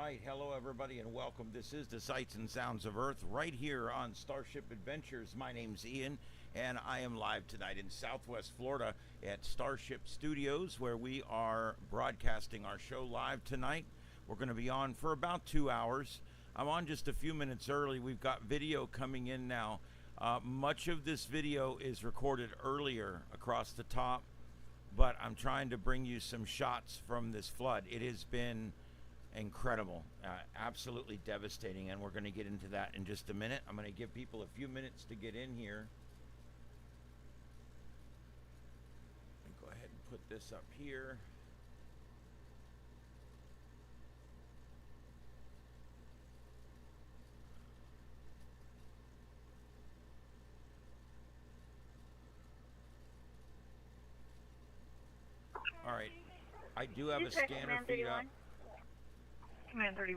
right, hello everybody and welcome. This is the Sights and Sounds of Earth right here on Starship Adventures. My name's Ian and I am live tonight in Southwest Florida at Starship Studios where we are broadcasting our show live tonight. We're going to be on for about 2 hours. I'm on just a few minutes early. We've got video coming in now. Much of this video is recorded earlier across the top, but I'm trying to bring you some shots from this flood. It has been incredible, absolutely devastating, and we're going to get into that in just a minute. I'm going to give people a few minutes to get in here. Go ahead and put this up here. All right, I do have a scanner feed up. Command 30.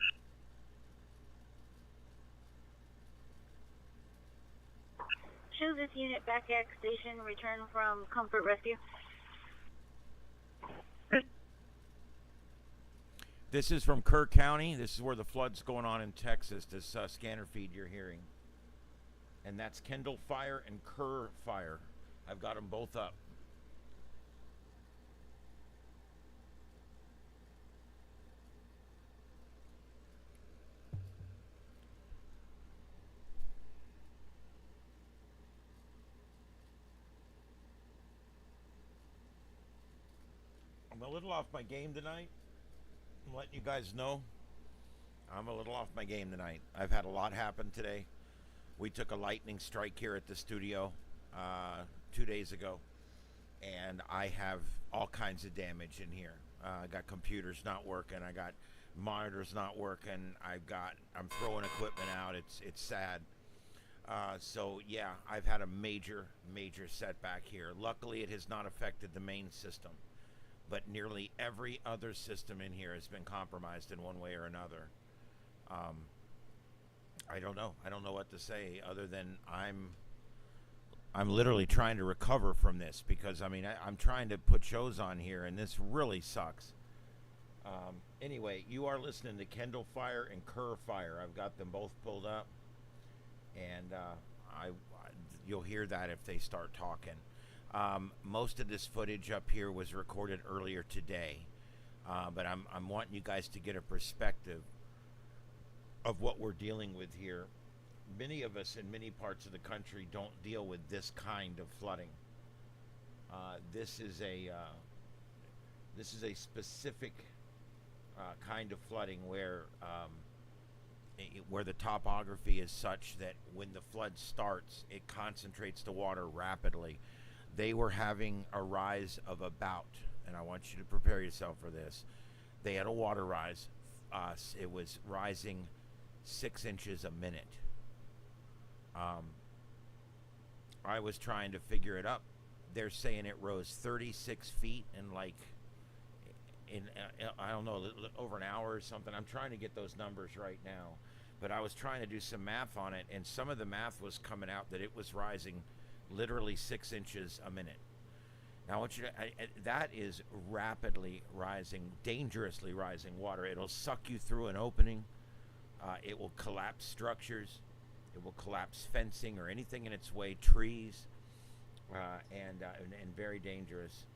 Show this unit back at station, return from Comfort Rescue. This is from Kerr County. This is where the flood's going on in Texas, this scanner feed you're hearing. And that's Kendall Fire and Kerr Fire. I've got them both up. I'm a little off my game tonight. I'm letting you guys know I'm a little off my game tonight. I've had a lot happen today. We took a lightning strike here at the studio 2 days ago, and I have all kinds of damage in here. I got computers not working. I got monitors not working. I'm throwing equipment out. It's sad. So yeah, I've had a major setback here. Luckily, it has not affected the main system, but nearly every other system in here has been compromised in one way or another. I don't know. I don't know what to say other than I'm literally trying to recover from this because I'm trying to put shows on here and this really sucks. Anyway, you are listening to Kendall Fire and Kerr Fire. I've got them both pulled up, and you'll hear that if they start talking. Most of this footage up here was recorded earlier today, but I'm wanting you guys to get a perspective of what we're dealing with here. Many of us in many parts of the country don't deal with this kind of flooding. This is a specific kind of flooding where the topography is such that when the flood starts, it concentrates the water rapidly. They were having a rise of about, and I want you to prepare yourself for this, they had a water rise. It was rising 6 inches a minute. I was trying to figure it up. They're saying it rose 36 feet in I don't know, over an hour or something. I'm trying to get those numbers right now, but I was trying to do some math on it, and some of the math was coming out that it was rising literally 6 inches a minute. Now I want you to, that is rapidly rising, dangerously rising water. It'll suck you through an opening. It will collapse structures. It will collapse fencing or anything in its way, trees, and very dangerous.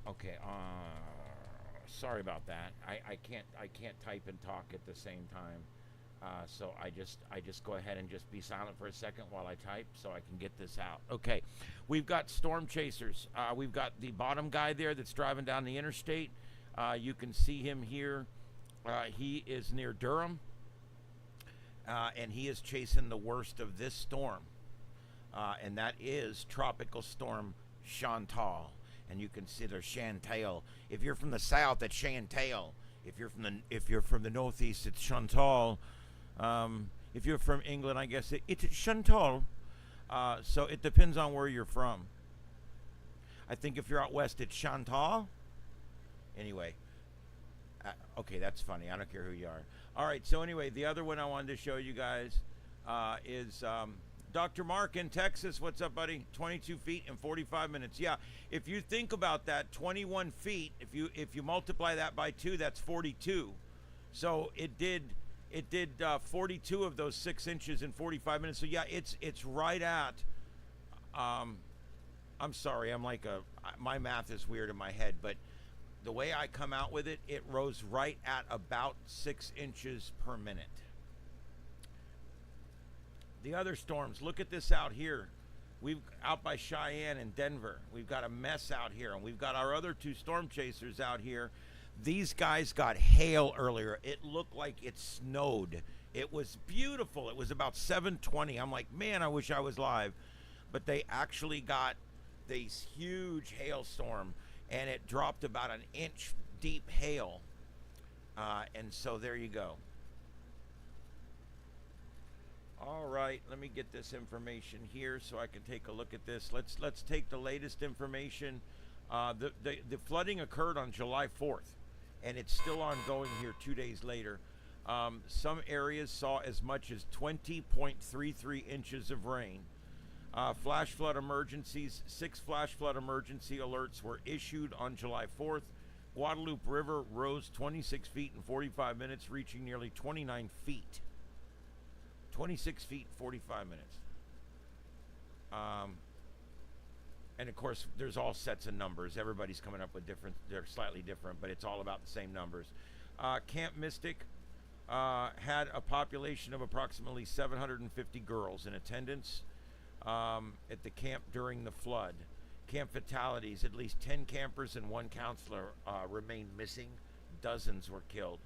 Okay, sorry about that. I can't type and talk at the same time. So I just go ahead and just be silent for a second while I type so I can get this out. Okay, we've got storm chasers. We've got the bottom guy there that's driving down the interstate. You can see him here. He is near Durham, and he is chasing the worst of this storm, and that is Tropical Storm Chantal. And you can see there's Chantal. If you're from the south, it's Chantal. If you're from the northeast, it's Chantal. If If you're from England, I guess it's Chantal. So it depends on where you're from. I think if you're out west, it's Chantal. Anyway, okay, that's funny. I don't care who you are. All right, so anyway, the other one I wanted to show you guys is Dr. Mark in Texas. What's up, buddy? 22 feet in 45 minutes. Yeah, if you think about that, 21 feet, if you multiply that by 2, that's 42. So it did 42 of those 6 inches in 45 minutes. So yeah, it's right at I'm sorry, my math is weird in my head, but the way I come out with it, it rose right at about 6 inches per minute. The other storms, look at this out here. We've out by Cheyenne and Denver. We've got a mess out here, and we've got our other 2 storm chasers out here. These guys got hail earlier. It looked like it snowed. It was beautiful. It was about 7:20. I'm like, man, I wish I was live. But they actually got this huge hailstorm, and it dropped about an inch deep hail. And so there you go. All right, let me get this information here so I can take a look at this. Let's take the latest information. The flooding occurred on July 4th, and it's still ongoing here 2 days later. Some areas saw as much as 20.33 inches of rain. Flash flood emergencies, 6 flash flood emergency alerts were issued on July 4th. Guadalupe River rose 26 feet in 45 minutes, reaching nearly 29 feet. 26 feet, 45 minutes. And of course, there's all sets of numbers. Everybody's coming up with different, they're slightly different, but it's all about the same numbers. Camp Mystic had a population of approximately 750 girls in attendance at the camp during the flood. Camp fatalities, at least 10 campers and 1 counselor remained missing. Dozens were killed.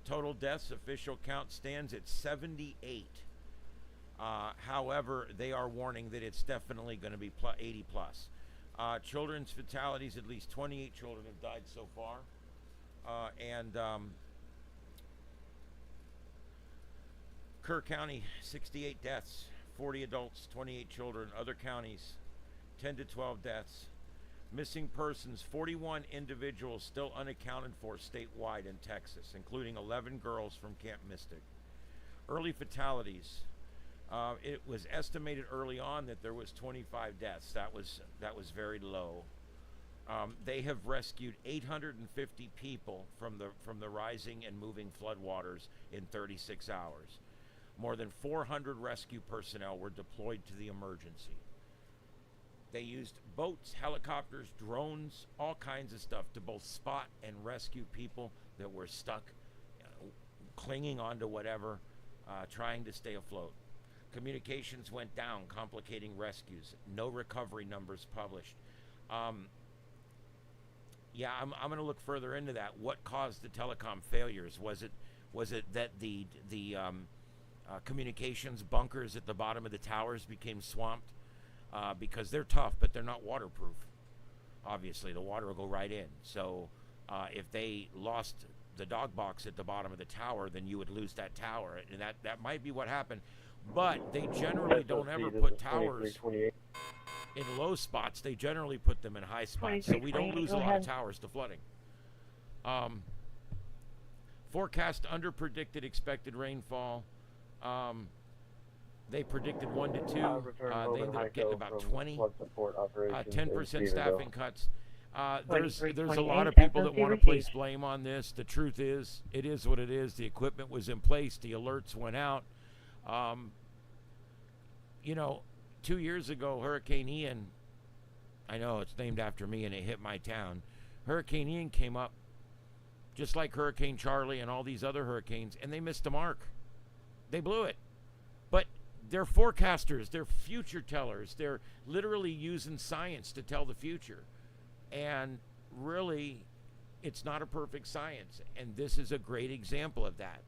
Total deaths, official count stands at 78. However, they are warning that it's definitely going to be 80 plus. Children's fatalities, at least 28 children have died so far. Kerr County, 68 deaths, 40 adults, 28 children. Other counties, 10 to 12 deaths. Missing persons, 41 individuals still unaccounted for statewide in Texas, including 11 girls from Camp Mystic. Early fatalities, it was estimated early on that there was 25 deaths. That was very low. They have rescued 850 people from the rising and moving floodwaters in 36 hours. More than 400 rescue personnel were deployed to the emergency. They used boats, helicopters, drones, all kinds of stuff to both spot and rescue people that were stuck, clinging onto whatever, trying to stay afloat. Communications went down, complicating rescues. No recovery numbers published. Yeah, I'm going to look further into that. What caused the telecom failures? Was it that the communications bunkers at the bottom of the towers became swamped? Because they're tough, but they're not waterproof. Obviously, the water will go right in. So if they lost the dog box at the bottom of the tower, then you would lose that tower. And that might be what happened. But they generally don't ever put towers in low spots. They generally put them in high spots. So we don't lose a lot of towers to flooding. Forecast under predicted expected rainfall. They predicted 1 to 2. They ended up getting about 20. 10% staffing cuts. There's a lot of people that want to place blame on this. The truth is, it is what it is. The equipment was in place. The alerts went out. 2 years ago, Hurricane Ian, I know it's named after me and it hit my town. Hurricane Ian came up just like Hurricane Charlie and all these other hurricanes, and they missed the mark. They blew it. But they're forecasters, they're future tellers, they're literally using science to tell the future. And really, it's not a perfect science. And this is a great example of that.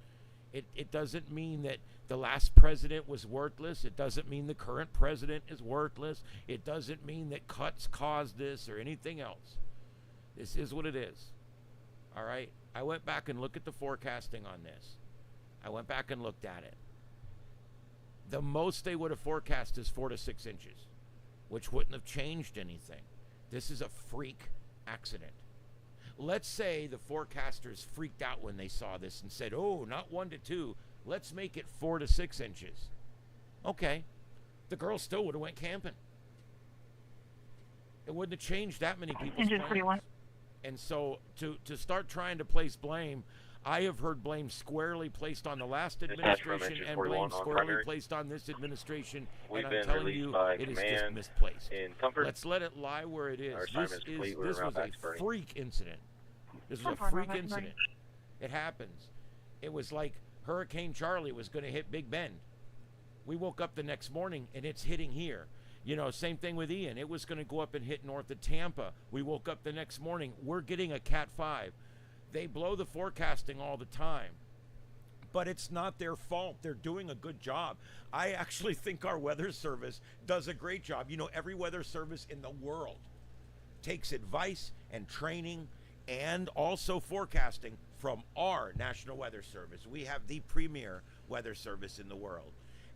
It doesn't mean that the last president was worthless. It doesn't mean the current president is worthless. It doesn't mean that cuts caused this or anything else. This is what it is. All right? I went back and looked at the forecasting on this. I went back and looked at it. The most they would have forecast is 4 to 6 inches, which wouldn't have changed anything. This is a freak accident. Let's say the forecasters freaked out when they saw this and said, oh, not 1 to 2, let's make it 4 to 6 inches. Okay, the girl still would have went camping. It wouldn't have changed that many people's plans. And so to start trying to place blame, I have heard blame squarely placed on the last administration and blame squarely placed on this administration, and I'm telling you, it is just misplaced. Let's let it lie where it is. This was a freak incident. This was a freak incident. It happens. It was like Hurricane Charlie was going to hit Big Bend. We woke up the next morning, and it's hitting here. You know, same thing with Ian. It was going to go up and hit north of Tampa. We woke up the next morning. We're getting a Cat 5. They blow the forecasting all the time. But it's not their fault. They're doing a good job. I actually think our weather service does a great job. You know, every weather service in the world takes advice and training and also forecasting from our National Weather Service. We have the premier weather service in the world.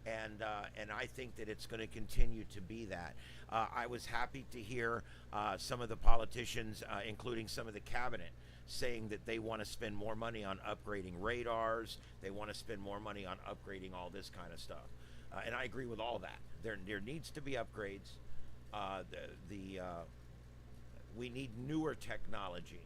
And I think that it's going to continue to be that. I was happy to hear some of the politicians, including some of the cabinet, saying that they want to spend more money on upgrading radars. They want to spend more money on upgrading all this kind of stuff. And I agree with all that. There needs to be upgrades. We need newer technology.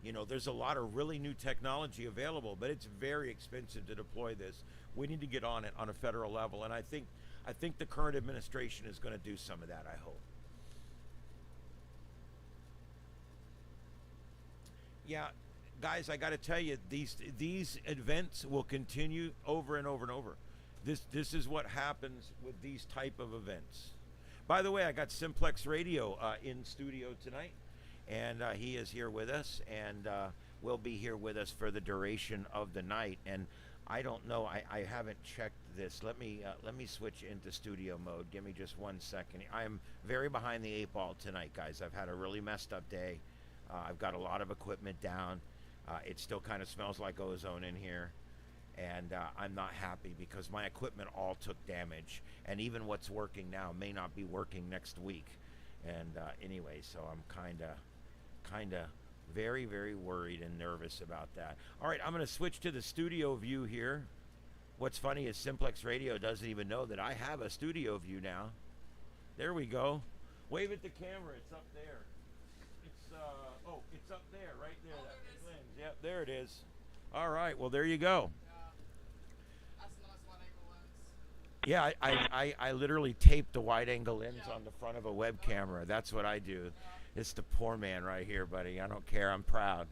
You know, there's a lot of really new technology available, but it's very expensive to deploy this. We need to get on it on a federal level, and I think the current administration is going to do some of that, I hope. Yeah, guys, I got to tell you, these events will continue over and over and over. This is what happens with these type of events. By the way, I got Simplex Radio in studio tonight, and he is here with us, and will be here with us for the duration of the night. And I don't know, I haven't checked this. Let me switch into studio mode. Give me just 1 second. I am very behind the 8 ball tonight, guys. I've had a really messed up day. I've got a lot of equipment down. It still kind of smells like ozone in here. And I'm not happy because my equipment all took damage. And even what's working now may not be working next week. And anyway, so I'm kind of very, very worried and nervous about that. All right, I'm going to switch to the studio view here. What's funny is Simplex Radio doesn't even know that I have a studio view now. There we go. Wave at the camera. It's up there. It's up there, right there. That big lens. Yep, there it is. All right, well, there you go. That's a nice wide angle lens. Yeah, I literally taped the wide angle lens on the front of a web camera. That's what I do. It's the poor man right here, buddy. I don't care. I'm proud.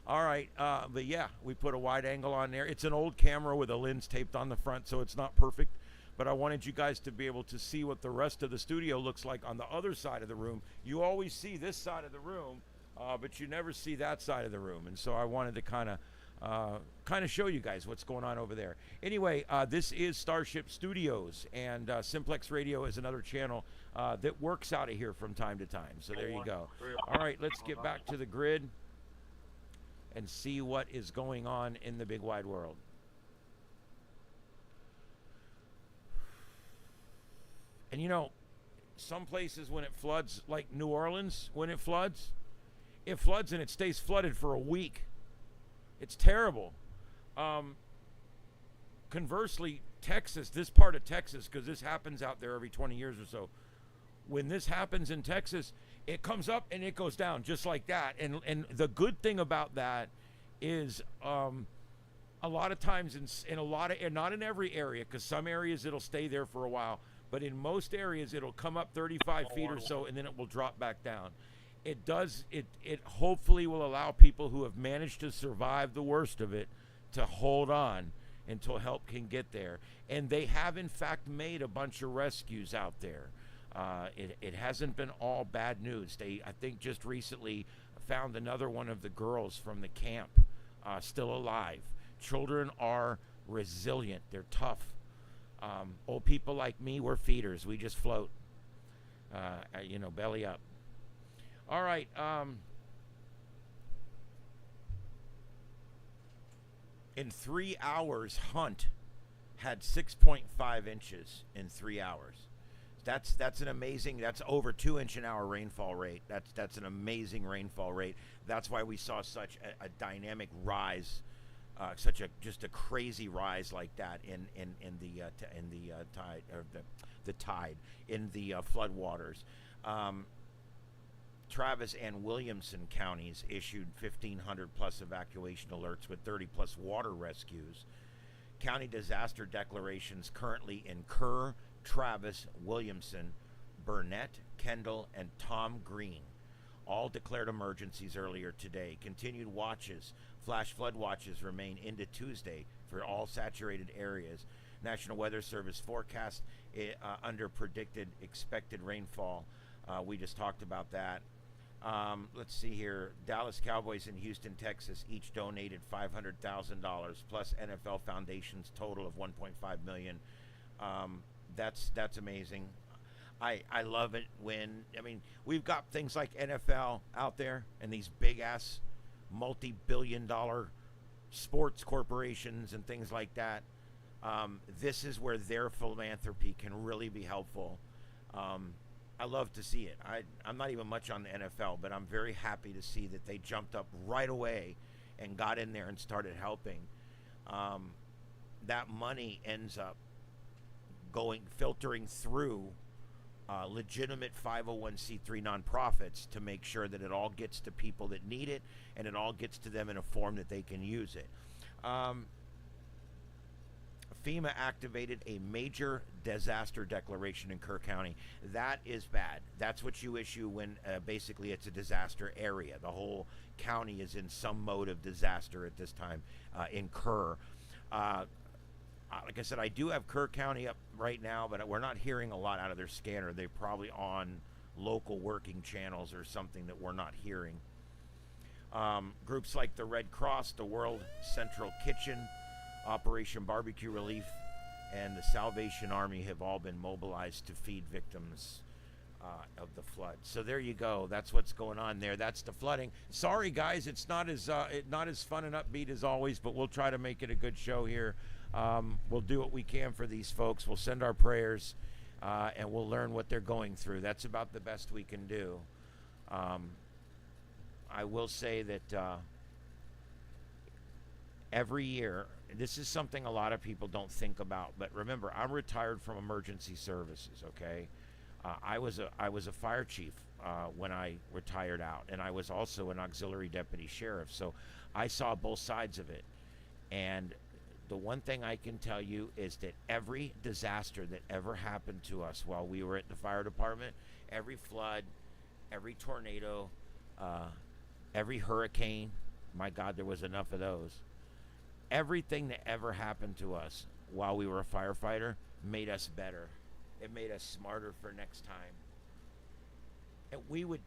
All right, but yeah, we put a wide angle on there. It's an old camera with a lens taped on the front, so it's not perfect. But I wanted you guys to be able to see what the rest of the studio looks like on the other side of the room. You always see this side of the room, but you never see that side of the room. And so I wanted to kind of show you guys what's going on over there. Anyway, this is Starship Studios, and Simplex Radio is another channel that works out of here from time to time. So there you go. All right, let's get back to the grid and see what is going on in the big wide world. And you know, some places when it floods, like New Orleans, when it floods and it stays flooded for a week. It's terrible. Conversely, Texas, this part of Texas, because this happens out there every 20 years or so, when this happens in Texas, it comes up and it goes down just like that. And the good thing about that is a lot of times in a lot of, not in every area, because some areas it'll stay there for a while, but in most areas it'll come up 35 feet or so and then it will drop back down. It hopefully will allow people who have managed to survive the worst of it to hold on until help can get there. And they have in fact made a bunch of rescues out there. It hasn't been all bad news. They, I think, just recently found another one of the girls from the camp still alive. Children are resilient. They're tough. Old people like me, we're feeders. We just float, belly up. All right. In 3 hours, Hunt had 6.5 inches in 3 hours. That's an amazing. That's over 2 inch an hour rainfall rate. That's an amazing rainfall rate. That's why we saw such a dynamic rise, such a just a crazy rise like that in the tide, or the tide in the flood waters. Travis and Williamson counties issued 1,500 plus evacuation alerts with 30 plus water rescues. County disaster declarations currently in Kerr, Travis, Williamson, Burnett, Kendall, and Tom Green all declared emergencies earlier today. Continued watches, flash flood watches, remain into Tuesday for all saturated areas. National Weather Service forecast under predicted expected rainfall. We just talked about that. Let's see here. Dallas Cowboys and Houston, Texas each donated $500,000 plus NFL Foundation's total of $1.5 million. That's amazing. I love it when, I mean, we've got things like NFL out there and these big ass multi-billion-dollar sports corporations and things like that. This is where their philanthropy can really be helpful. I love to see it. I'm not even much on the NFL, but I'm very happy to see that they jumped up right away and got in there and started helping. That money ends up filtering through legitimate 501c3 nonprofits to make sure that it all gets to people that need it and it all gets to them in a form that they can use it. FEMA activated a major disaster declaration in Kerr County. That is bad. That's what you issue when basically it's a disaster area. The whole county is in some mode of disaster at this time in Kerr. Like I said, I do have Kerr County up right now, but we're not hearing a lot out of their scanner. They're probably on local working channels or something that we're not hearing. Groups like the Red Cross, the World Central Kitchen, Operation Barbecue Relief, and the Salvation Army have all been mobilized to feed victims of the flood. So there you go. That's what's going on there. That's the flooding. Sorry, guys, it's not as fun and upbeat as always, but we'll try to make it a good show here. We'll do what we can for these folks. We'll send our prayers, and we'll learn what they're going through. That's about the best we can do. I will say that every year, this is something a lot of people don't think about, but remember, I'm retired from emergency services, okay? I was a fire chief when I retired out, and I was also an auxiliary deputy sheriff, so I saw both sides of it. And the one thing I can tell you is that every disaster that ever happened to us while we were at the fire department, every flood, every tornado, every hurricane, my God, there was enough of those. Everything that ever happened to us while we were a firefighter made us better. It made us smarter for next time. And we would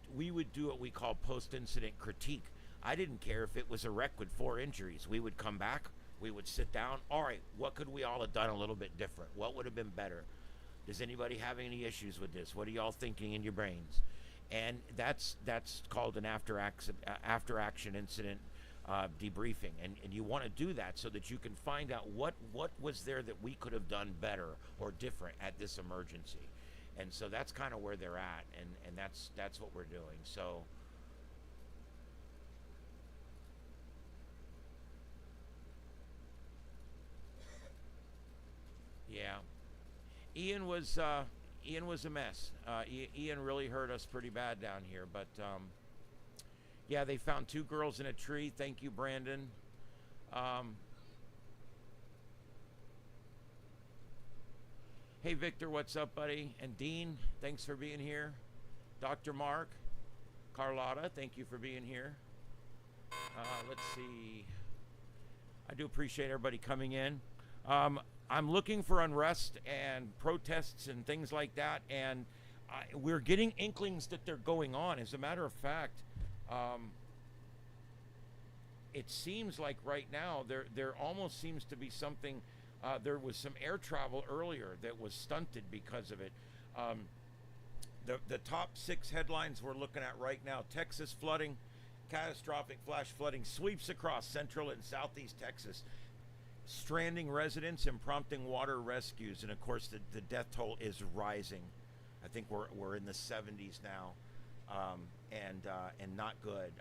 do what we call post-incident critique. I didn't care if it was a wreck with 4 injuries. We would come back. We would sit down. All right, what could we all have done a little bit different? What would have been better? Does anybody have any issues with this? What are y'all thinking in your brains? And that's called an after action incident debriefing. And you want to do that so that you can find out what was there that we could have done better or different at this emergency. And so that's kind of where they're at, and that's what we're doing. So yeah, Ian was a mess. Ian really hurt us pretty bad down here, but yeah, they found 2 girls in a tree. Thank you, Brandon. Hey, Victor, what's up, buddy? And Dean, thanks for being here. Dr. Mark, Carlotta, thank you for being here. Let's see. I do appreciate everybody coming in. I'm looking for unrest and protests and things like that, and we're getting inklings that they're going on. As a matter of fact, it seems like right now there almost seems to be something. There was some air travel earlier that was stunted because of it. The top 6 headlines we're looking at right now: Texas flooding, catastrophic flash flooding sweeps across central and southeast Texas. stranding residents and prompting water rescues. And of course, the death toll is rising. I think we're in the 70s now, and not good.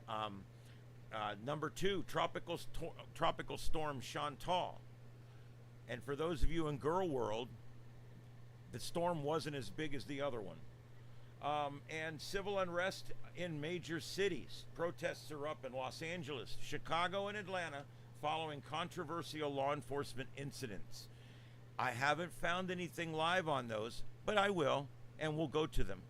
Number 2, tropical storm Chantal. And for those of you in girl world, the storm wasn't as big as the other one. And civil unrest in major cities. Protests are up in Los Angeles, Chicago, and Atlanta following controversial law enforcement incidents. I haven't found anything live on those, but I will, and we'll go to them.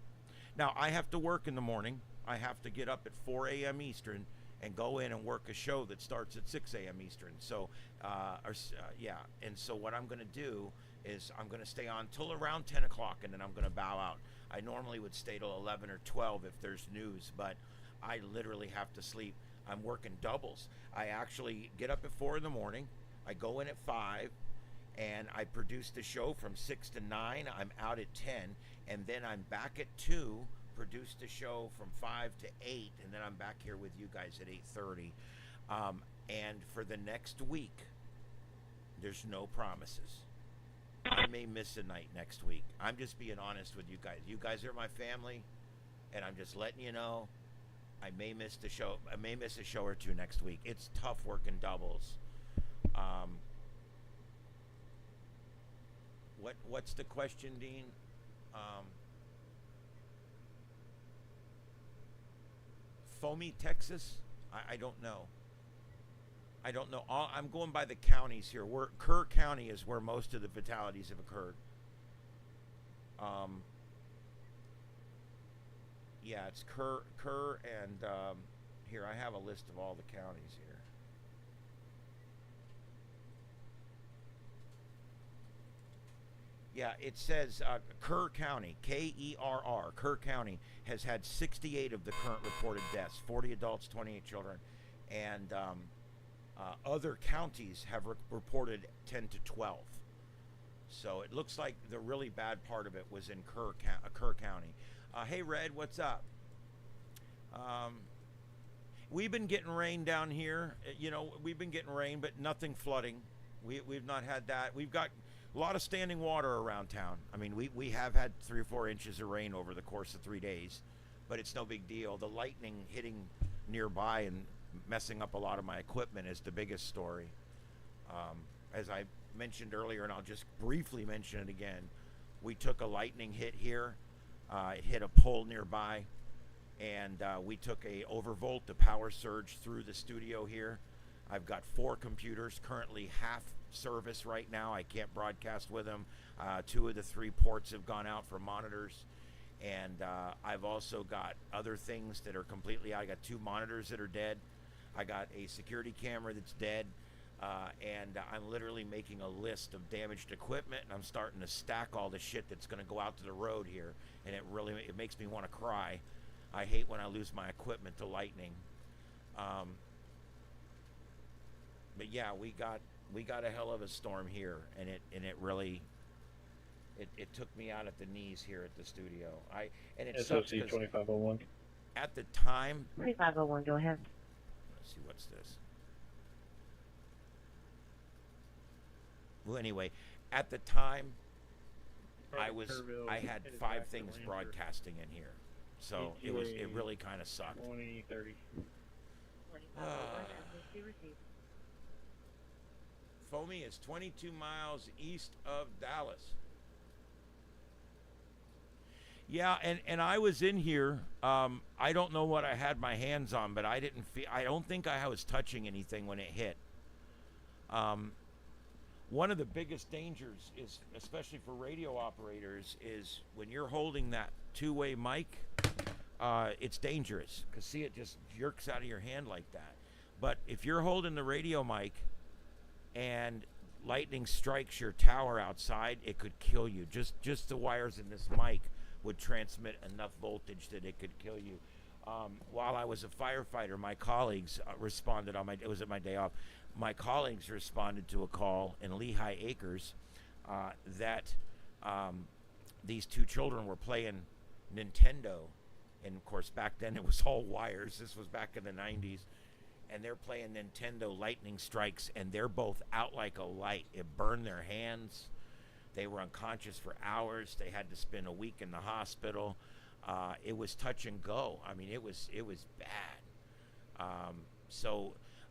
Now, I have to work in the morning. I have to get up at 4 a.m. Eastern and go in and work a show that starts at 6 a.m. Eastern. So, and so what I'm going to do is I'm going to stay on till around 10 o'clock, and then I'm going to bow out. I normally would stay till 11 or 12 if there's news, but I literally have to sleep. I'm working doubles. I actually get up at 4 in the morning. I go in at 5, and I produce the show from 6 to 9. I'm out at 10, and then I'm back at 2, produce the show from 5 to 8, and then I'm back here with you guys at 8:30. And for the next week, there's no promises. I may miss a night next week. I'm just being honest with you guys. You guys are my family, and I'm just letting you know I may miss the show. I may miss a show or two next week. It's tough working doubles. What's the question, Dean? Foamy, Texas? I don't know. I don't know. I'm going by the counties here. Kerr County is where most of the fatalities have occurred. Yeah, it's Kerr, and here I have a list of all the counties here. Yeah, it says Kerr County, Kerr, Kerr County has had 68 of the current reported deaths, 40 adults, 28 children, and other counties have reported 10 to 12. So it looks like the really bad part of it was in Kerr County. Hey, Red, what's up? We've been getting rain down here. You know, we've been getting rain, but nothing flooding. We've not had that. We've got a lot of standing water around town. I mean, we have had 3 or 4 inches of rain over the course of 3 days, but it's no big deal. The lightning hitting nearby and messing up a lot of my equipment is the biggest story. As I mentioned earlier, and I'll just briefly mention it again, we took a lightning hit here. It hit a pole nearby, and we took a overvolt, the power surge through the studio here. I've got 4 computers currently half service right now. I can't broadcast with them. 2 of the 3 ports have gone out for monitors, and I've also got other things that are completely out. I got 2 monitors that are dead. I got a security camera that's dead, and I'm literally making a list of damaged equipment, and I'm starting to stack all the shit that's going to go out to the road here, and it makes me want to cry. I hate when I lose my equipment to lightning. But yeah, we got a hell of a storm here, and it really took me out at the knees here at the studio. SOC 2501. At the time, 2501, go ahead. let's see, what's this? Well, anyway, at the time, I had 5 things broadcasting in here, so it really kind of sucked. 2030. Foamy is 22 miles east of Dallas. Yeah, and I was in here. I don't know what I had my hands on, but I don't think I was touching anything when it hit. One of the biggest dangers is, especially for radio operators, is when you're holding that 2-way mic, it's dangerous, because see, it just jerks out of your hand like that. But if you're holding the radio mic and lightning strikes your tower outside, it could kill you. Just the wires in this mic would transmit enough voltage that it could kill you. While I was a firefighter, my colleagues responded it was at my day off. My colleagues responded to a call in Lehigh Acres that these 2 children were playing Nintendo, and of course back then it was all wires. This was back in the 90s, and they're playing Nintendo Lightning Strikes, and they're both out like a light. It burned their hands. They were unconscious for hours. They had to spend a week in the hospital. It was touch and go. I mean, it was bad.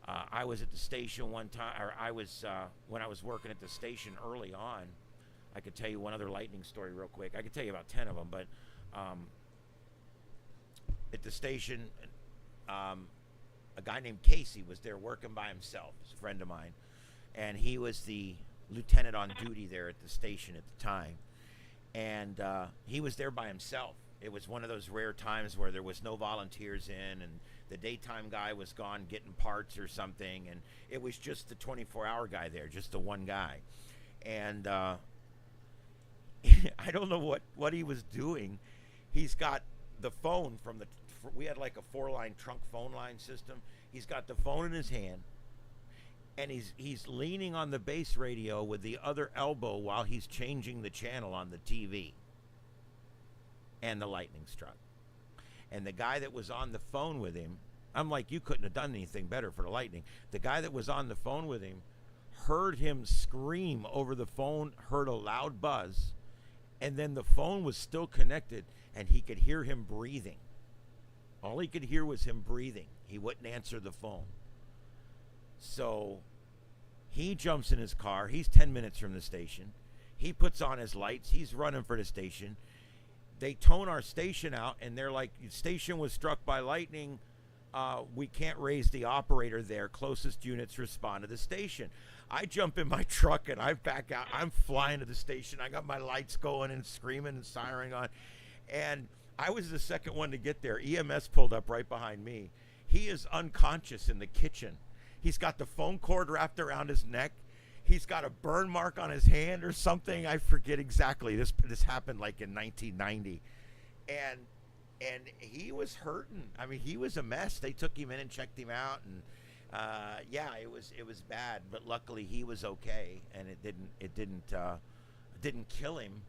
I was at the station one time, or when I was working at the station early on. I could tell you one other lightning story real quick. I could tell you about 10 of them, but at the station, a guy named Casey was there working by himself. He's a friend of mine, and he was the lieutenant on duty there at the station at the time, and he was there by himself. It was one of those rare times where there was no volunteers in, and the daytime guy was gone getting parts or something, and it was just the 24-hour guy there, just the one guy. And I don't know what he was doing. He's got the phone we had like a 4-line trunk phone line system. He's got the phone in his hand, and he's leaning on the base radio with the other elbow while he's changing the channel on the TV. And the lightning struck. And the guy that was on the phone with him, I'm like, you couldn't have done anything better for the lightning. The guy that was on the phone with him heard him scream over the phone, heard a loud buzz, and then the phone was still connected, and he could hear him breathing. All he could hear was him breathing. He wouldn't answer the phone. So he jumps in his car. He's 10 minutes from the station. He puts on his lights. He's running for the station. They tone our station out, and they're like, the station was struck by lightning. We can't raise the operator there. Closest units respond to the station. I jump in my truck, and I back out. I'm flying to the station. I got my lights going and screaming and sirening on. And I was the second one to get there. EMS pulled up right behind me. He is unconscious in the kitchen. He's got the phone cord wrapped around his neck. He's got a burn mark on his hand or something. I forget exactly. This happened like in 1990. And he was hurting. I mean, he was a mess. They took him in and checked him out, and it was bad, but luckily he was okay, and it didn't kill him.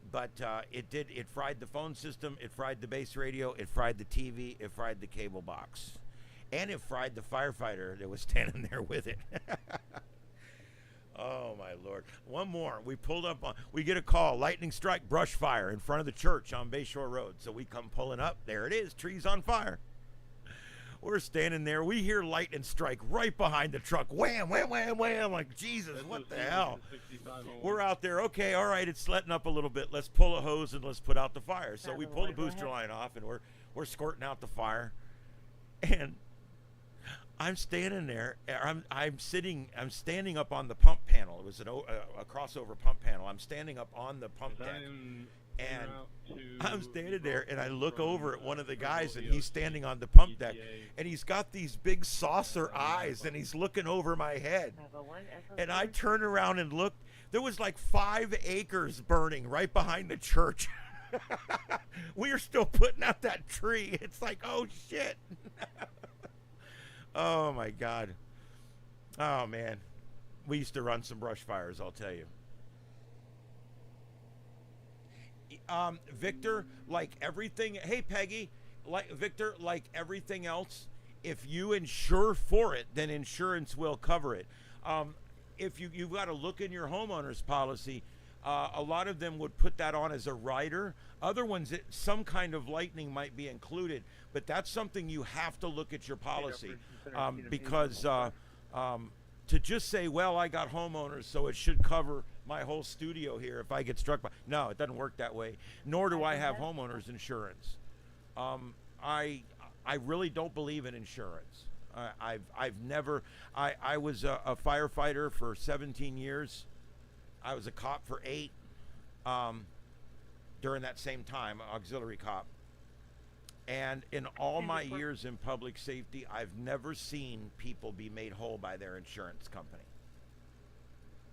But it fried the phone system, it fried the base radio, it fried the TV, it fried the cable box. And it fried the firefighter that was standing there with it. Oh, my Lord. One more. We get a call, lightning strike, brush fire in front of the church on Bayshore Road. So we come pulling up. There it is, trees on fire. We're standing there. We hear lightning strike right behind the truck. Wham, wham, wham, wham. Like, Jesus, what the hell? We're out there. Okay, all right, it's letting up a little bit. Let's pull a hose and let's put out the fire. So we pull the booster line off, and we're squirting out the fire. And I'm standing there. I'm standing up on the pump panel. It was a crossover pump panel. I'm standing up on the pump deck, and I'm standing there, and I look over at one of the guys, and he's standing on the pump deck, and he's got these big saucer eyes, and he's looking over my head. And I turn around and look. There was like 5 acres burning right behind the church. We are still putting out that tree. It's like, oh shit. Oh, my God. Oh, man. We used to run some brush fires, I'll tell you. Victor, like everything... Hey, Peggy. Victor, like everything else, if you insure for it, then insurance will cover it. If you've got to look in your homeowner's policy, a lot of them would put that on as a rider. Other ones, some kind of lightning might be included, but that's something you have to look at your policy, because to just say, well, I got homeowners, so it should cover my whole studio here if I get struck by. No, it doesn't work that way. Nor do I have homeowners insurance. I really don't believe in insurance. I've never. I was a firefighter for 17 years. I was a cop for 8 during that same time, auxiliary cop. And in all my years in public safety, I've never seen people be made whole by their insurance company.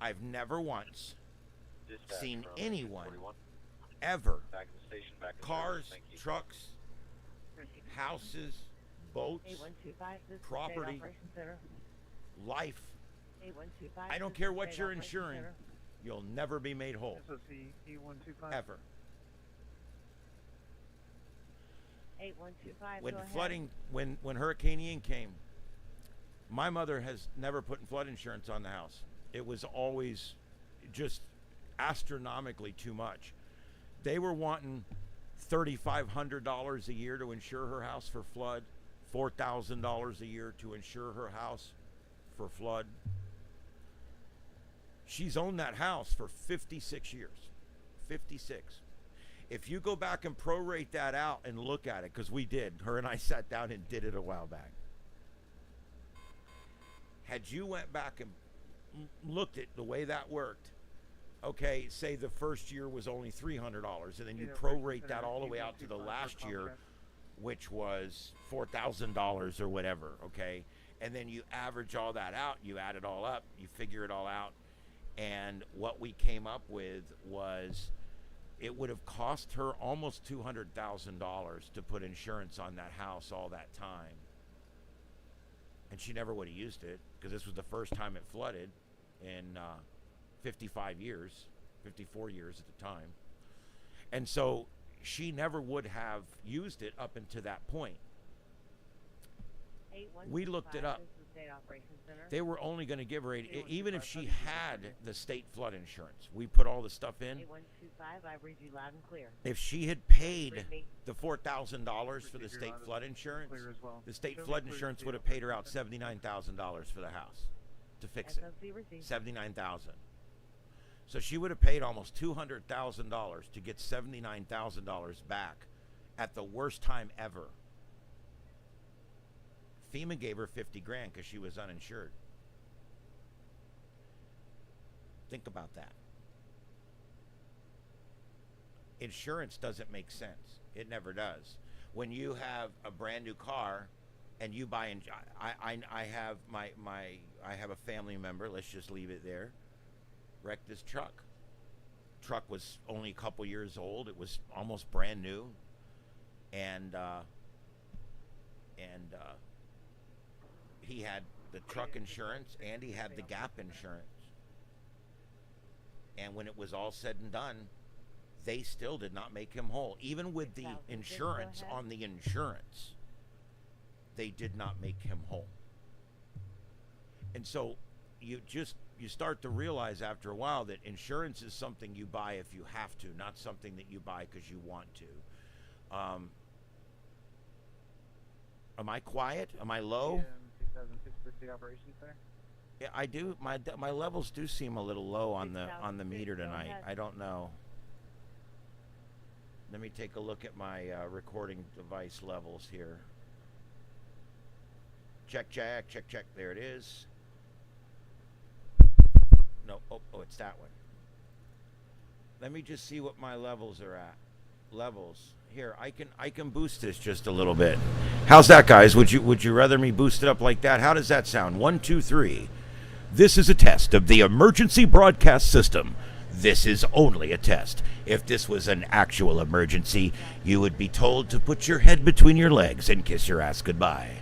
I've never once seen anyone ever, cars, trucks, houses, boats, property, life. I don't care what you're insuring. You'll never be made whole. Ever. 8125. When go ahead. flooding, when Hurricane Ian came, my mother has never put flood insurance on the house. It was always just astronomically too much. They were wanting $3,500 a year to insure her house for flood, $4,000 a year to insure her house for flood. She's owned that house for 56 years. 56. If you go back and prorate that out and look at it, because we did, her and I sat down and did it a while back. Had you went back and looked at the way that worked, okay, say the first year was only $300, and then you prorate that all the way out to the last year, which was $4,000 or whatever, okay? And then you average all that out, you add it all up, you figure it all out, and what we came up with was it would have cost her almost $200,000 to put insurance on that house all that time. And she never would have used it because this was the first time it flooded in 55 years, 54 years at the time. And so she never would have used it up until that point. We looked it up. They were only going to give her, even if she had the state flood insurance, we put all the stuff in. 8125, I read you loud and clear. If she had paid the $4,000 for the state flood insurance, the state flood insurance would have paid her out $79,000 for the house to fix it. $79,000. So she would have paid almost $200,000 to get $79,000 back at the worst time ever. FEMA gave her $50,000 because she was uninsured. Think about that. Insurance doesn't make sense. It never does. When you have a brand new car and you buy, I have I have a family member. Let's just leave it there. Wrecked his truck. Truck was only a couple years old. It was almost brand new, and he had the truck insurance and he had the gap insurance. And when it was all said and done, they still did not make him whole. Even with the insurance on the insurance, they did not make him whole. And so you start to realize after a while that insurance is something you buy if you have to, not something that you buy because you want to. Am I quiet? Am I low? 2006 operations center. Yeah, I do. My levels do seem a little low on the meter tonight. I don't know. Let me take a look at my recording device levels here. Check. There it is. No, oh, it's that one. Let me just see what my levels are at. Levels. Here, I can boost this just a little bit. How's that, guys? Would you rather me boost it up like that? How does that sound? 1, 2, 3. This is a test of the emergency broadcast system. This is only a test. If this was an actual emergency, you would be told to put your head between your legs and kiss your ass goodbye.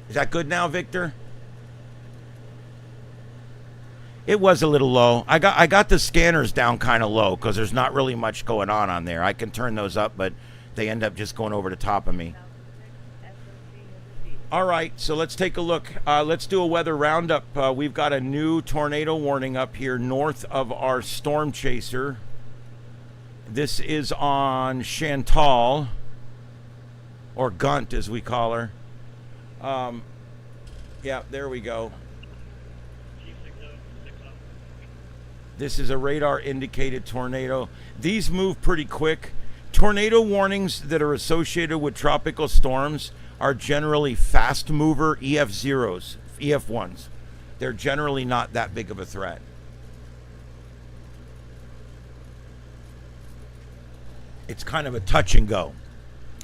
Is that good now, Victor? It was a little low. I got the scanners down kind of low because there's not really much going on there. I can turn those up, but they end up just going over the top of me. All right, so let's take a look. Let's do a weather roundup. We've got a new tornado warning up here north of our storm chaser. This is on Chantal, or Gunt as we call her. Yeah, there we go. This is a radar indicated tornado. These move pretty quick. Tornado warnings that are associated with tropical storms are generally fast mover EF0s, EF1s. They're generally not that big of a threat. It's kind of a touch and go.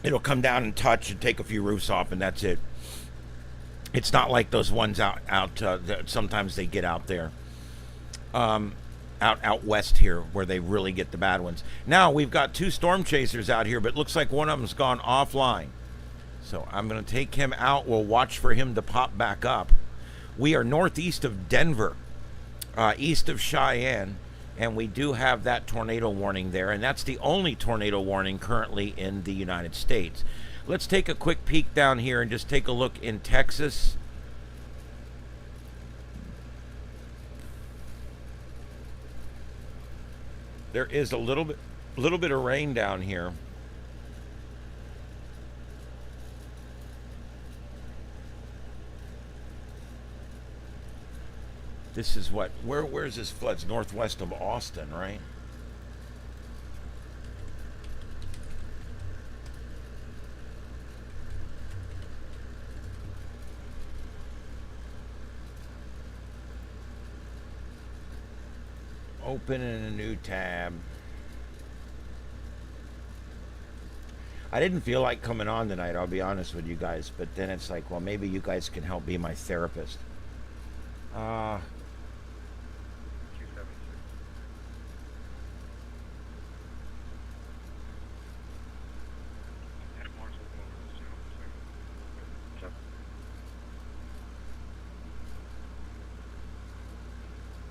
It'll come down and touch and take a few roofs off, and that's it. It's not like those ones out that sometimes they get out there. Out west here where they really get the bad ones. Now we've got 2 storm chasers out here, but it looks like one of them's gone offline. So I'm going to take him out. We'll watch for him to pop back up. We are northeast of Denver, east of Cheyenne. And we do have that tornado warning there, and that's the only tornado warning currently in the United States. Let's take a quick peek down here and just take a look in Texas. There is a little bit of rain down here. This is what, where's this floods? Northwest of Austin, right? Open in a new tab. I didn't feel like coming on tonight, I'll be honest with you guys, but then it's like, well, maybe you guys can help be my therapist. 276.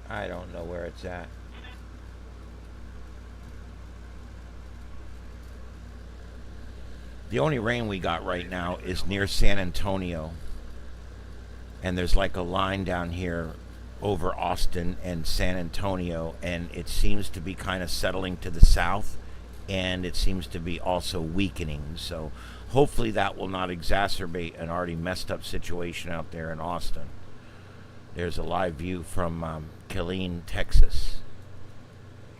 I don't know where it's at. The only rain we got right now is near San Antonio. And there's like a line down here over Austin and San Antonio, and it seems to be kind of settling to the south, and it seems to be also weakening. So hopefully that will not exacerbate an already messed up situation out there in Austin. There's a live view from Killeen, Texas.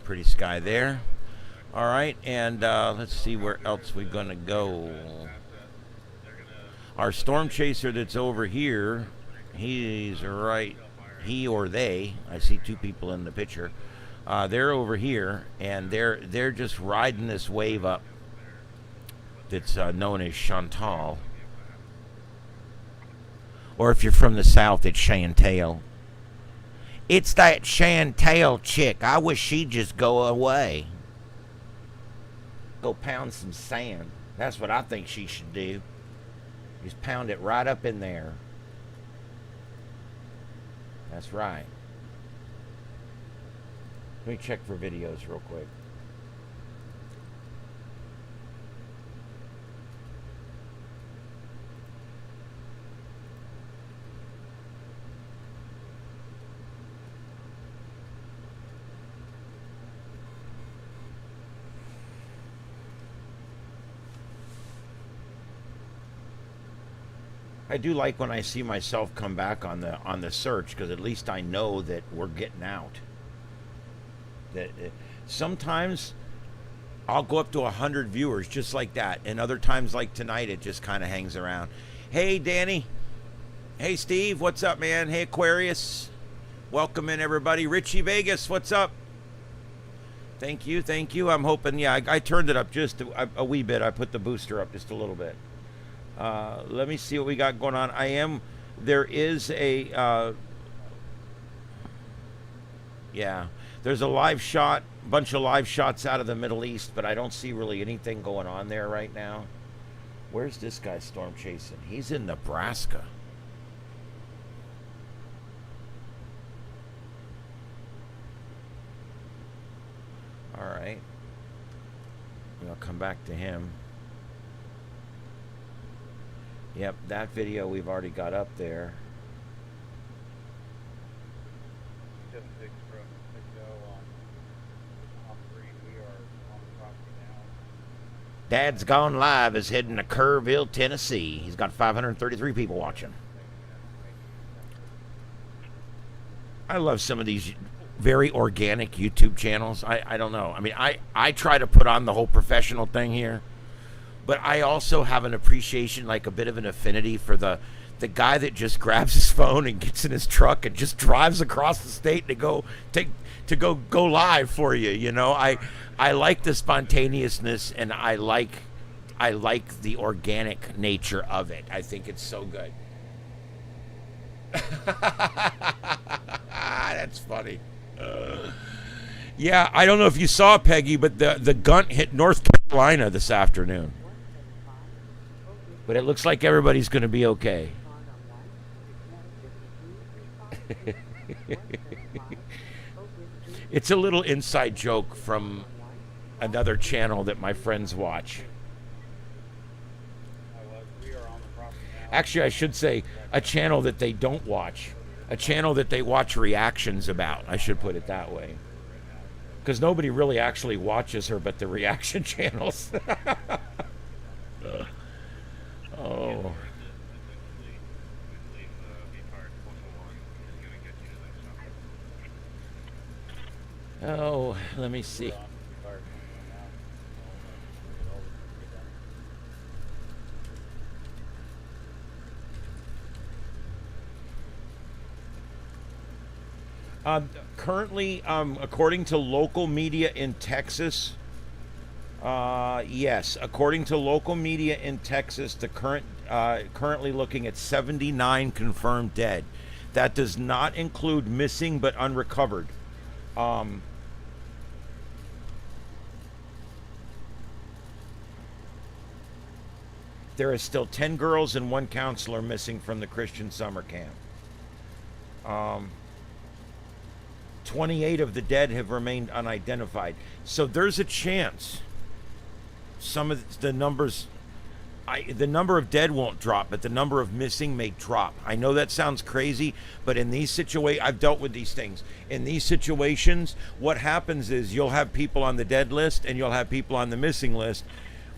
Pretty sky there. All right, and let's see where else we're going to go. Our storm chaser that's over here, he's right, he or they, I see two people in the picture. They're over here, and they're just riding this wave up that's known as Chantal. Or if you're from the south, it's Chantal. It's that Chantal chick. I wish she'd just go away. Go pound some sand. That's what I think she should do. Just pound it right up in there. That's right. Let me check for videos real quick. I do like when I see myself come back on the search, because at least I know that we're getting out. That sometimes I'll go up to 100 viewers just like that, and other times like tonight it just kind of hangs around. Hey Danny, hey Steve, what's up, man? Hey Aquarius, welcome in everybody. Richie Vegas, what's up? Thank you, thank you. I'm hoping, yeah, I turned it up just a wee bit. I put the booster up just a little bit. Let me see what we got going on. There is a, yeah, there's a live shot, bunch of live shots out of the Middle East, but I don't see really anything going on there right now. Where's this guy storm chasing? He's in Nebraska. All right. I'll come back to him. Yep, that video we've already got up there. 276 from Mexico on 3. We are on the property now. Dad's Gone Live is heading to Kerrville, Tennessee. He's got 533 people watching. I love some of these very organic YouTube channels. I don't know. I mean, I try to put on the whole professional thing here. But I also have an appreciation, like a bit of an affinity for the guy that just grabs his phone and gets in his truck and just drives across the state to go live for you. You know, I like the spontaneousness, and I like the organic nature of it. I think it's so good. That's funny. Yeah, I don't know if you saw, Peggy, but the gun hit North Carolina this afternoon. But it looks like everybody's going to be okay. It's a little inside joke from another channel that my friends watch. We are on the property now. Actually, I should say a channel that they don't watch. A channel that they watch reactions about. I should put it that way. Because nobody really actually watches her but the reaction channels. Oh. Oh, let me see. Currently, according to local media in Texas, yes, according to local media in Texas, the currently looking at 79 confirmed dead. That does not include missing but unrecovered. There is still 10 girls and 1 counselor missing from the Christian summer camp. 28 of the dead have remained unidentified. So there's a chance some of the numbers, the number of dead won't drop, but the number of missing may drop. I know that sounds crazy, but in these situations, I've dealt with these things. In these situations, what happens is you'll have people on the dead list and you'll have people on the missing list,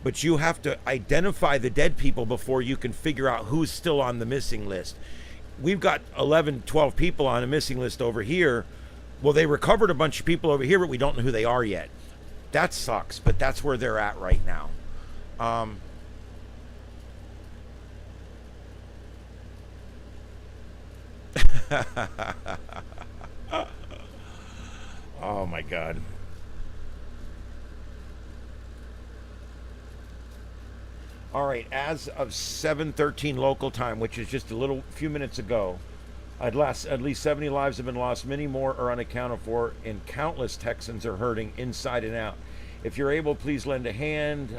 but you have to identify the dead people before you can figure out who's still on the missing list. We've got 11, 12 people on a missing list over here. Well, they recovered a bunch of people over here, but we don't know who they are yet. That sucks, but that's where they're at right now. Oh my God. All right, as of 7:13 local time, which is just a few minutes ago, at least 70 lives have been lost. Many more are unaccounted for, and countless Texans are hurting inside and out. If you're able, please lend a hand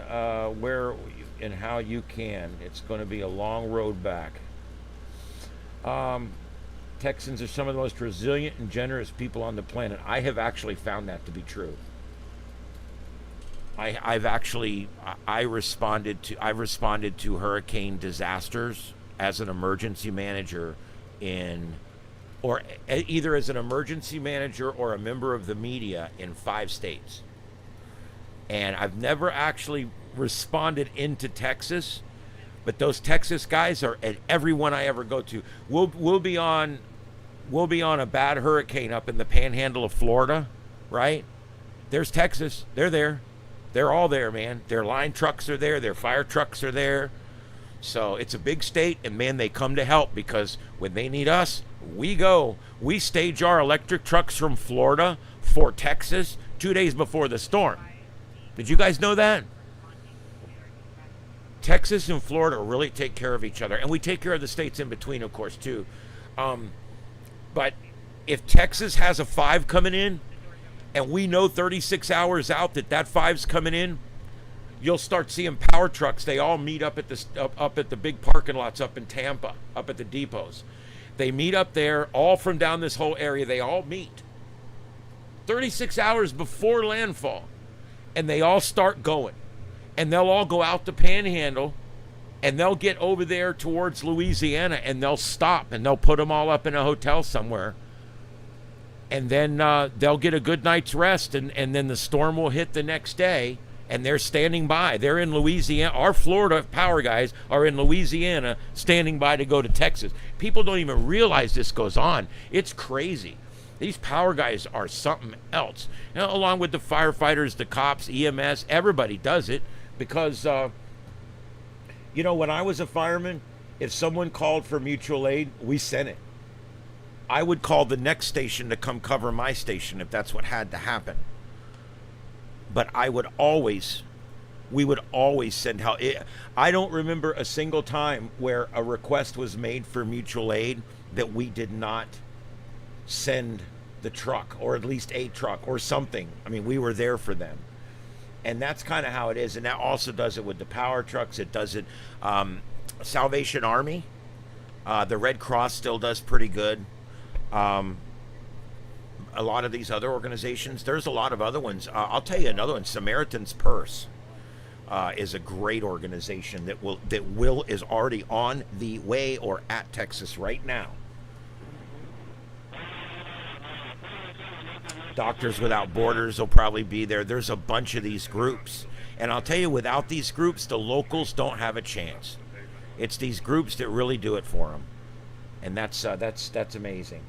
where and how you can. It's going to be a long road back. Texans are some of the most resilient and generous people on the planet. I have actually found that to be true. I've responded to hurricane disasters as an emergency manager either as an emergency manager or a member of the media in 5 states. And I've never actually responded into Texas, but those Texas guys are at every one I ever go to. We'll be on a bad hurricane up in the panhandle of Florida, right? There's Texas. They're there. They're all there, man. Their line trucks are there. Their fire trucks are there. So it's a big state, and man, they come to help because when they need us, we go. We stage our electric trucks from Florida for Texas 2 days before the storm. Did you guys know that? Texas and Florida really take care of each other, and we take care of the states in between, of course, too. But if Texas has a 5 coming in, and we know 36 hours out that 5's coming in, you'll start seeing power trucks. They all meet up at the big parking lots up in Tampa, up at the depots. They meet up there, all from down this whole area. They all meet 36 hours before landfall, and they all start going. And they'll all go out the panhandle, and they'll get over there towards Louisiana, and they'll stop, and they'll put them all up in a hotel somewhere. And then they'll get a good night's rest, and then the storm will hit the next day. And they're standing by. They're in Louisiana. Our Florida power guys are in Louisiana standing by to go to Texas. People don't even realize this goes on. It's crazy. These power guys are something else. You know, along with the firefighters, the cops, EMS, everybody does it because, when I was a fireman, if someone called for mutual aid, we sent it. I would call the next station to come cover my station if that's what had to happen. But we would always send help. I don't remember a single time where a request was made for mutual aid that we did not send the truck, or at least a truck or something. I mean, we were there for them. And that's kind of how it is. And that also does it with the power trucks. It does it. Salvation Army, the Red Cross still does pretty good. a lot of these other organizations. There's a lot of other ones. I'll tell you another one. Samaritan's Purse is a great organization that is already on the way or at Texas right now. Doctors Without Borders will probably be there. There's a bunch of these groups. And I'll tell you, without these groups, the locals don't have a chance. It's these groups that really do it for them. And that's amazing.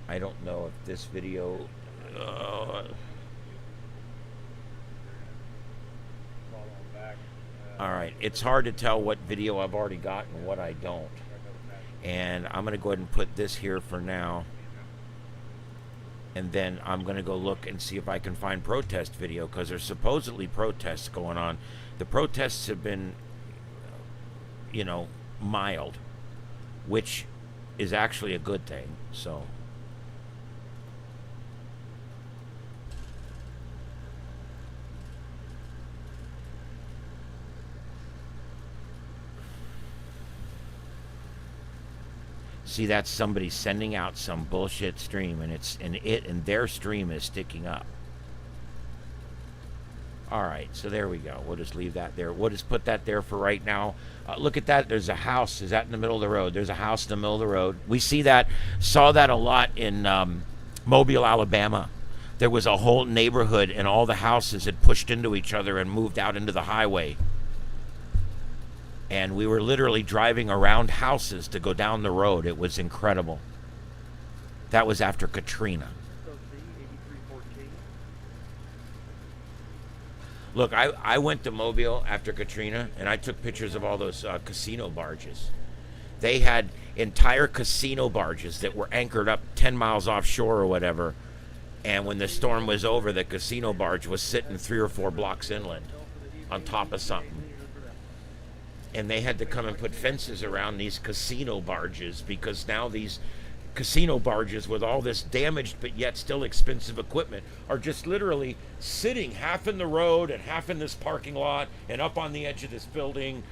I don't know if this video... all right, it's hard to tell what video I've already got and what I don't. And I'm going to go ahead and put this here for now. And then I'm going to go look and see if I can find protest video, because there's supposedly protests going on. The protests have been, mild, which is actually a good thing. So... see, that's somebody sending out some bullshit stream, and their stream is sticking up. All right, so there we go. We'll just leave that there. We'll just put that there for right now. Look at that. There's a house. Is that in the middle of the road? There's a house in the middle of the road. We saw that a lot in Mobile, Alabama. There was a whole neighborhood, and all the houses had pushed into each other and moved out into the highway. And we were literally driving around houses to go down the road. It was incredible. That was after Katrina. Look, I went to Mobile after Katrina, and I took pictures of all those casino barges. They had entire casino barges that were anchored up 10 miles offshore or whatever. And when the storm was over, the casino barge was sitting 3 or 4 blocks inland on top of something. And they had to come and put fences around these casino barges, because now these casino barges with all this damaged but yet still expensive equipment are just literally sitting half in the road and half in this parking lot and up on the edge of this building.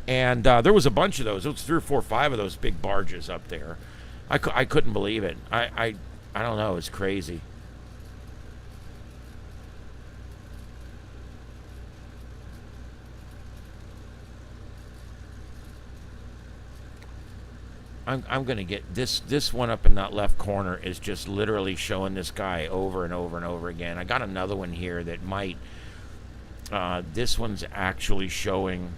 And there was a bunch of those. There was 3 or 4 or 5 of those big barges up there. I couldn't believe it. I don't know. It's crazy. I'm going to get this one up in that left corner is just literally showing this guy over and over and over again. I got another one here that might, this one's actually showing,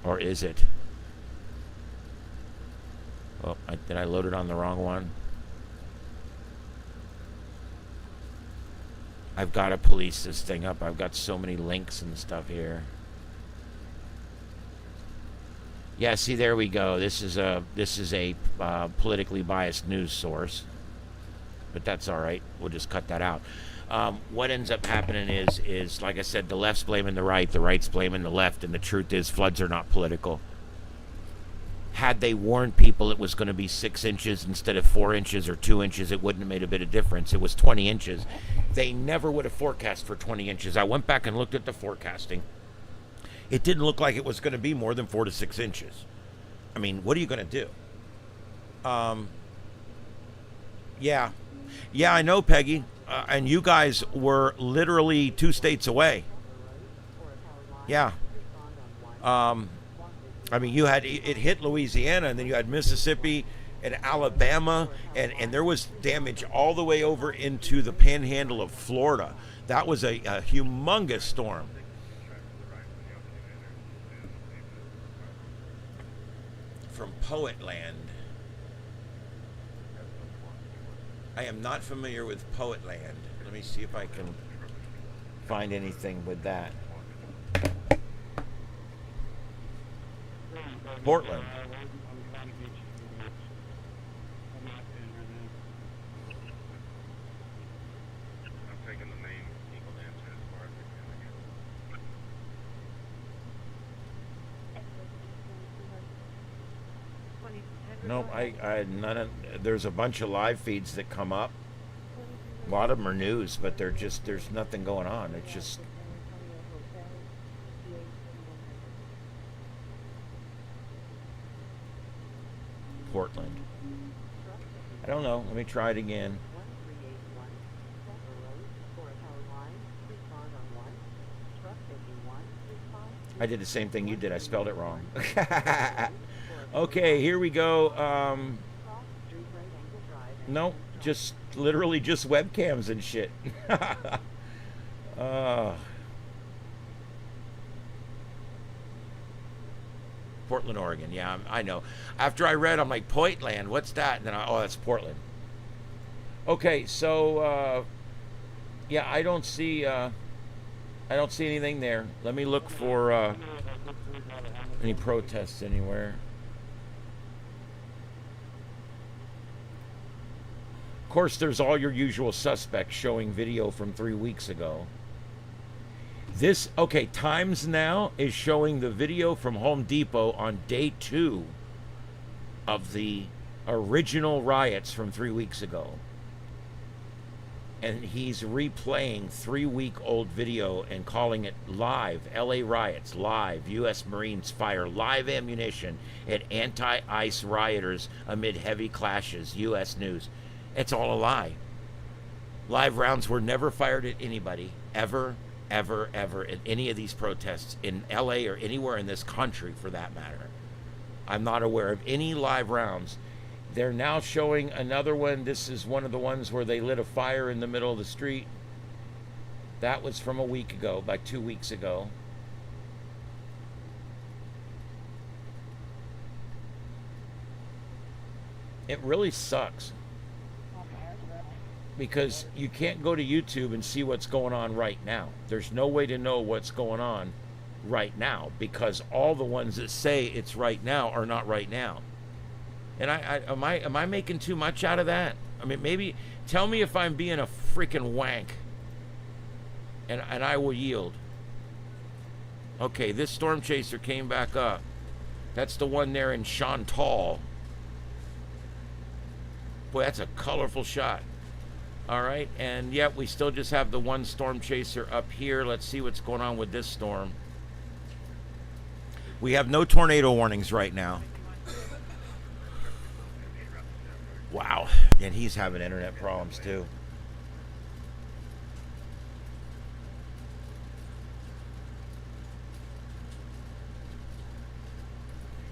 or is it? Oh, did I load it on the wrong one? I've got to police this thing up. I've got so many links and stuff here. Yeah, see, there we go. This is a politically biased news source, but that's all right. We'll just cut that out. What ends up happening is like I said, the left's blaming the right's blaming the left, and the truth is floods are not political. Had they warned people it was going to be 6 inches instead of 4 inches or 2 inches, it wouldn't have made a bit of difference. It was 20 inches. They never would have forecast for 20 inches. I went back and looked at the forecasting. It didn't look like it was going to be more than 4 to 6 inches. I mean, what are you going to do? Yeah, I know, Peggy. And you guys were literally 2 states away. Yeah. I mean, you had it hit Louisiana, and then you had Mississippi and Alabama, and there was damage all the way over into the panhandle of Florida. That was a humongous storm. From Poetland. I am not familiar with Poetland. Let me see if I can find anything with that. Portland. Nope, there's a bunch of live feeds that come up. A lot of them are news, but there's nothing going on. It's just Portland. I don't know. Let me try it again. I did the same thing you did. I spelled it wrong. Okay, here we go. No, just literally just webcams and shit. Portland, Oregon. Yeah, I know. After I read, I'm like, Portland, what's that? And then oh, that's Portland. Okay, so yeah, I don't see anything there. Let me look for any protests anywhere. Of course, there's all your usual suspects showing video from 3 weeks ago. This, okay, Times Now is showing the video from Home Depot on day 2 of the original riots from 3 weeks ago. And he's replaying 3-week-old video and calling it live. LA riots, live. U.S. Marines fire live ammunition at anti-ICE rioters amid heavy clashes. U.S. News. It's all a lie. Live rounds were never fired at anybody, ever, ever, ever, at any of these protests in LA or anywhere in this country for that matter. I'm not aware of any live rounds. They're now showing another one. This is one of the ones where they lit a fire in the middle of the street. That was from a week ago, like 2 weeks ago. It really sucks. Because you can't go to YouTube and see what's going on right now. There's no way to know what's going on right now because all the ones that say it's right now are not right now. And am I making too much out of that? I mean, maybe tell me if I'm being a freaking wank, and I will yield. Okay, this storm chaser came back up. That's the one there in Chantal. Boy, that's a colorful shot. All right, and yet we still just have the one storm chaser up here. Let's see what's going on with this storm. We have no tornado warnings right now. Wow, and he's having internet problems too.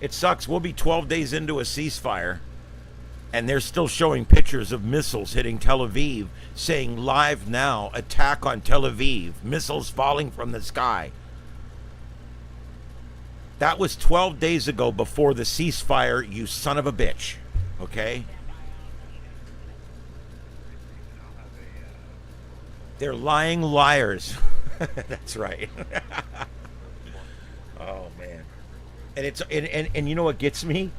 It sucks. We'll be 12 days into a ceasefire, and they're still showing pictures of missiles hitting Tel Aviv, saying live now, attack on Tel Aviv, missiles falling from the sky. That was 12 days ago before the ceasefire, you son of a bitch. Okay? They're lying liars. That's right. Oh, man. And it's and you know what gets me?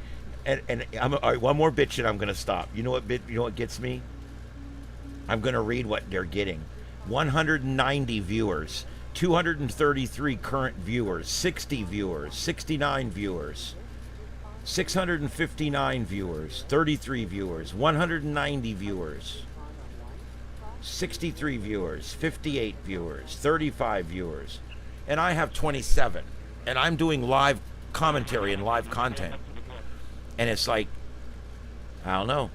And I'm all right, one more bitch and I'm gonna stop. You know what gets me? I'm gonna read what they're getting. 190 viewers, 233 current viewers, 60 viewers, 69 viewers, 659 viewers, 33 viewers, 190 viewers, 63 viewers, 58 viewers, 35 viewers, and I have 27, and I'm doing live commentary and live content. And it's like, I don't know.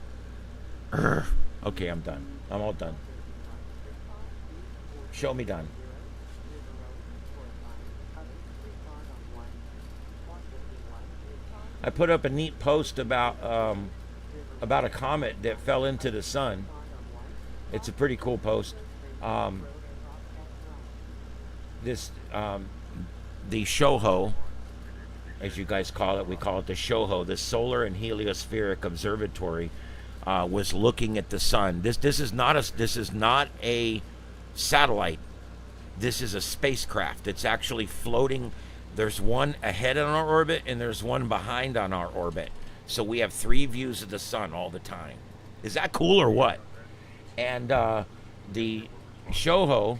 Okay, I'm done. I'm all done. Show me done. I put up a neat post about a comet that fell into the sun. It's a pretty cool post. The SOHO, as you guys call it, we call it the SOHO, the Solar and Heliospheric Observatory, was looking at the sun. This is not a satellite. This is a spacecraft. It's actually floating. There's one ahead on our orbit and there's one behind on our orbit. So we have 3 views of the sun all the time. Is that cool or what? And the SOHO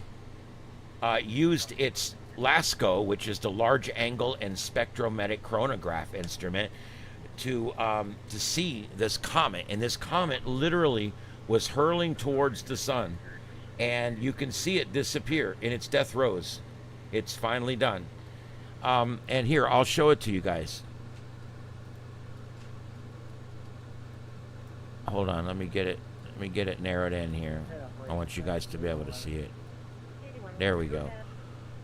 used its LASCO, which is the Large Angle and Spectrometric Chronograph instrument, to see this comet. And this comet literally was hurling towards the sun. And you can see it disappear in its death throes. It's finally done. And here, I'll show it to you guys. Hold on, let me get it narrowed in here. I want you guys to be able to see it. There we go.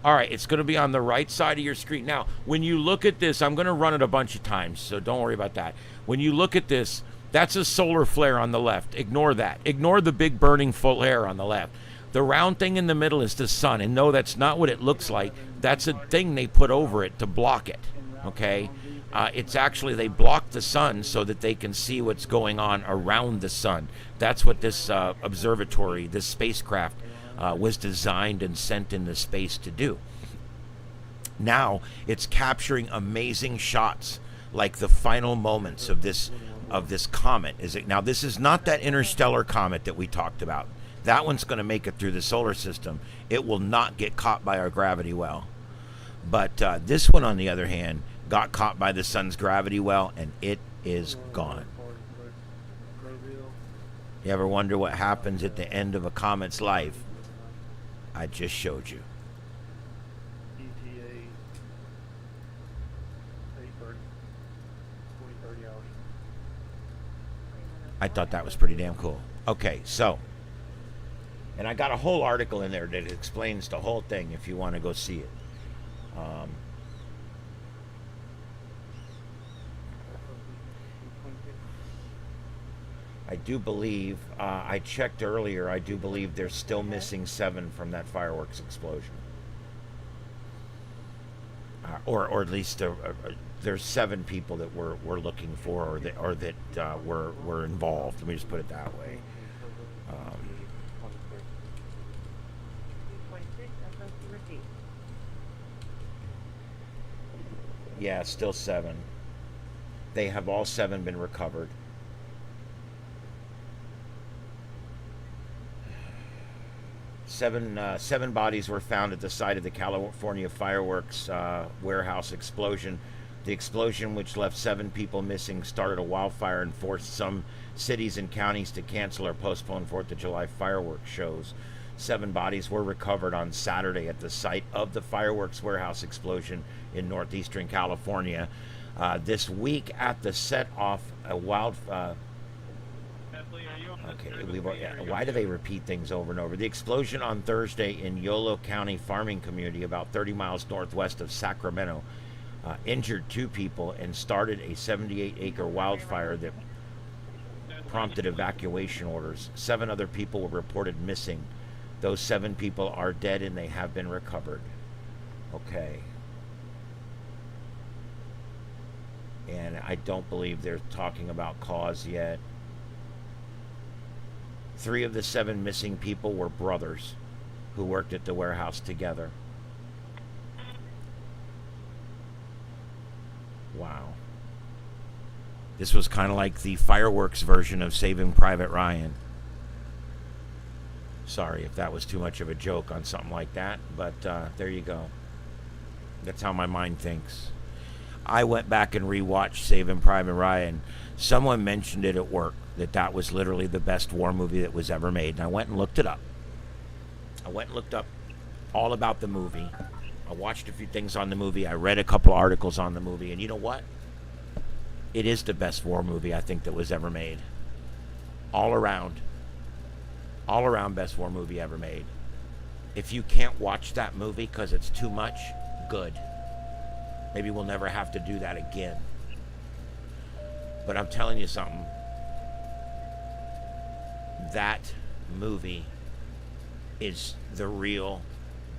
All right, it's going to be on the right side of your screen. Now, when you look at this, I'm going to run it a bunch of times, so don't worry about that. When you look at this, that's a solar flare on the left. Ignore that. Ignore the big burning flare on the left. The round thing in the middle is the sun, and no, that's not what it looks like. That's a thing they put over it to block it, okay? It's actually, they block the sun so that they can see what's going on around the sun. That's what this observatory, this spacecraft, was designed and sent into space to do. Now it's capturing amazing shots, like the final moments of this comet. Now this is not that interstellar comet that we talked about. That one's going to make it through the solar system. It will not get caught by our gravity well. But this one, on the other hand, got caught by the sun's gravity well, and it is gone. You ever wonder what happens at the end of a comet's life? I just showed you. I thought that was pretty damn cool. Okay, so, and I got a whole article in there that explains the whole thing if you want to go see it. I do believe, I checked earlier, I do believe they're still missing 7 from that fireworks explosion. Or at least there's 7 people that we're looking for, or that were involved. Let me just put it that way. Yeah, still 7. They have all 7 been recovered. Seven bodies were found at the site of the California fireworks warehouse explosion. The explosion, which left 7 people missing, started a wildfire and forced some cities and counties to cancel or postpone 4th of July fireworks shows. 7 bodies were recovered on Saturday at the site of the fireworks warehouse explosion in northeastern California. This week at the set-off a wildfire. Okay, why do they repeat things over and over? The explosion on Thursday in Yolo County farming community about 30 miles northwest of Sacramento injured 2 people and started a 78-acre wildfire that prompted evacuation orders. 7 other people were reported missing. Those 7 people are dead and they have been recovered. Okay. And I don't believe they're talking about cause yet. 3 of the 7 missing people were brothers who worked at the warehouse together. Wow. This was kind of like the fireworks version of Saving Private Ryan. Sorry if that was too much of a joke on something like that, but there you go. That's how my mind thinks. I went back and rewatched Saving Private Ryan. Someone mentioned it at work, that was literally the best war movie that was ever made. And I went and looked it up. I went and looked up all about the movie. I watched a few things on the movie. I read a couple articles on the movie. And you know what? It is the best war movie I think that was ever made. All around best war movie ever made. If you can't watch that movie because it's too much, good. Maybe we'll never have to do that again. But I'm telling you something. That movie is the real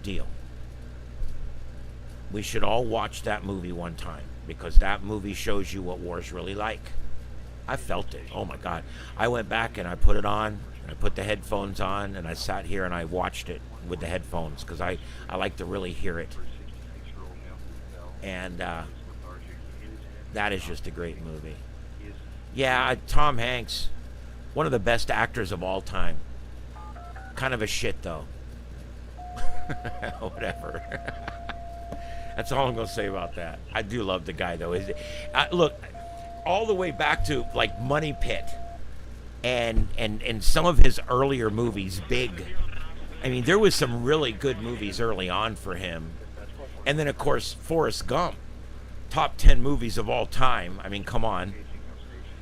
deal. We should all watch that movie one time, because that movie shows you what war's really like. I felt it. Oh my God. I went back and I put it on, and I put the headphones on, and I sat here and I watched it with the headphones, because I like to really hear it. And that is just a great movie. Yeah, Tom Hanks, one of the best actors of all time. Kind of a shit, though. Whatever. That's all I'm going to say about that. I do love the guy, though. Look, all the way back to, like, Money Pit and some of his earlier movies, Big. I mean, there was some really good movies early on for him. And then, of course, Forrest Gump. Top 10 movies of all time. I mean, come on.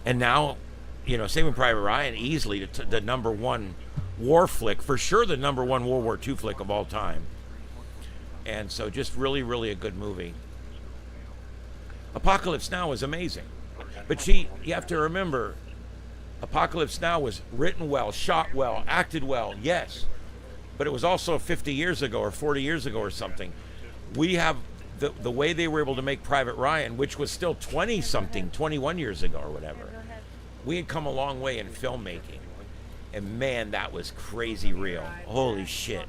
And now you know, Saving Private Ryan easily the number one war flick, for sure the number one World War II flick of all time. And so just really, really a good movie. Apocalypse Now is amazing. But you have to remember, Apocalypse Now was written well, shot well, acted well, yes. But it was also 50 years ago or 40 years ago or something. We have the way they were able to make Private Ryan, which was still 20-something, 21 years ago or whatever. We had come a long way in filmmaking. And man, that was crazy real. Holy shit.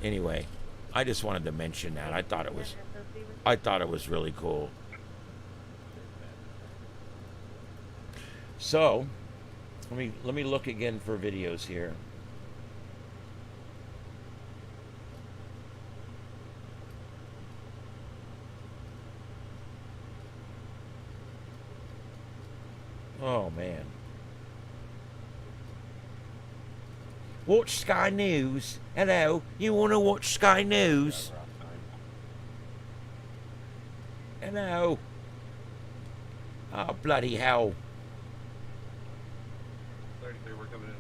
Anyway, I just wanted to mention that. I thought it was really cool. So, let me look again for videos here. Oh man. Watch Sky News. Hello, you want to watch Sky News? Hello. Oh, bloody hell. 33, we're coming in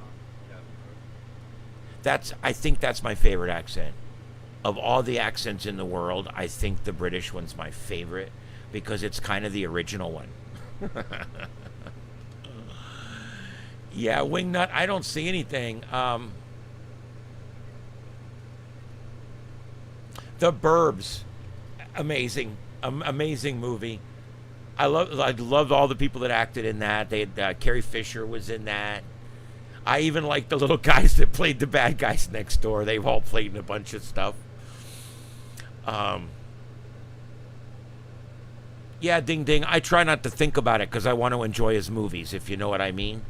on I think that's my favorite accent. Of all the accents in the world, I think the British one's my favorite because it's kind of the original one. Yeah, Wingnut, I don't see anything. The Burbs, amazing, amazing movie. I loved all the people that acted in that. They had Carrie Fisher was in that. I even like the little guys that played the bad guys next door. They've all played in a bunch of stuff. Yeah, Ding Ding. I try not to think about it because I want to enjoy his movies, if you know what I mean.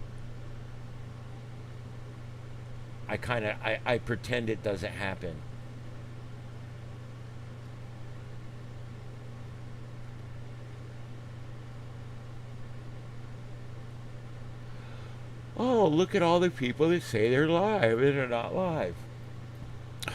I pretend it doesn't happen. Oh, look at all the people that say they're live and they're not live. I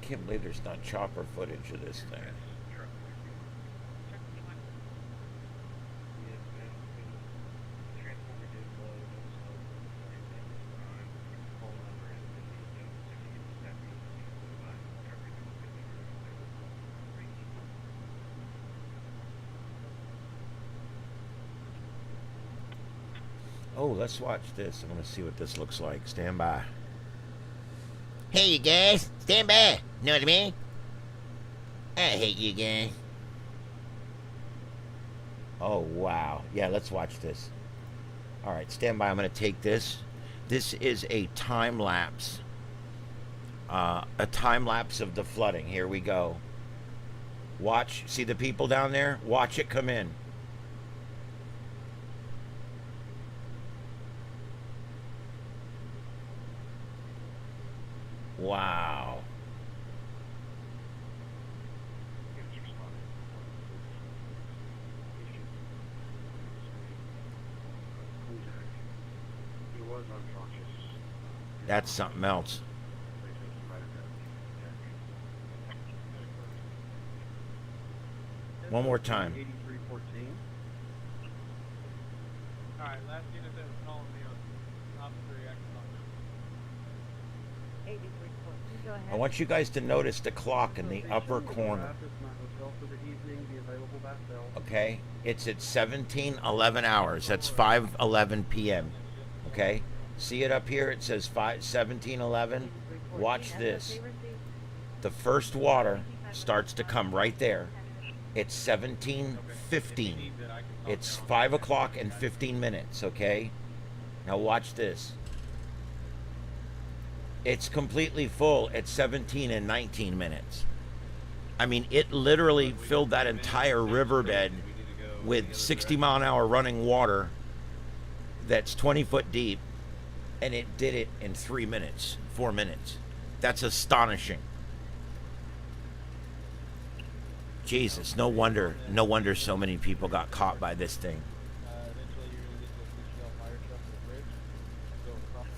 can't believe there's not chopper footage of this thing. Oh, let's watch this. I'm going to see what this looks like. Stand by. Hey, you guys. Stand by. Know what I mean? I hate you guys. Oh, wow. Yeah, let's watch this. All right, stand by. I'm going to take this. This is a time-lapse. A time-lapse of the flooding. Here we go. Watch. See the people down there? Watch it come in. Wow. That's something else. One more time. 8314. All right, last unit that was calling me on officer reaction. 8314. Go ahead. I want you guys to notice the clock in the upper corner. Okay? It's at 17:11 hours. That's 5:11 p.m. Okay? See it up here? It says 17:11. Watch this. The first water starts to come right there. It's 17:15. It's 5 o'clock and 15 minutes, okay? Now watch this. It's completely full at 17 and 19 minutes. I mean, it literally filled that entire riverbed with 60-mile-an-hour running water that's 20 foot deep, and it did it in 3 minutes, 4 minutes. That's astonishing. Jesus, no wonder so many people got caught by this thing. Eventually, you're going to get the fire truck to the bridge and go across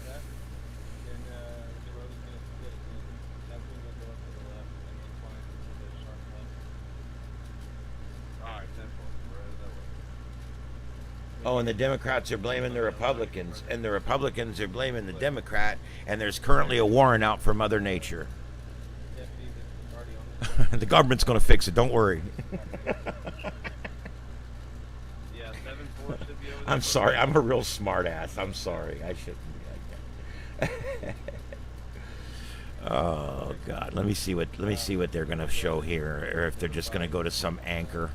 Oh, and the Democrats are blaming the Republicans, and the Republicans are blaming the Democrat, and there's currently a warrant out for Mother Nature. Deputy that's already on The government's going to fix it. Don't worry. Yeah, 7-4 should be over there. I'm sorry. I'm a real smart ass. I'm sorry. I shouldn't be like that. Oh God. Let me see what they're going to show here, or if they're just going to go to some anchor.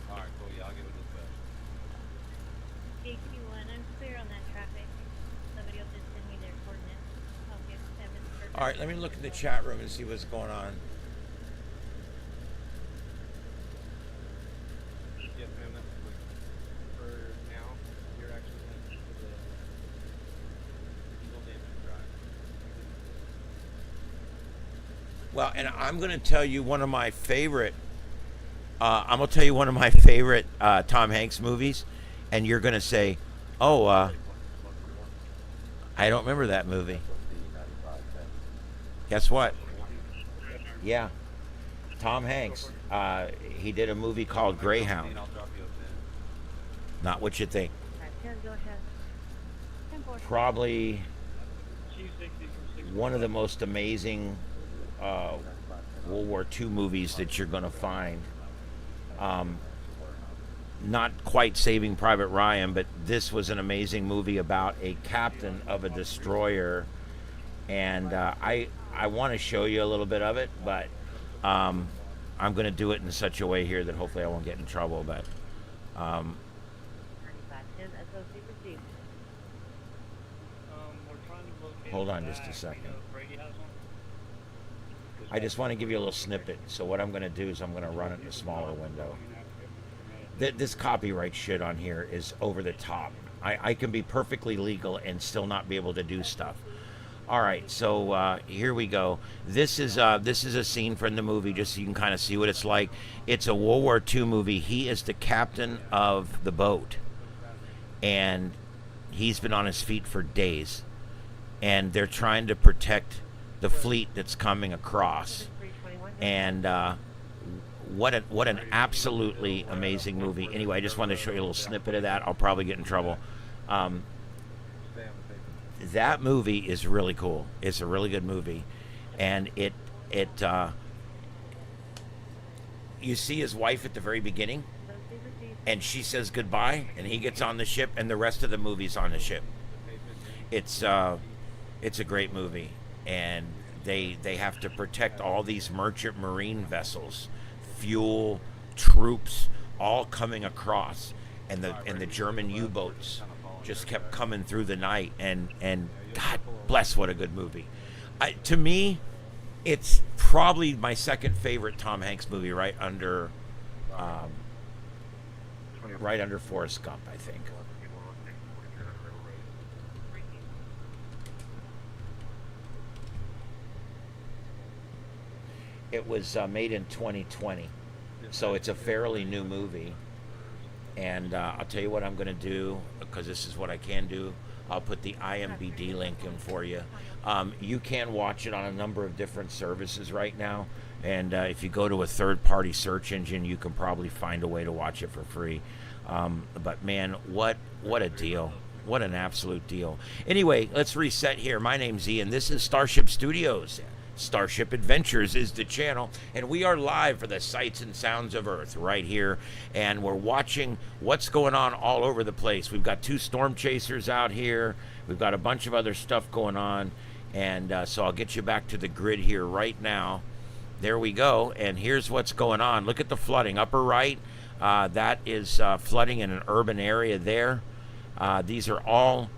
Alright, cool. Yeah, I'll get with this back. JQ1, I'm clear on that traffic. Somebody will just send me their coordinates. I'll give Evan. All right. Let me look in the chat room and see what's going on. Yes, ma'am, that's quick. For now, you're actually going to the Eagle Damage Drive. Well, and I'm going to tell you one of my favorite. I'm going to tell you one of my favorite Tom Hanks movies, and you're going to say, "Oh, I don't remember that movie." Guess what? Yeah, Tom Hanks. He did a movie called Greyhound. I'll drop you a pin. Not what you think. Go ahead. 10-4. Probably 260 from 6. one of the most amazing World War II movies that you're going to find. Not quite Saving Private Ryan, but this was an amazing movie about a captain of a destroyer. And I want to show you a little bit of it, but I'm going to do it in such a way here that hopefully I won't get in trouble. But 9510 SOC received. We're trying to locate Hold it on just a back. second. You know, Brady has one. I just want to give you a little snippet. So what I'm going to do is I'm going to run it in a smaller window. This copyright shit on here is over the top. I can be perfectly legal and still not be able to do stuff. All right, so here we go. This is a scene from the movie, just so you can kind of see what it's like. It's a World War II movie. He is the captain of the boat, and he's been on his feet for days, and they're trying to protect the fleet that's coming across. And what an absolutely amazing movie. Anyway, I just wanted to show you a little snippet of that. I'll probably get in trouble. Stay on the paper. That movie is really cool. It's a really good movie, and you see his wife at the very beginning, and she says goodbye, and he gets on the ship, and the rest of the movie's on the ship. It's a great movie, and they have to protect all these merchant marine vessels, fuel, troops, all coming across, and the German U-boats just kept coming through the night, and God bless, what a good movie. To me, it's probably my second favorite Tom Hanks movie, right under Forrest Gump, I think. It was made in 2020, so it's a fairly new movie. And I'll tell you what I'm going to do, because this is what I can do. I'll put the IMBD link in for you. You can watch it on a number of different services right now. And if you go to a third-party search engine, you can probably find a way to watch it for free. But, man, what a deal. What an absolute deal. Anyway, let's reset here. My name's Ian. This is Starship Studios. Starship Adventures is the channel, and we are live for the sights and sounds of Earth right here, and we're watching what's going on all over the place. We've got 2 storm chasers out here. We've got a bunch of other stuff going on, and so I'll get you back to the grid here right now. There we go, and here's what's going on. Look at the flooding. Upper right, that is flooding in an urban area there. These are all...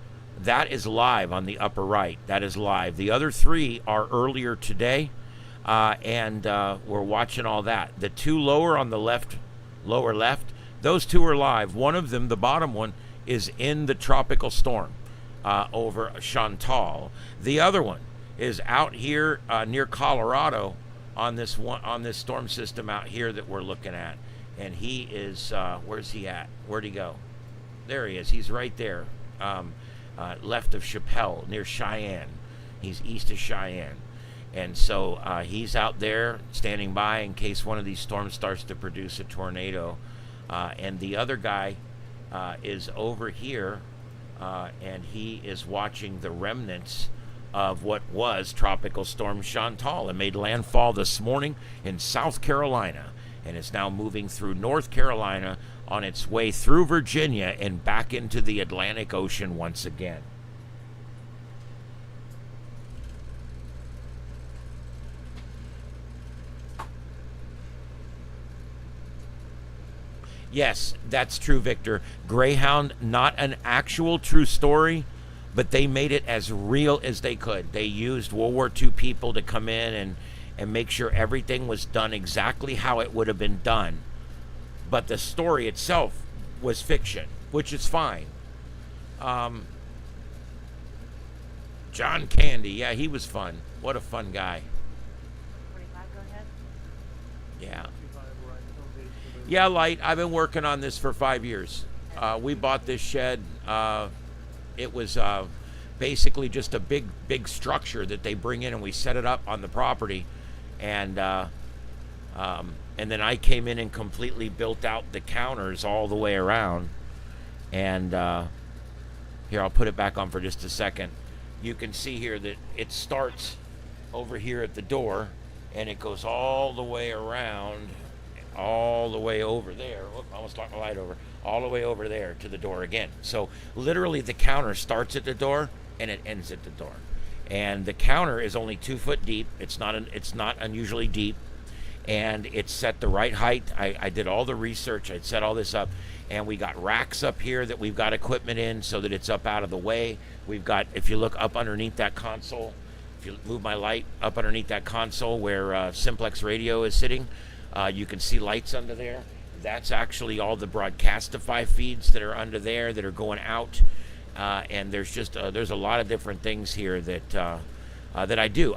That is live on the upper right. That is live. The other 3 are earlier today, and we're watching all that. The 2 lower on the lower left, those 2 are live. One of them, the bottom one, is in the tropical storm over Chantal. The other one is out here near Colorado on this storm system out here that we're looking at. And he is, where's he at? Where'd he go? There he is. He's right there. Left of Chappelle, near Cheyenne. He's east of Cheyenne. And so he's out there standing by in case one of these storms starts to produce a tornado. And the other guy is over here, and he is watching the remnants of what was Tropical Storm Chantal. It made landfall this morning in South Carolina, and is now moving through North Carolina on its way through Virginia and back into the Atlantic Ocean once again. Yes, that's true, Victor. Greyhound, not an actual true story, but they made it as real as they could. They used World War II people to come in and make sure everything was done exactly how it would have been done. But the story itself was fiction, which is fine. John Candy, yeah, he was fun. What a fun guy. 45, go ahead. Yeah. Yeah, Light, I've been working on this for 5 years. We bought this shed. It was basically just a big structure that they bring in, and we set it up on the property. And then I came in and completely built out the counters all the way around. And here, I'll put it back on for just a second. You can see here that it starts over here at the door, and it goes all the way around, all the way over there. Whoop, I almost knocked my light over. All the way over there to the door again. So literally the counter starts at the door and it ends at the door. And the counter is only 2 foot deep. It's not unusually deep, and it's set the right height. I did all the research. I set all this up, and we got racks up here that we've got equipment in so that it's up out of the way. We've got, if you look up underneath that console, if you move my light up underneath that console where Simplex Radio is sitting, you can see lights under there. That's actually all the Broadcastify feeds that are under there that are going out. And there's just there's a lot of different things here that I do.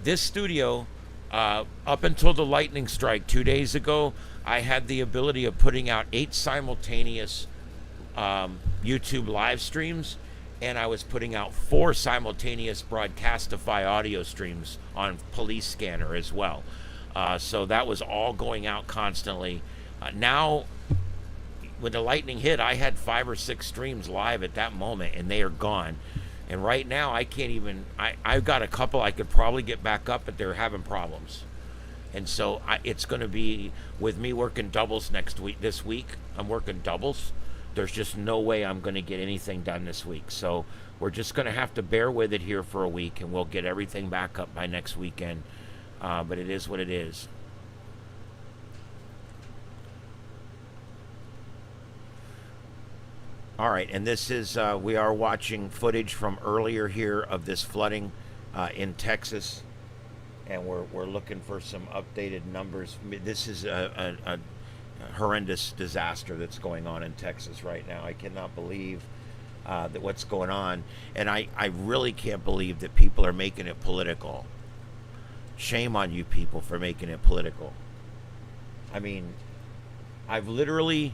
This studio, up until the lightning strike 2 days ago, I had the ability of putting out 8 simultaneous YouTube live streams, and I was putting out 4 simultaneous Broadcastify audio streams on Police Scanner as well. So that was all going out constantly. Now, when the lightning hit, I had 5 or 6 streams live at that moment, and they are gone. And right now, I can't even. I've got a couple I could probably get back up, but they're having problems. And so it's going to be with me working doubles this week. I'm working doubles. There's just no way I'm going to get anything done this week. So we're just going to have to bear with it here for a week, and we'll get everything back up by next weekend. But it is what it is. All right, and this is, we are watching footage from earlier here of this flooding in Texas, and we're looking for some updated numbers. This is a horrendous disaster that's going on in Texas right now. I cannot believe that what's going on, and I really can't believe that people are making it political. Shame on you people for making it political. I mean, I've literally,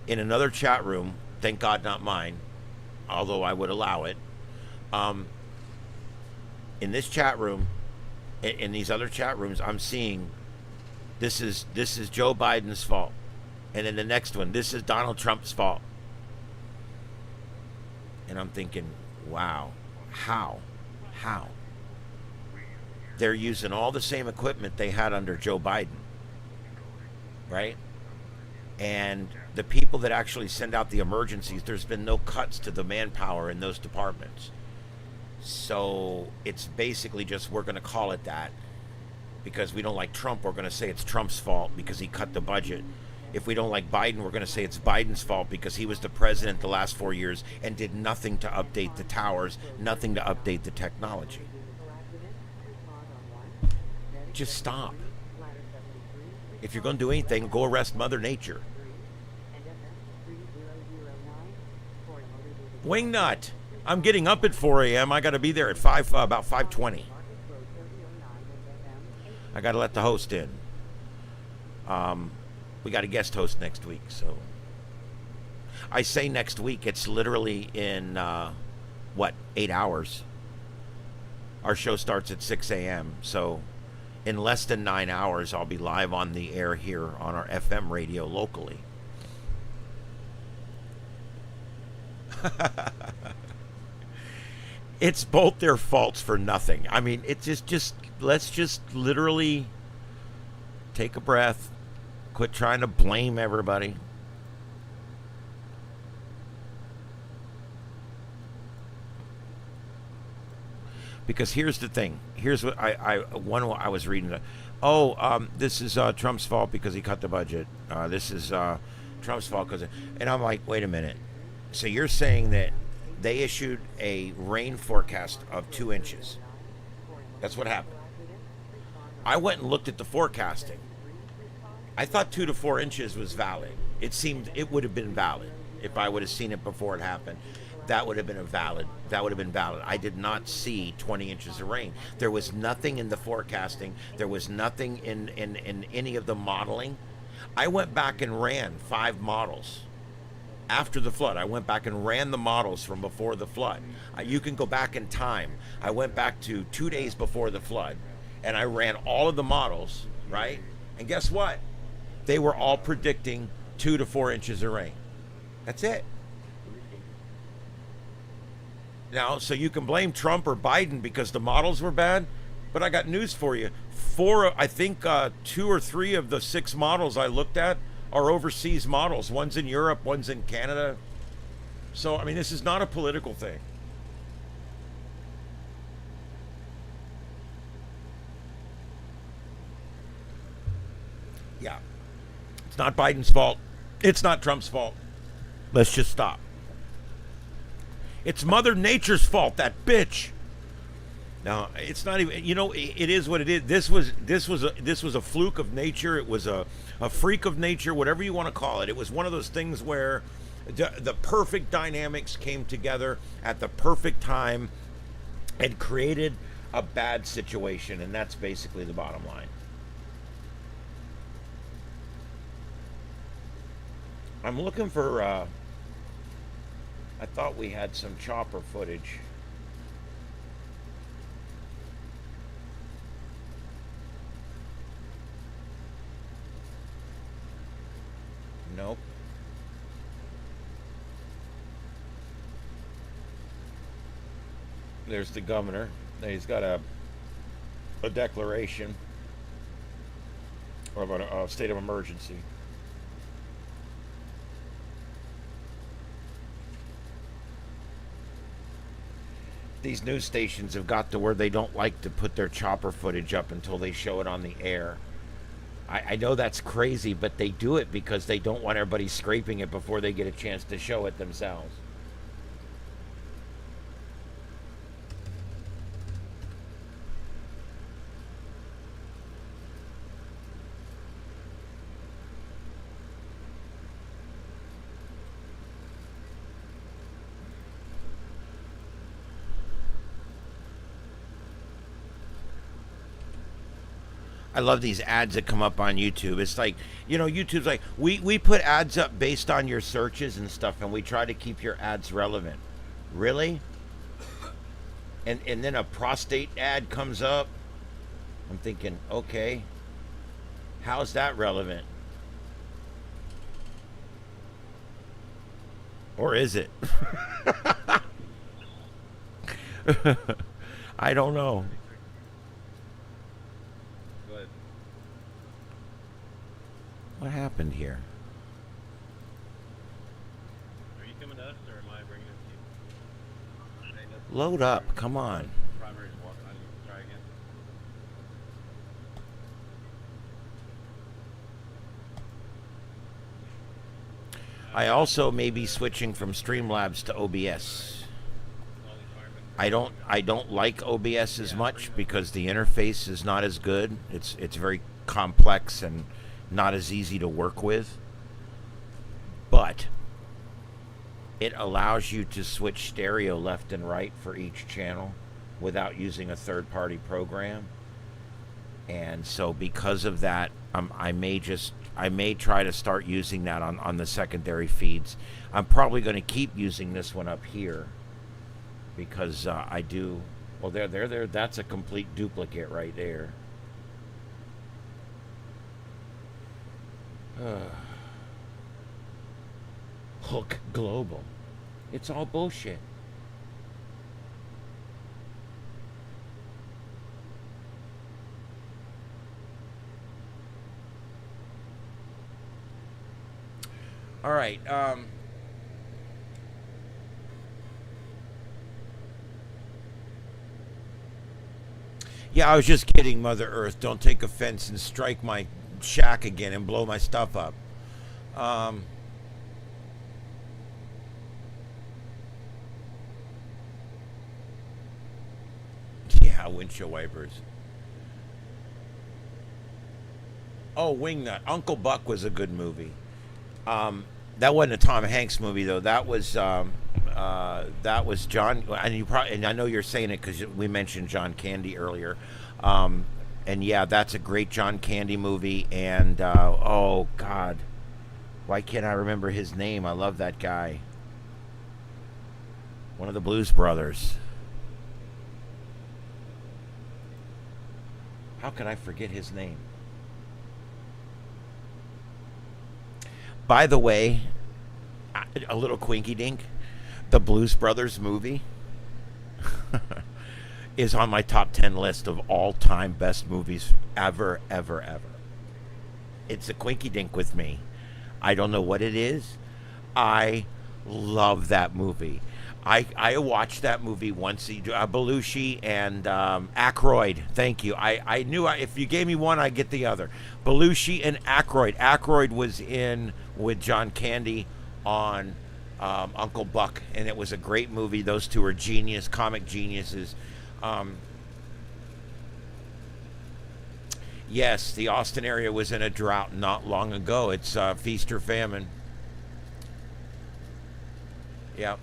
in another chat room, thank God not mine, although I would allow it, in this chat room, in these other chat rooms, I'm seeing this is Joe Biden's fault, and then the next one, this is Donald Trump's fault. And I'm thinking, wow, how? They're using all the same equipment they had under Joe Biden, right? And the people that actually send out the emergencies, there's been no cuts to the manpower in those departments. So it's basically just, we're going to call it that. Because we don't like Trump, we're going to say it's Trump's fault because he cut the budget. If we don't like Biden, we're going to say it's Biden's fault because he was the president the last 4 years and did nothing to update the towers, nothing to update the technology. Just stop. If you're going to do anything, go arrest Mother Nature. Wingnut, I'm getting up at 4 a.m. I got to be there at about 5:20. I got to let the host in. We got a guest host next week, so I say next week. It's literally in 8 hours. Our show starts at 6 a.m. So in less than 9 hours, I'll be live on the air here on our FM radio locally. It's both their faults for nothing. I mean, it's just let's just literally take a breath, quit trying to blame everybody. Because here's the thing. Here's what I was reading. This is Trump's fault because he cut the budget. This is Trump's fault because, and I'm like, wait a minute. So you're saying that they issued a rain forecast of 2 inches? That's what happened. I went and looked at the forecasting. I thought 2 to 4 inches was valid. It seemed it would have been valid if I would have seen it before it happened. That would have been valid. I did not see 20 inches of rain. There was nothing in the forecasting. There was nothing in any of the modeling. I went back and ran 5 models after the flood. I went back and ran the models from before the flood. You can go back in time. I went back to 2 days before the flood, and I ran all of the models, right? And guess what? They were all predicting 2 to 4 inches of rain. That's it. Now, so you can blame Trump or Biden because the models were bad, but I got news for you. 2 or 3 of the 6 models I looked at are overseas models. One's in Europe, one's in Canada. So, I mean, this is not a political thing. Yeah. It's not Biden's fault. It's not Trump's fault. Let's just stop. It's Mother Nature's fault, that bitch. Now, it's not even, it is what it is. This was a fluke of nature. It was a freak of nature, whatever you want to call it. It was one of those things where the perfect dynamics came together at the perfect time and created a bad situation, and that's basically the bottom line. I'm looking for I thought we had some chopper footage. Nope. There's the governor. He's got a declaration about a state of emergency. These news stations have got to where they don't like to put their chopper footage up until they show it on the air. I know that's crazy, but they do it because they don't want everybody scraping it before they get a chance to show it themselves. I love these ads that come up on YouTube. It's like, YouTube's like, we put ads up based on your searches and stuff, and we try to keep your ads relevant. Really? And then a prostate ad comes up. I'm thinking, okay, how's that relevant? Or is it? I don't know. What happened here? Are you coming to us, or am I bringing it to you? Load up, come on. Primary's walking on you. Try again. I also may be switching from Streamlabs to OBS. I don't like OBS as much because the interface is not as good. It's very complex and not as easy to work with, but it allows you to switch stereo left and right for each channel without using a third-party program. And so because of that, I may try to start using that on the secondary feeds. I'm probably going to keep using this one up here because I do Well, there. That's a complete duplicate right there. Hook Global. It's all bullshit. All right. Yeah, I was just kidding, Mother Earth. Don't take offense and strike my shack again and blow my stuff up. Um, yeah, windshield wipers. Oh, Wingnut. Uncle Buck was a good movie. That wasn't a Tom Hanks movie though. That was John. And I know you're saying it because we mentioned John Candy earlier. And yeah, that's a great John Candy movie. And oh God, why can't I remember his name? I love that guy. One of the Blues Brothers. How could I forget his name? By the way, a little quinky dink. The Blues Brothers movie is on my top 10 list of all time best movies ever, ever, ever. It's a quinky dink with me. I don't know what it is. I love that movie. I watched that movie once. Belushi and Aykroyd. Thank you. I knew if you gave me one, I'd get the other. Belushi and Aykroyd. Aykroyd was in with John Candy on Uncle Buck, and it was a great movie. Those two are comic geniuses. Yes, the Austin area was in a drought not long ago. It's feast or famine. Yep.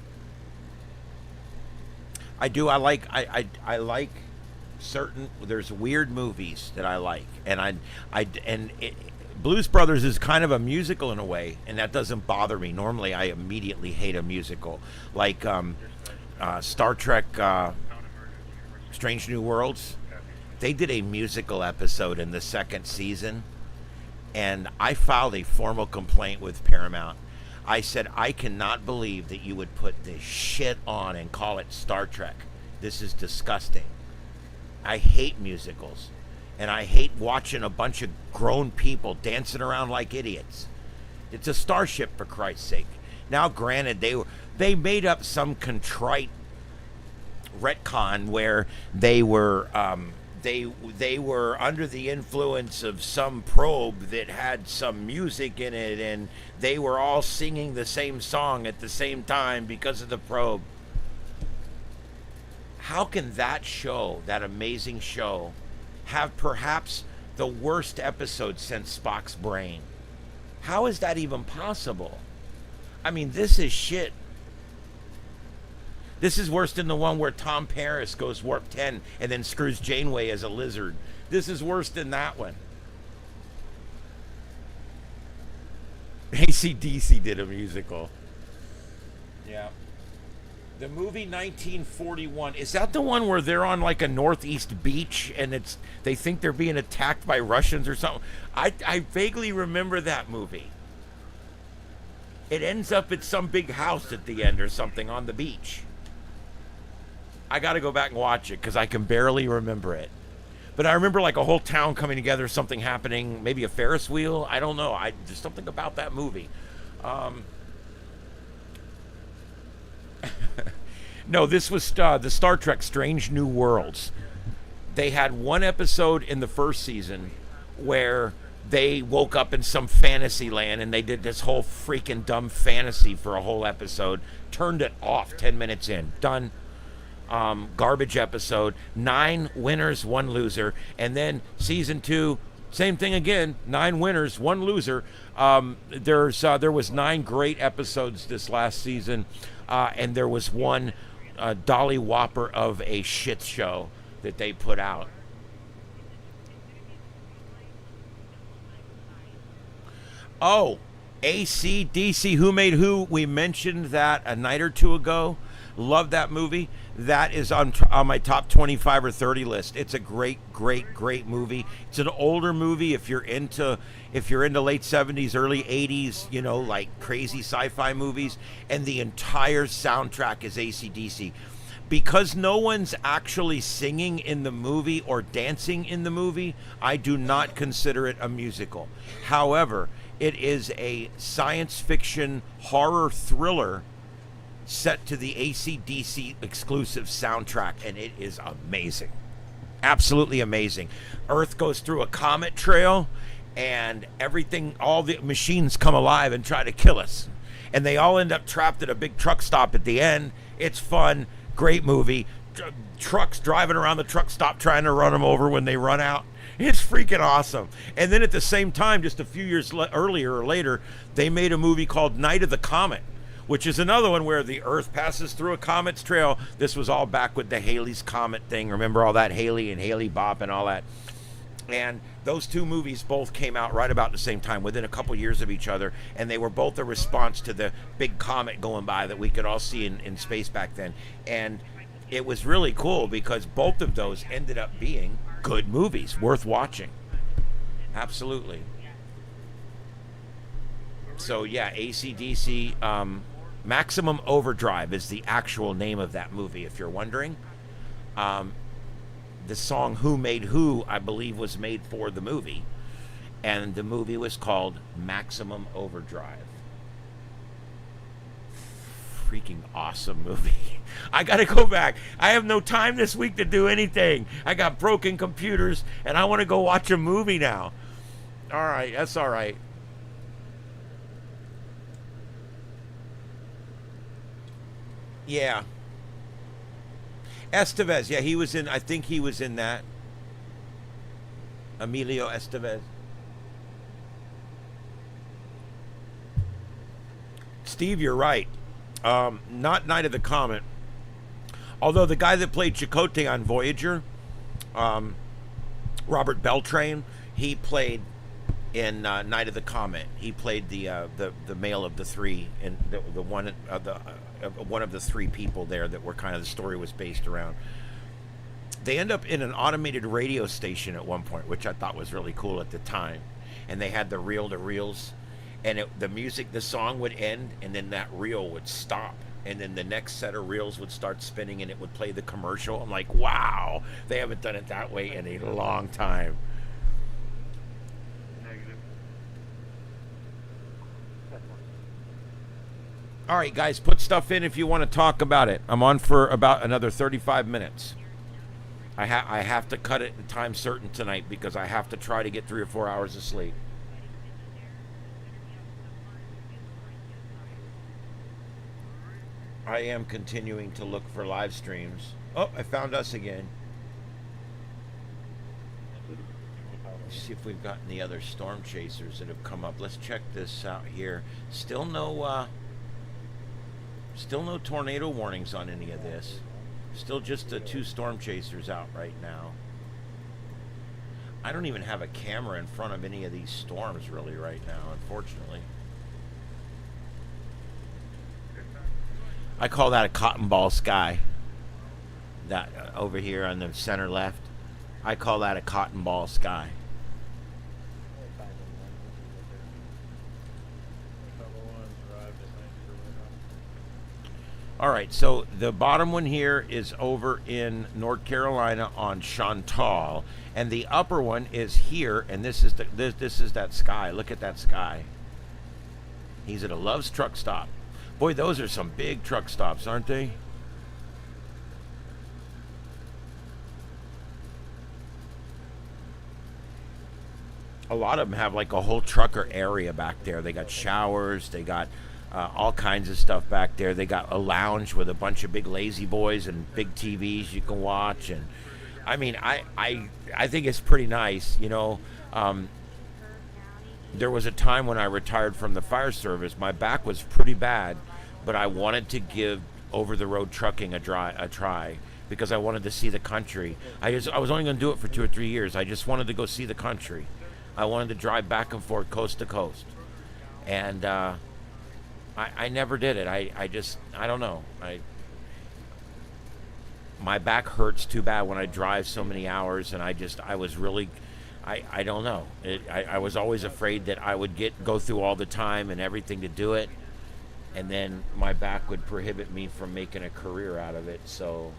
I do. I like certain. There's weird movies that I like, and Blues Brothers is kind of a musical in a way, and that doesn't bother me. Normally, I immediately hate a musical, like Star Trek, Strange New Worlds. They did a musical episode in the second season, and I filed a formal complaint with Paramount. I said, I cannot believe that you would put this shit on and call it Star Trek. This is disgusting. I hate musicals. And I hate watching a bunch of grown people dancing around like idiots. It's a starship, for Christ's sake. Now, granted, they made up some contrite retcon where they were they were under the influence of some probe that had some music in it, and they were all singing the same song at the same time because of the probe. How can that show, that amazing show, have perhaps the worst episode since Spock's brain? How is that even possible? I mean, this is shit. This is worse than the one where Tom Paris goes warp 10 and then screws Janeway as a lizard. This is worse than that one. AC/DC did a musical. Yeah. The movie 1941, is that the one where they're on like a northeast beach and they think they're being attacked by Russians or something? I vaguely remember that movie. It ends up at some big house at the end or something on the beach. I got to go back and watch it because I can barely remember it. But I remember like a whole town coming together, something happening, maybe a Ferris wheel. I don't know. There's something about that movie. No, this was the Star Trek Strange New Worlds. They had one episode in the first season where they woke up in some fantasy land and they did this whole freaking dumb fantasy for a whole episode. Turned it off 10 minutes in. Done. Garbage episode. 9 winners, 1 loser. And then season 2, same thing again. 9 winners, 1 loser. There was 9 great episodes this last season. And there was one dolly whopper of a shit show that they put out. Oh, AC/DC, Who Made Who? We mentioned that a night or two ago. Love that movie. That is on my top 25 or 30 list. It's a great, great, great movie. It's an older movie if you're into late 70s, early 80s, you know, like crazy sci-fi movies. And the entire soundtrack is AC/DC. Because no one's actually singing in the movie or dancing in the movie, I do not consider it a musical. However, it is a science fiction horror thriller set to the AC/DC exclusive soundtrack, and it is amazing. Absolutely amazing. Earth goes through a comet trail, and everything, all the machines come alive and try to kill us. And they all end up trapped at a big truck stop at the end. It's fun. Great movie. Trucks driving around the truck stop trying to run them over when they run out. It's freaking awesome. And then at the same time, just a few years earlier or later, they made a movie called Night of the Comet, which is another one where the Earth passes through a comet's trail. This was all back with the Halley's Comet thing. Remember all that Halley and Halley Bop and all that? And those two movies both came out right about the same time, within a couple years of each other, and they were both a response to the big comet going by that we could all see in space back then. And it was really cool because both of those ended up being good movies, worth watching. Absolutely. So yeah, AC/DC, Maximum Overdrive is the actual name of that movie, if you're wondering. The song Who Made Who, I believe, was made for the movie. And the movie was called Maximum Overdrive. Freaking awesome movie. I gotta go back. I have no time this week to do anything. I got broken computers, and I want to go watch a movie now. All right, that's all right. Yeah. Estevez, yeah, he was in, I think he was in that. Emilio Estevez. Steve, you're right. Not Night of the Comet. Although the guy that played Chakotay on Voyager, Robert Beltran, he played in Night of the Comet. He played the male of the three, and the one of the three people there that were kind of the story was based around. They end up in an automated radio station at one point, which I thought was really cool at the time. And they had the reel-to-reels, and the song would end, and then that reel would stop, and then the next set of reels would start spinning, and it would play the commercial. I'm like, wow, they haven't done it that way in a long time. All right, guys, put stuff in if you want to talk about it. I'm on for about another 35 minutes. I have to cut it in time certain tonight because I have to try to get 3 or 4 hours of sleep. I am continuing to look for live streams. Oh, I found us again. Let's see if we've got any other storm chasers that have come up. Let's check this out here. Still no tornado warnings on any of this. Still just the 2 storm chasers out right now. I don't even have a camera in front of any of these storms really right now, unfortunately. I call that a cotton ball sky. That over here on the center left. I call that a cotton ball sky. All right, so the bottom one here is over in North Carolina on Chantal, and the upper one is here, and this is that sky. Look at that sky. He's at a Love's truck stop. Boy, those are some big truck stops, aren't they? A lot of them have like a whole trucker area back there. They got showers, they got all kinds of stuff back there. They got a lounge with a bunch of big lazy boys and big TVs you can watch. And I mean, I think it's pretty nice. You know, there was a time when I retired from the fire service. My back was pretty bad, but I wanted to give over-the-road trucking a try because I wanted to see the country. I was only going to do it for 2 or 3 years. I just wanted to go see the country. I wanted to drive back and forth coast to coast. And I never did it. I don't know. my back hurts too bad when I drive so many hours, and I was really, I don't know. I was always afraid that I would go through all the time and everything to do it, and then my back would prohibit me from making a career out of it. So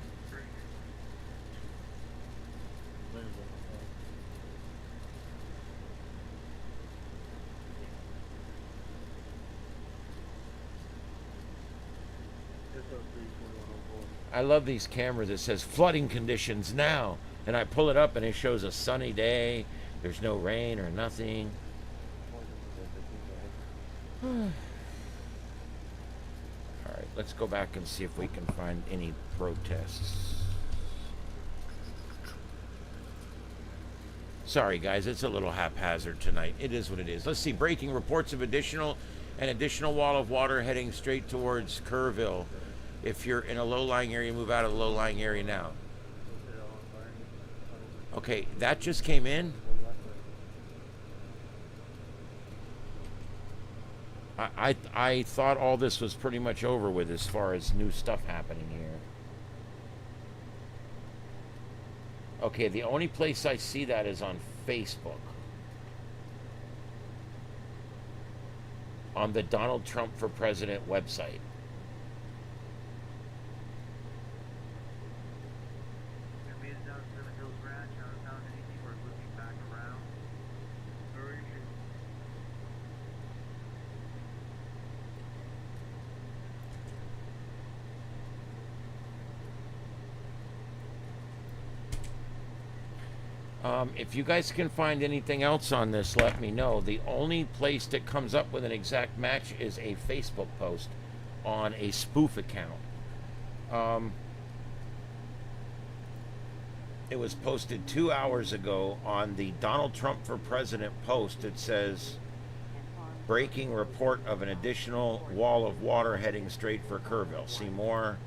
I love these cameras. It says flooding conditions now, and I pull it up and it shows a sunny day. There's no rain or nothing. All right, let's go back and see if we can find any protests. Sorry guys, it's a little haphazard tonight. It is what it is. Let's see. Breaking reports of additional wall of water heading straight towards Kerrville. If you're in a low-lying area, move out of the low-lying area now. Okay, that just came in. I thought all this was pretty much over with as far as new stuff happening here. Okay, the only place I see that is on Facebook. On the Donald Trump for President website. If you guys can find anything else on this, let me know. The only place that comes up with an exact match is a Facebook post on a spoof account. It was posted 2 hours ago on the Donald Trump for President post. It says, breaking report of an additional wall of water heading straight for Kerrville. See more.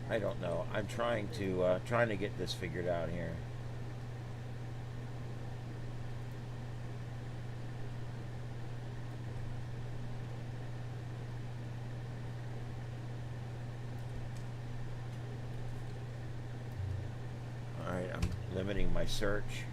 I don't know. I'm trying to get this figured out here. All right, I'm limiting my search.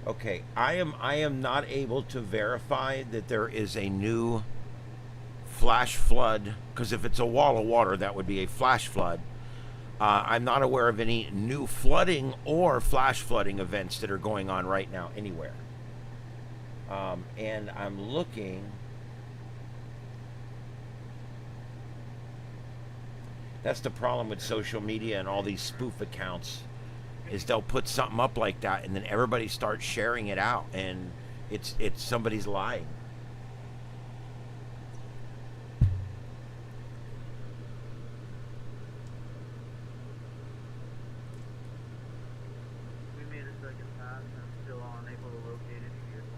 Okay, I am not able to verify that there is a new flash flood, because if it's a wall of water, that would be a flash flood. I'm not aware of any new flooding or flash flooding events that are going on right now anywhere. And I'm looking. That's the problem with social media and all these spoof accounts, is they'll put something up like that and then everybody starts sharing it out, and it's somebody's lying. We made a second pass and I'm still unable to locate any vehicle.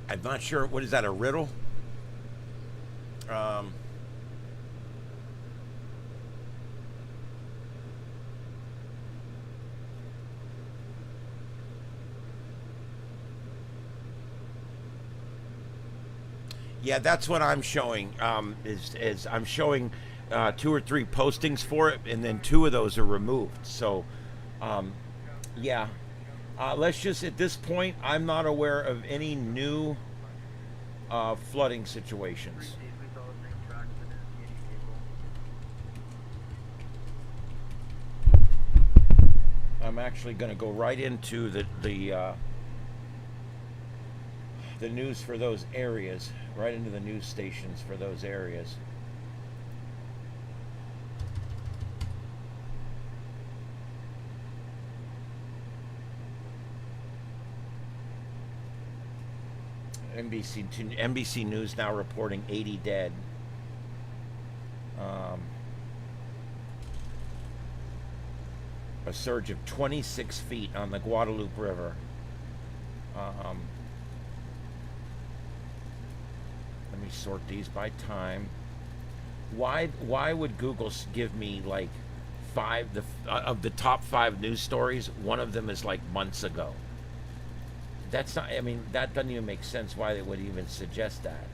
I'm not sure. What is that, a riddle? Yeah, that's what I'm showing. Is I'm showing 2 or 3 postings for it, and then 2 of those are removed. So, yeah. Let's just, at this point, I'm not aware of any new flooding situations. I'm actually going to go right into the news for those areas, right into the news stations for those areas. NBC News now reporting 80 dead. A surge of 26 feet on the Guadalupe River. Let me sort these by time. Why would Google give me like of the top 5 news stories? One of them is like months ago. That's not. I mean, that doesn't even make sense. Why they would even suggest that?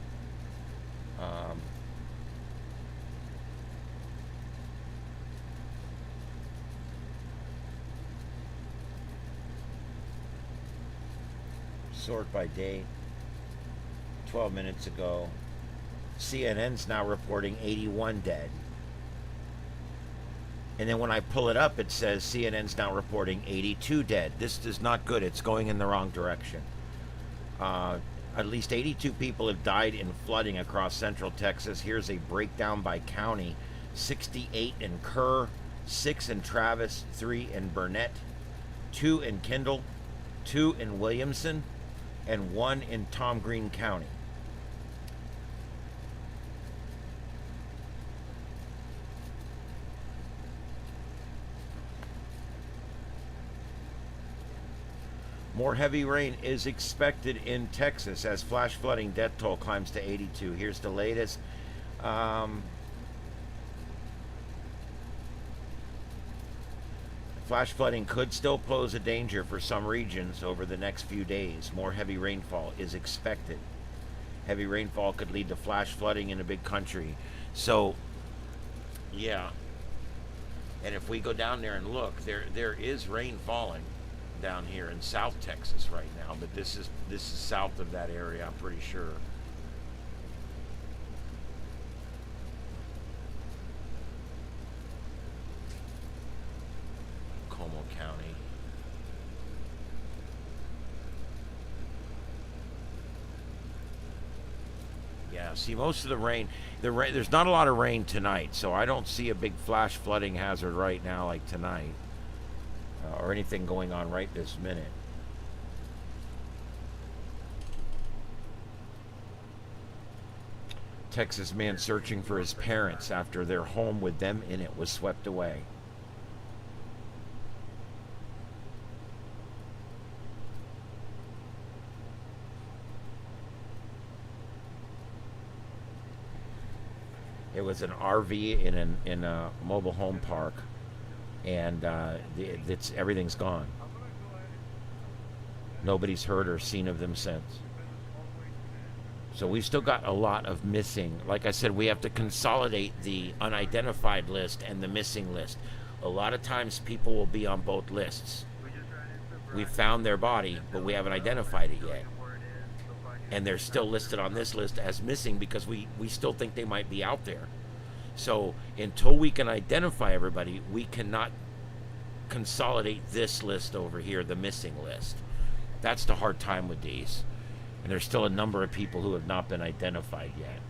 Sort by date. 12 minutes ago. CNN's now reporting 81 dead. And then when I pull it up, it says CNN's now reporting 82 dead. This is not good. It's going in the wrong direction. At least 82 people have died in flooding across central Texas. Here's a breakdown by county. 68 in Kerr, 6 in Travis, 3 in Burnett, 2 in Kendall, 2 in Williamson, and 1 in Tom Green County. More heavy rain is expected in Texas as flash flooding death toll climbs to 82. Here's the latest. Flash flooding could still pose a danger for some regions over the next few days. More heavy rainfall is expected. Heavy rainfall could lead to flash flooding in a big country. So, yeah. And if we go down there and look, there is rain falling down here in South Texas right now, but this is south of that area, I'm pretty sure. Como County. Yeah, see, most of the rain, there's not a lot of rain tonight, so I don't see a big flash flooding hazard right now like tonight. Or anything going on right this minute. Texas man searching for his parents after their home with them in it was swept away. It was an RV in a mobile home park. And everything's gone. Nobody's heard or seen of them since. So we've still got a lot of missing. Like I said, we have to consolidate the unidentified list and the missing list. A lot of times people will be on both lists. We found their body, but we haven't identified it yet. And they're still listed on this list as missing because we still think they might be out there. So until we can identify everybody, we cannot consolidate this list over here, the missing list. That's the hard time with these. And there's still a number of people who have not been identified yet.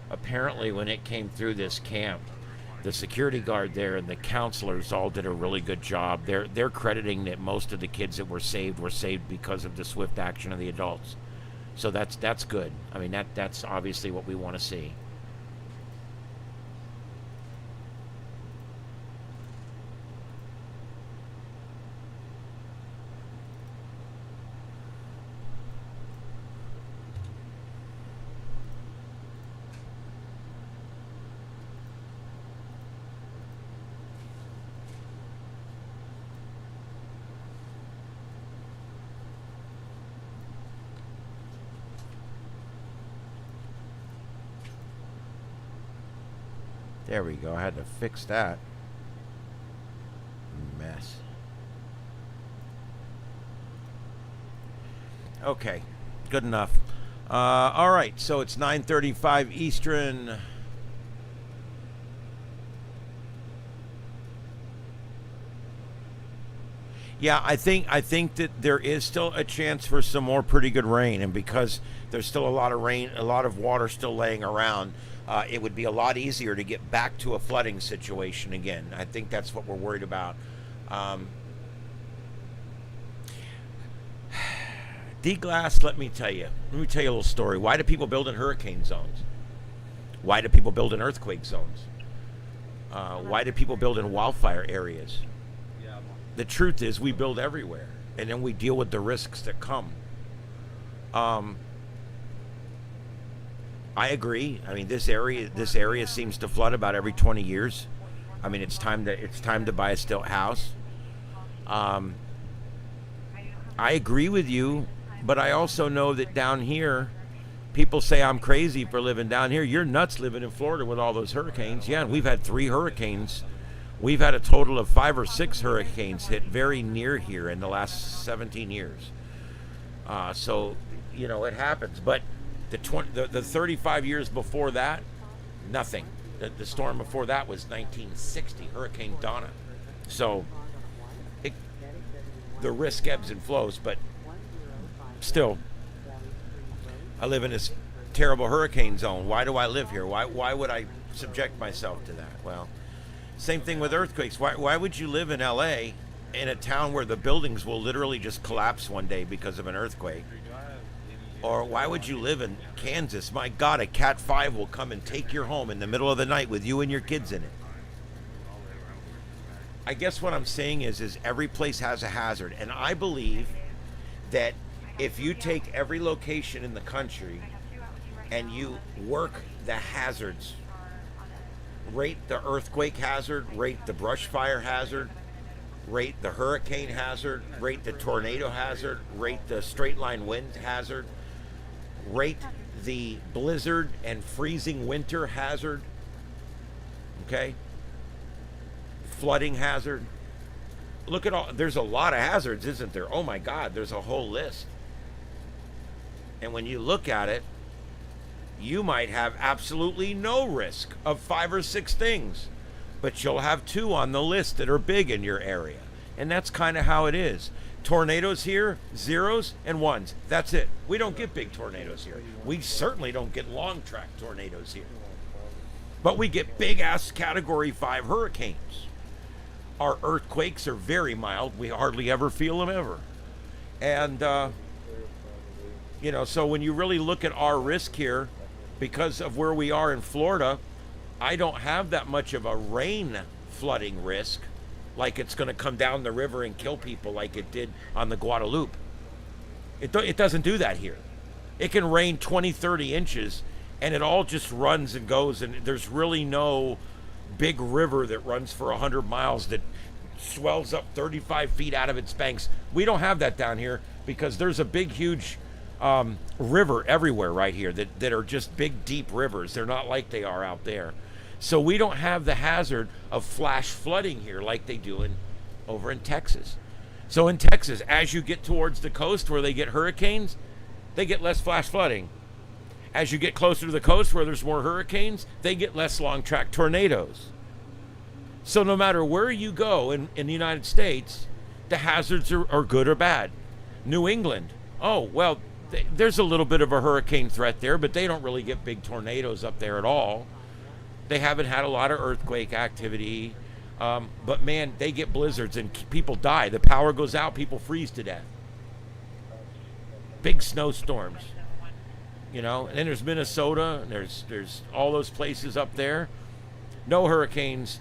Apparently when it came through this camp, the security guard there and the counselors all did a really good job. They're crediting that most of the kids that were saved because of the swift action of the adults. So that's good. I mean, that's obviously what we want to see. There we go. I had to fix that mess. Okay, good enough. All right, so it's 9:35 Eastern. Yeah, I think that there is still a chance for some more pretty good rain, and because there's still a lot of rain, a lot of water still laying around, it would be a lot easier to get back to a flooding situation again. I think that's what we're worried about. Um, D-Glass, let me tell you a little story. Why do people build in hurricane zones? Why do people build in earthquake zones? Why do people build in wildfire areas? Yeah, I'm on. The truth is we build everywhere, and then we deal with the risks that come. um, I agree. I mean, this area seems to flood about every 20 years. I mean, it's time to buy a stilt house. um, I agree with you, but I also know that down here people say I'm crazy for living down here. You're nuts living in Florida with all those hurricanes. Yeah, and we've had 3 hurricanes. We've had a total of 5 or 6 hurricanes hit very near here in the last 17 years. So, it happens. But the 35 years before that, nothing. The storm before that was 1960, Hurricane Donna. So the risk ebbs and flows, but still, I live in this terrible hurricane zone. Why do I live here? Why would I subject myself to that? Well, same thing with earthquakes. Why would you live in LA, in a town where the buildings will literally just collapse one day because of an earthquake? Or why would you live in Kansas? My God, a Cat 5 will come and take your home in the middle of the night with you and your kids in it. I guess what I'm saying is every place has a hazard. And I believe that if you take every location in the country and you work the hazards, rate the earthquake hazard, rate the brush fire hazard, rate the hurricane hazard, rate the tornado hazard, rate the straight line wind hazard, rate the blizzard and freezing winter hazard, okay? Flooding hazard. Look at there's a lot of hazards, isn't there? Oh my God, there's a whole list. And when you look at it, you might have absolutely no risk of 5 or 6 things, but you'll have 2 on the list that are big in your area. And that's kind of how it is. Tornadoes here, 0s and 1s. That's it. We don't get big tornadoes here. We certainly don't get long track tornadoes here. But we get big ass Category 5 hurricanes. Our earthquakes are very mild. We hardly ever feel them ever. And, so when you really look at our risk here, because of where we are in Florida, I don't have that much of a rain flooding risk, like it's going to come down the river and kill people like it did on the Guadalupe. It doesn't do that here. It can rain 20, 30 inches, and it all just runs and goes, and there's really no big river that runs for 100 miles that swells up 35 feet out of its banks. We don't have that down here because there's a big, huge river everywhere right here that are just big, deep rivers. They're not like they are out there. So we don't have the hazard of flash flooding here like they do over in Texas. So in Texas, as you get towards the coast where they get hurricanes, they get less flash flooding. As you get closer to the coast where there's more hurricanes, they get less long track tornadoes. So no matter where you go in the United States, the hazards are good or bad. New England, there's a little bit of a hurricane threat there, but they don't really get big tornadoes up there at all. They haven't had a lot of earthquake activity. But man, they get blizzards and people die. The power goes out, people freeze to death. Big snowstorms. And then there's Minnesota, and there's all those places up there. No hurricanes,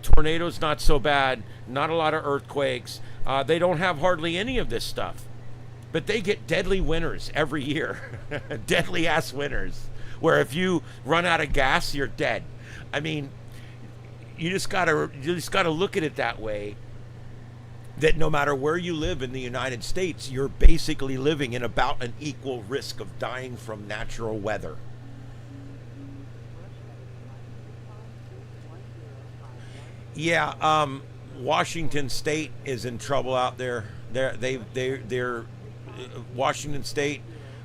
tornadoes not so bad, not a lot of earthquakes. They don't have hardly any of this stuff. But they get deadly winters every year. Deadly ass winters. Where if you run out of gas, you're dead. I mean, you just gotta look at it that way. That no matter where you live in the United States, you're basically living in about an equal risk of dying from natural weather. Yeah, Washington State is in trouble out there. They're Washington State,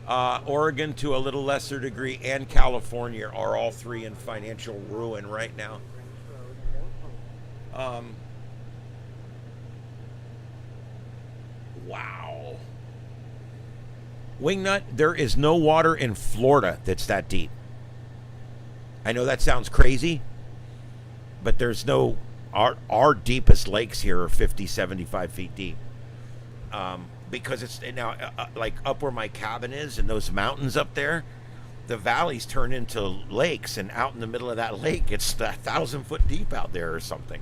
Oregon to a little lesser degree, and California are all 3 in financial ruin right now. Wow. Wingnut, there is no water in Florida that's that deep. I know that sounds crazy, but there's no... Our deepest lakes here are 50, 75 feet deep. Because it's now, like up where my cabin is and those mountains up there, the valleys turn into lakes, and out in the middle of that lake, it's 1,000 foot deep out there or something.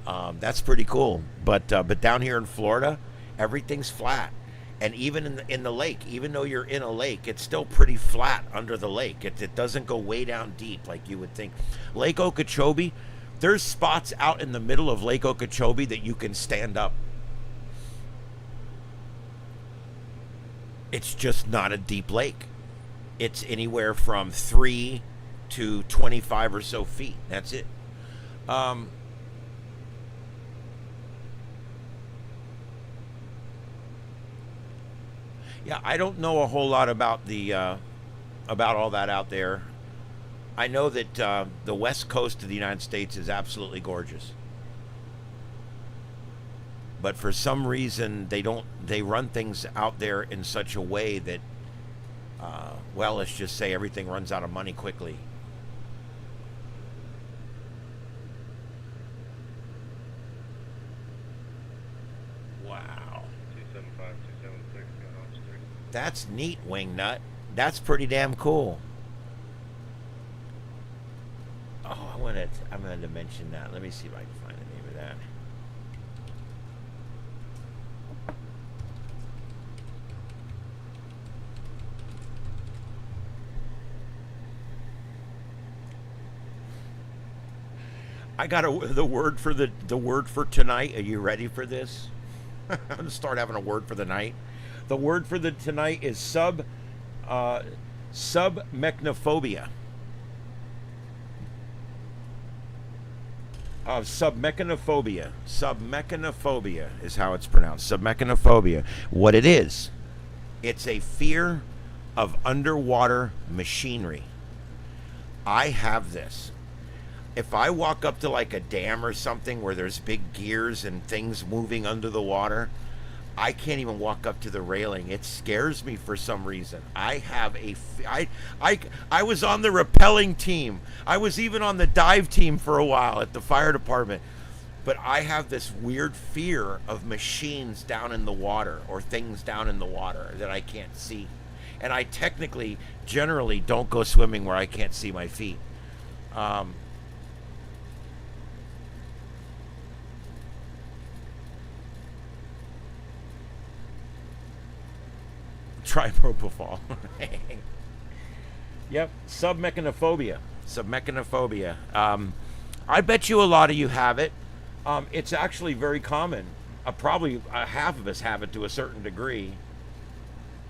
That's pretty cool. But down here in Florida, everything's flat. And even in the lake, even though you're in a lake, it's still pretty flat under the lake. It doesn't go way down deep like you would think. Lake Okeechobee, there's spots out in the middle of Lake Okeechobee that you can stand up. It's just not a deep lake. It's anywhere from 3 to 25 or so feet. That's it. Yeah, I don't know a whole lot about about all that out there. I know that the west coast of the United States is absolutely gorgeous, but for some reason they run things out there in such a way that, well, let's just say everything runs out of money quickly. Wow. 275, 276, going on street. That's neat, Wingnut. That's pretty damn cool. Oh, I wanted to mention that. Let me see if I can find the name of that. I got the word for tonight. Are you ready for this? I'm gonna start having a word for the night. The word for tonight is submechanophobia. Submechanophobia. Submechanophobia is how it's pronounced. Submechanophobia. What it is, it's a fear of underwater machinery. I have this. If I walk up to like a dam or something where there's big gears and things moving under the water, I can't even walk up to the railing. It scares me for some reason. I have I was on the rappelling team. I was even on the dive team for a while at the fire department. But I have this weird fear of machines down in the water or things down in the water that I can't see. And I generally don't go swimming where I can't see my feet. Try propofol. Yep, submechanophobia. Submechanophobia. I bet you a lot of you have it. It's actually very common. Probably half of us have it to a certain degree.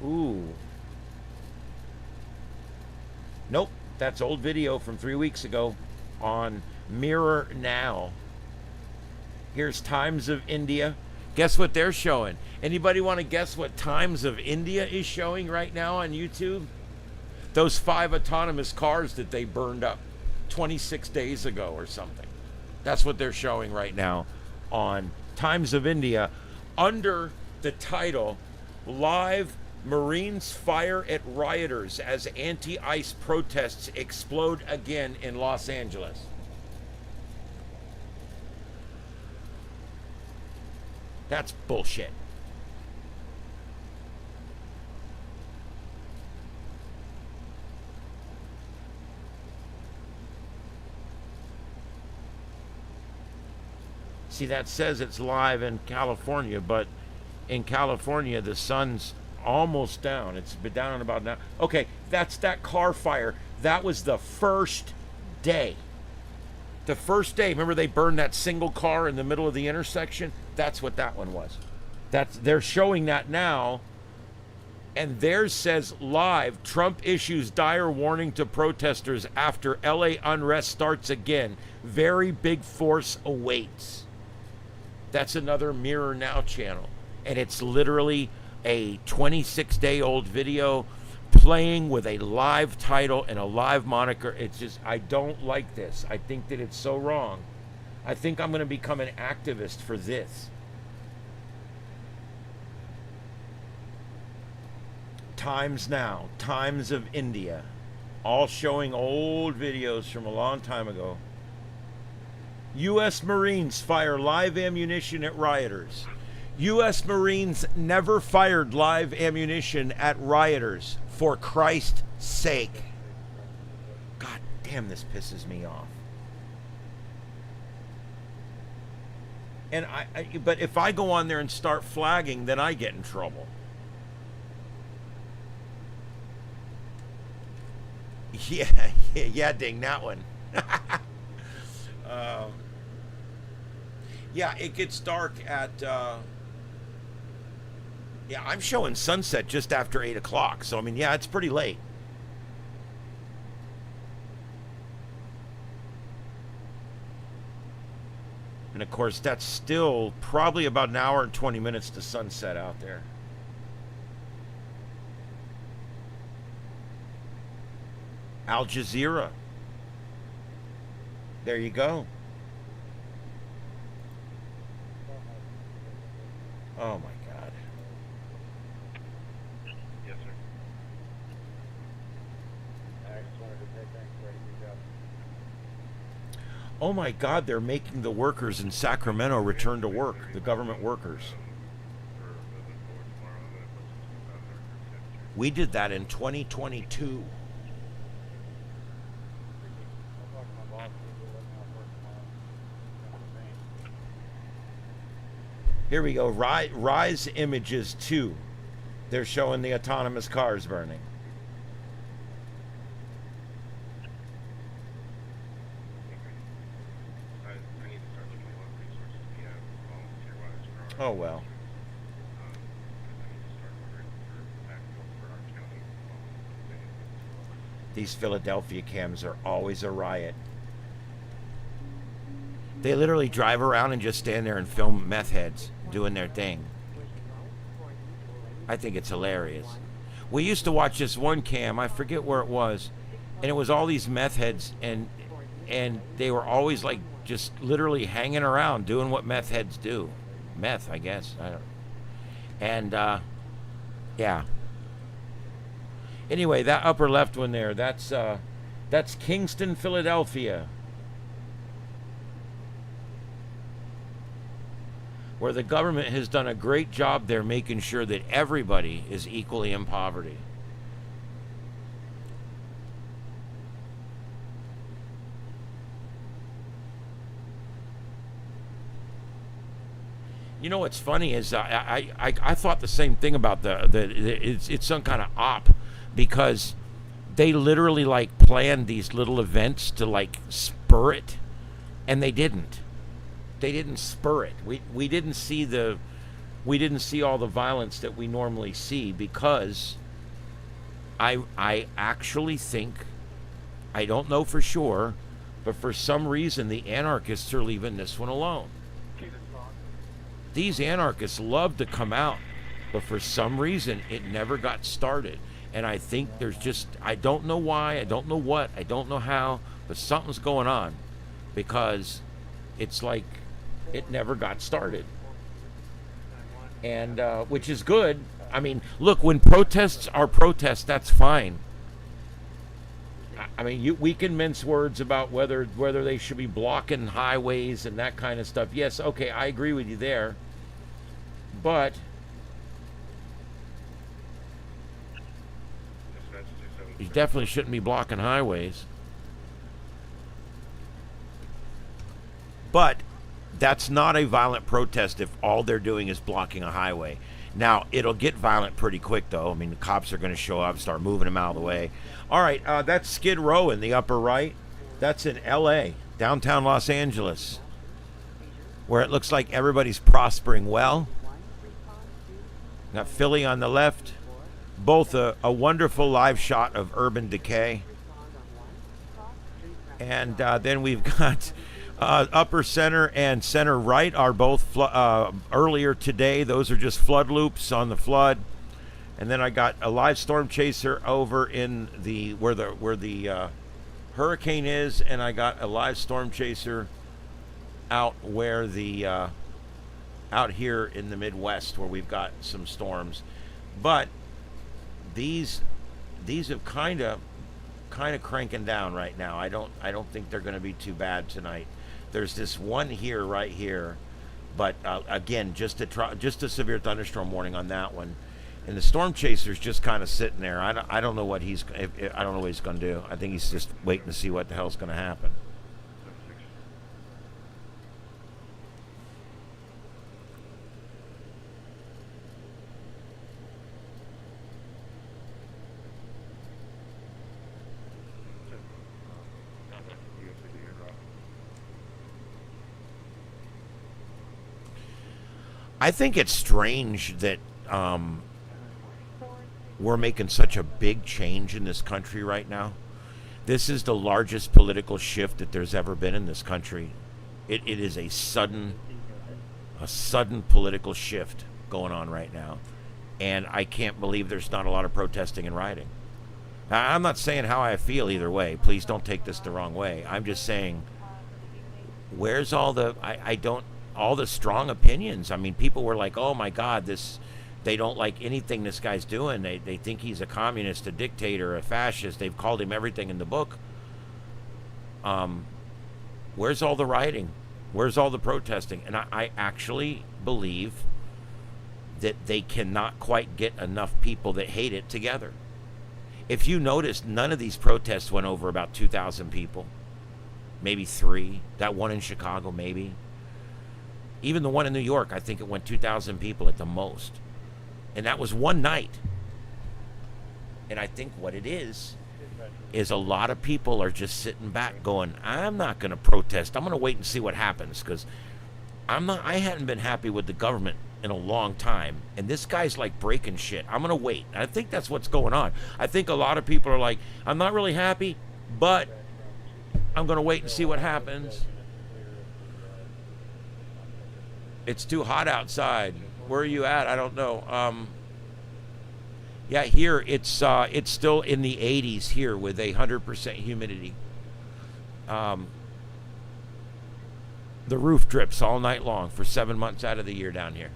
Ooh. Nope, that's old video from 3 weeks ago on Mirror Now. Here's Times of India. Guess what they're showing? Anybody want to guess what Times of India is showing right now on YouTube? Those 5 autonomous cars that they burned up 26 days ago or something. That's what they're showing right now on Times of India under the title, Live Marines Fire at Rioters as Anti-ICE Protests Explode Again in Los Angeles. That's bullshit. See, that says it's live in California, but in California, the sun's almost down. It's been down about now. Okay, that's that car fire. That was the first day. The first day, remember they burned that single car in the middle of the intersection? That's what that one was. They're showing that now, and theirs says live, Trump issues dire warning to protesters after LA unrest starts again. Very big force awaits. That's another Mirror Now channel, and it's literally a 26-day-old video playing with a live title and a live moniker. It's just, I don't like this. I think that it's so wrong. I think I'm going to become an activist for this. Times Now, Times of India, all showing old videos from a long time ago. U.S. Marines fire live ammunition at rioters. U.S. Marines never fired live ammunition at rioters, for Christ's sake. God damn, this pisses me off. And but if I go on there and start flagging, then I get in trouble. Yeah, ding that one. Yeah, it gets dark at. Yeah, I'm showing sunset just after 8 o'clock, so I mean, yeah, it's pretty late. And of course, that's still probably about an hour and 20 minutes to sunset out there. Al Jazeera. There you go. Oh my God. Yes, sir. I just wanted to say thanks for everything you got. Oh my God, they're making the workers in Sacramento return to work, the government workers. We did that in 2022. I'll talk to my boss, we'll let me off work tomorrow. Here we go. Rise Images 2. They're showing the autonomous cars burning. I need to start looking at what resources we have volunteer-wise for our Oh well. I need to start ordering for backfill for our county. These Philadelphia cams are always a riot. They literally drive around and just stand there and film meth heads doing their thing. I think it's hilarious. We used to watch this one cam, I forget where it was, and it was all these meth heads, and they were always like just literally hanging around doing what meth heads do. Meth, I guess. I don't. And yeah. Anyway, that upper left one there, that's Kingston, Philadelphia, where the government has done a great job there making sure that everybody is equally in poverty. You know what's funny is I thought the same thing about it's some kind of op, because they literally like planned these little events to like spur it, and they didn't. They didn't spur it. We didn't see all the violence that we normally see, because I actually think, I don't know for sure, but for some reason the anarchists are leaving this one alone. These anarchists love to come out, but for some reason it never got started. And I think there's just, I don't know why, I don't know what, I don't know how, but something's going on, because it's like it never got started. And which is good. I mean, look, when protests are protests, that's fine. I mean, we can mince words about whether they should be blocking highways and that kind of stuff. Yes, okay, I agree with you there. But you definitely shouldn't be blocking highways. But that's not a violent protest if all they're doing is blocking a highway. Now, it'll get violent pretty quick, though. I mean, the cops are going to show up, start moving them out of the way. All right, that's Skid Row in the upper right. That's in L.A., downtown Los Angeles, where it looks like everybody's prospering well. Got Philly on the left. Both a wonderful live shot of urban decay. And then we've got upper center and center right are both earlier today. Those are just flood loops on the flood. And then I got a live storm chaser over in the where the hurricane is, and I got a live storm chaser out where the out here in the Midwest where we've got some storms. But these have kind of cranking down right now. I don't think they're going to be too bad tonight. There's this one here right here, but again, just a severe thunderstorm warning on that one. And the storm chaser's just kind of sitting there. I don't know what I don't know what he's going to do. I think he's just waiting to see what the hell's going to happen. I think it's strange that we're making such a big change in this country right now. This is the largest political shift that there's ever been in this country. It is a sudden political shift going on right now. And I can't believe there's not a lot of protesting and rioting. Now, I'm not saying how I feel either way. Please don't take this the wrong way. I'm just saying, where's all the all the strong opinions? I mean, people were like, oh my God, they don't like anything this guy's doing. They think he's a communist, a dictator, a fascist. They've called him everything in the book. Where's all the rioting? Where's all the protesting? And I actually believe that they cannot quite get enough people that hate it together. If you notice, none of these protests went over about 2,000 people. Maybe 3. That one in Chicago, maybe. Even the one in New York, I think it went 2,000 people at the most. And that was one night. And I think what it is a lot of people are just sitting back going, I'm not going to protest. I'm going to wait and see what happens, because I hadn't been happy with the government in a long time. And this guy's like breaking shit. I'm going to wait. And I think that's what's going on. I think a lot of people are like, I'm not really happy, but I'm going to wait and see what happens. It's too hot outside. Where are you at? I don't know. Yeah, here it's still in the 80s here with 100% humidity. The roof drips all night long for 7 months out of the year down here.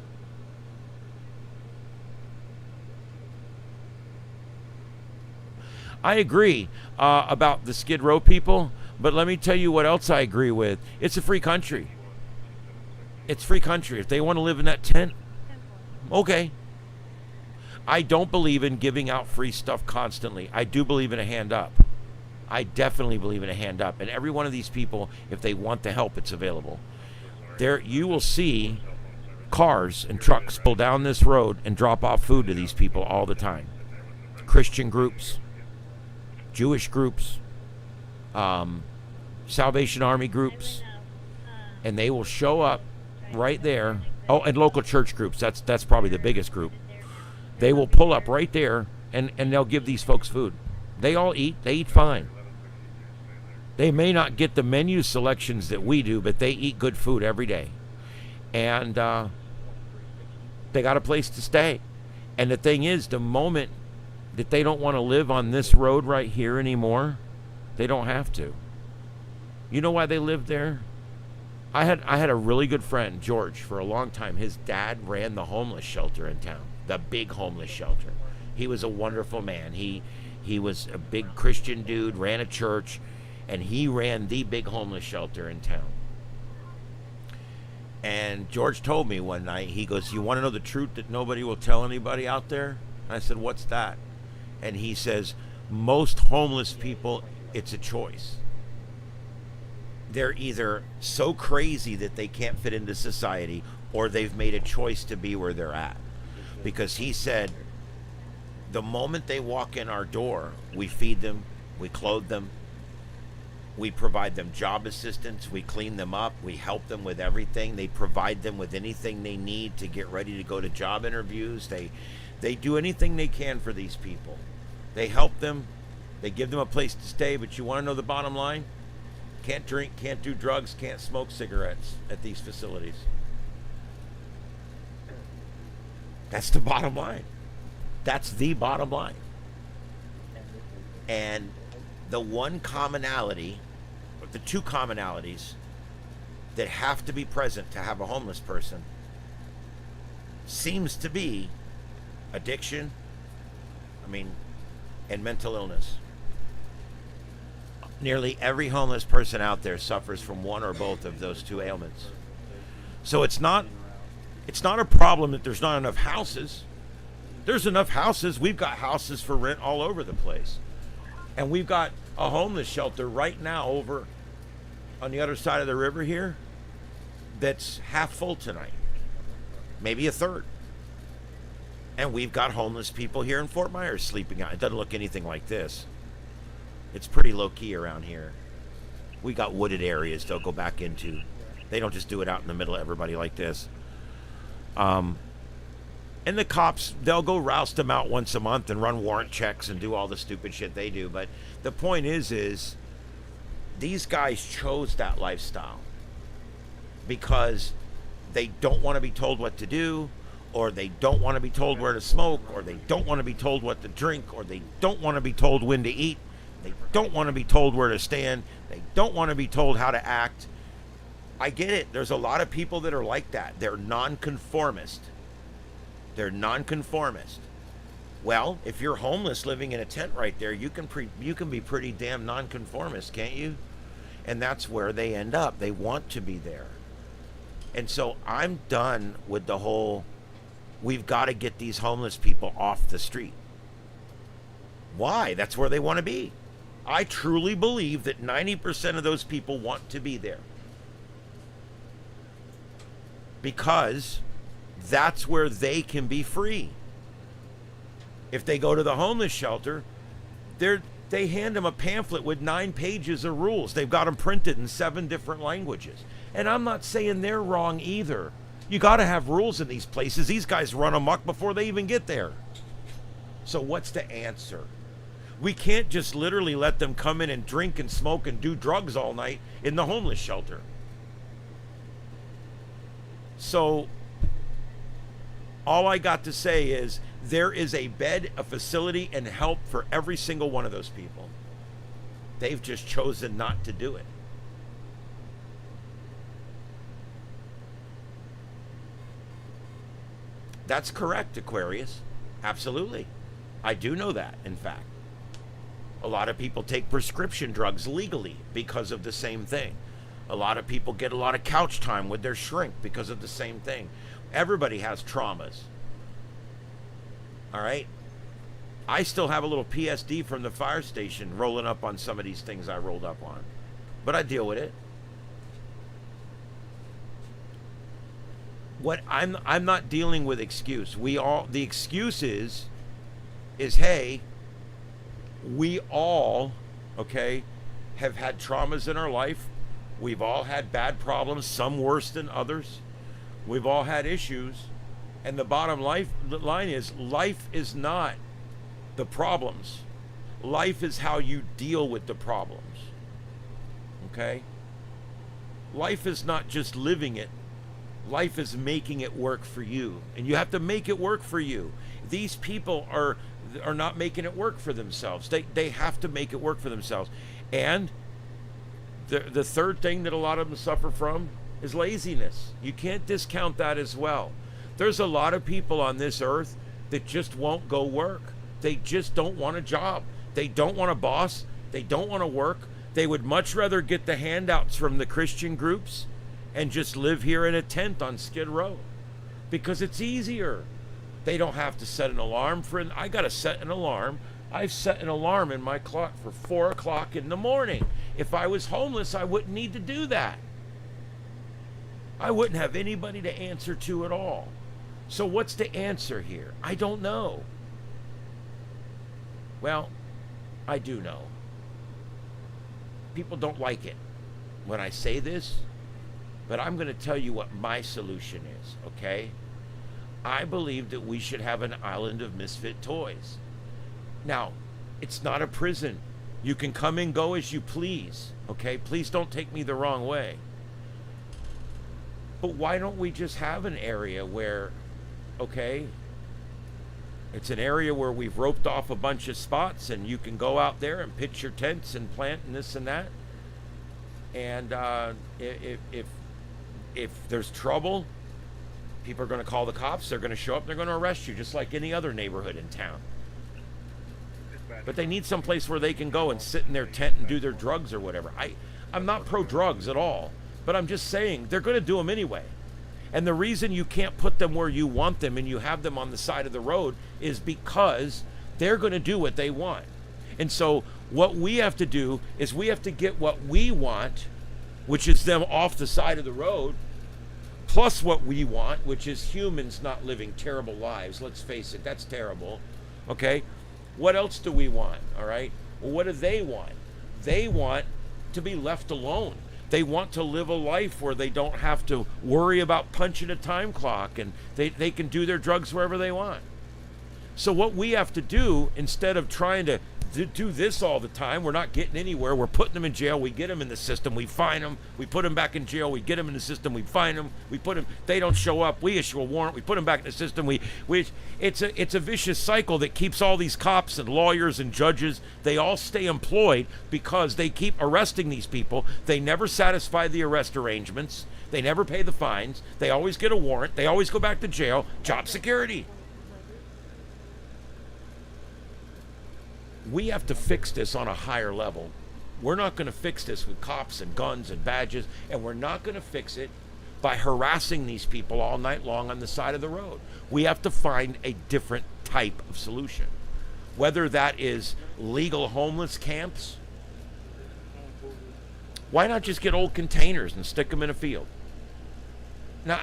I agree about the Skid Row people, but let me tell you what else I agree with. It's a free country. It's free country. If they want to live in that tent, okay. I don't believe in giving out free stuff constantly. I do believe in a hand up. I definitely believe in a hand up. And every one of these people, if they want the help, it's available. There, you will see cars and trucks pull down this road and drop off food to these people all the time. Christian groups, Jewish groups, Salvation Army groups, and they will show up right there. Oh, and local church groups. That's probably the biggest group. They will pull up right there and they'll give these folks food. They all eat. They eat fine. They may not get the menu selections that we do, but they eat good food every day. And they got a place to stay. And the thing is, the moment that they don't want to live on this road right here anymore, they don't have to. You know why they lived there? I had a really good friend, George, for a long time. His dad ran the homeless shelter in town, the big homeless shelter. He was a wonderful man. He was a big Christian dude, ran a church, and he ran the big homeless shelter in town. And George told me one night, he goes, you want to know the truth that nobody will tell anybody out there? I said, what's that? And he says, most homeless people, it's a choice. They're either so crazy that they can't fit into society, or they've made a choice to be where they're at. Because he said, the moment they walk in our door, we feed them, we clothe them, we provide them job assistance, we clean them up, we help them with everything. They provide them with anything they need to get ready to go to job interviews. They do anything they can for these people. They help them, they give them a place to stay, but you want to know the bottom line? Can't drink, can't do drugs, can't smoke cigarettes at these facilities. That's the bottom line. That's the bottom line. And the one commonality, or the two commonalities that have to be present to have a homeless person seems to be addiction, I mean, and mental illness. Nearly every homeless person out there suffers from one or both of those two ailments. So it's not a problem that there's not enough houses. There's enough houses. We've got houses for rent all over the place. And we've got a homeless shelter right now over on the other side of the river here that's half full tonight. Maybe a third. And we've got homeless people here in Fort Myers sleeping out. It doesn't look anything like this. It's pretty low-key around here. We got wooded areas they'll go back into. They don't just do it out in the middle of everybody like this. And the cops, they'll go roust them out once a month and run warrant checks and do all the stupid shit they do. But the point is these guys chose that lifestyle because they don't want to be told what to do, or they don't want to be told where to smoke, or they don't want to be told what to drink, or they don't want to be told when to eat. They don't want to be told where to stand. They don't want to be told how to act. I get it. There's a lot of people that are like that. They're nonconformist. They're nonconformist. Well, if you're homeless living in a tent right there, you can be pretty damn nonconformist, can't you? And that's where they end up. They want to be there. And so I'm done with the whole, we've got to get these homeless people off the street. Why? That's where they want to be. I truly believe that 90% of those people want to be there. Because that's where they can be free. If they go to the homeless shelter, they hand them a pamphlet with 9 pages of rules. They've got them printed in 7 different languages. And I'm not saying they're wrong either. You got to have rules in these places. These guys run amok before they even get there. So what's the answer? We can't just literally let them come in and drink and smoke and do drugs all night in the homeless shelter. So all I got to say is there is a bed, a facility, and help for every single one of those people. They've just chosen not to do it. That's correct, Aquarius. Absolutely. I do know that, in fact. A lot of people take prescription drugs legally because of the same thing. A lot of people get a lot of couch time with their shrink because of the same thing. Everybody has traumas. All right? I still have a little PSD from the fire station rolling up on some of these things I rolled up on. But I deal with it. What I'm not dealing with excuse. The excuse is hey, we all, okay, have had traumas in our life. We've all had bad problems, some worse than others. We've all had issues. And the bottom line is life is not the problems. Life is how you deal with the problems. Okay? Life is not just living it. Life is making it work for you. And you have to make it work for you. These people are not making it work for themselves. They have to make it work for themselves. And the third thing that a lot of them suffer from is laziness. You can't discount that as well. There's a lot of people on this earth that just won't go work. They just don't want a job. They don't want a boss. They don't want to work. They would much rather get the handouts from the Christian groups and just live here in a tent on Skid Row because it's easier. They don't have to set an alarm for it. I got to set an alarm. I've set an alarm in my clock for 4 o'clock in the morning. If I was homeless, I wouldn't need to do that. I wouldn't have anybody to answer to at all. So what's the answer here? I don't know. Well, I do know. People don't like it when I say this, but I'm going to tell you what my solution is, okay? I believe that we should have an island of misfit toys. Now, it's not a prison. You can come and go as you please, okay? Please don't take me the wrong way. But why don't we just have an area where, okay, it's an area where we've roped off a bunch of spots and you can go out there and pitch your tents and plant and this and that. And if there's trouble, people are going to call the cops. They're going to show up. They're going to arrest you just like any other neighborhood in town. But they need some place where they can go and sit in their tent and do their drugs or whatever. I'm not pro-drugs at all, but I'm just saying they're going to do them anyway. And the reason you can't put them where you want them and you have them on the side of the road is because they're going to do what they want. And so what we have to do is we have to get what we want, which is them off the side of the road, plus what we want, which is humans not living terrible lives. Let's face it, that's terrible. Okay? What else do we want? All right? Well, what do they want? They want to be left alone. They want to live a life where they don't have to worry about punching a time clock, and they can do their drugs wherever they want. So what we have to do, instead of trying to do this all the time, we're not getting anywhere. We're putting them in jail. We get them in the system. We fine them. We put them back in jail. We get them in the system. We fine them. We put them. They don't show up. We issue a warrant. We put them back in the system. It's a vicious cycle that keeps all these cops and lawyers and judges. They all stay employed because they keep arresting these people. They never satisfy the arrest arrangements. They never pay the fines. They always get a warrant. They always go back to jail. Job security. We have to fix this on a higher level. We're not going to fix this with cops and guns and badges, and we're not going to fix it by harassing these people all night long on the side of the road. We have to find a different type of solution. Whether that is legal homeless camps, why not just get old containers and stick them in a field? Now,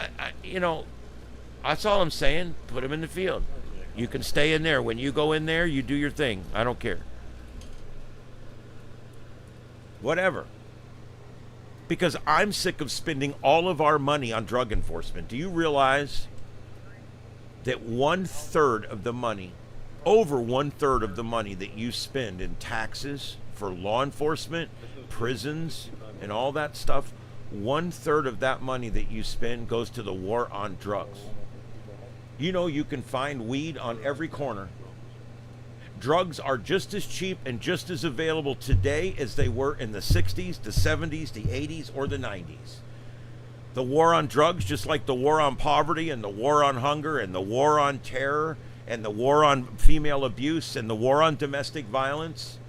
that's all I'm saying. Put them in the field. You can stay in there. When you go in there, you do your thing. I don't care. Whatever. Because I'm sick of spending all of our money on drug enforcement. Do you realize that 1/3 of the money, over 1/3 of the money that you spend in taxes for law enforcement, prisons, and all that stuff, 1/3 of that money that you spend goes to the war on drugs? You know, you can find weed on every corner. Drugs are just as cheap and just as available today as they were in the 60s, the 70s, the 80s, or the 90s. The war on drugs, just like the war on poverty and the war on hunger and the war on terror and the war on female abuse and the war on domestic violence,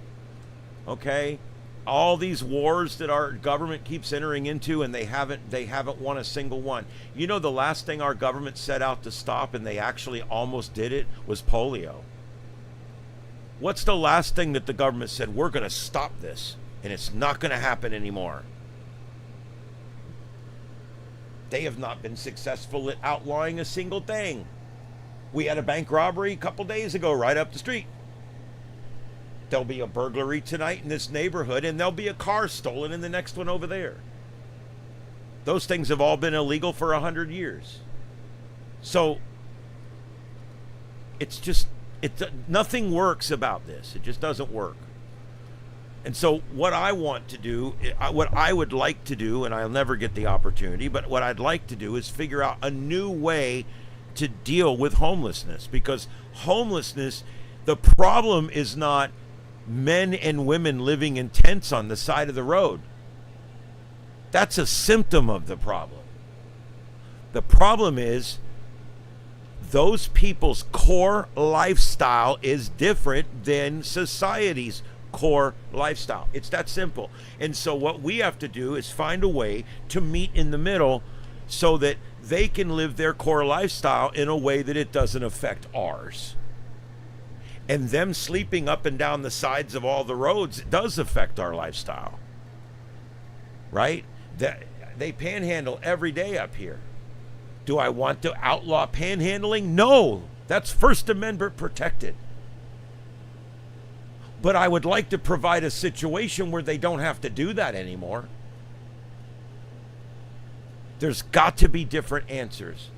okay? All these wars that our government keeps entering into, and they haven't won a single one. You know, the last thing our government set out to stop, and they actually almost did it, was polio. What's the last thing that the government said? We're going to stop this, and it's not going to happen anymore. They have not been successful at outlawing a single thing. We had a bank robbery a couple days ago right up the street. There'll be a burglary tonight in this neighborhood, and there'll be a car stolen in the next one over there. Those things have all been illegal for 100 years. So nothing works about this. It just doesn't work. And so what I want to do, what I would like to do, and I'll never get the opportunity, but what I'd like to do is figure out a new way to deal with homelessness. Because homelessness, the problem is not men and women living in tents on the side of the road. That's a symptom of the problem. The problem is those people's core lifestyle is different than society's core lifestyle. It's that simple. And so what we have to do is find a way to meet in the middle so that they can live their core lifestyle in a way that it doesn't affect ours. And them sleeping up and down the sides of all the roads does affect our lifestyle. Right? They panhandle every day up here. Do I want to outlaw panhandling? No. That's First Amendment protected. But I would like to provide a situation where they don't have to do that anymore. There's got to be different answers.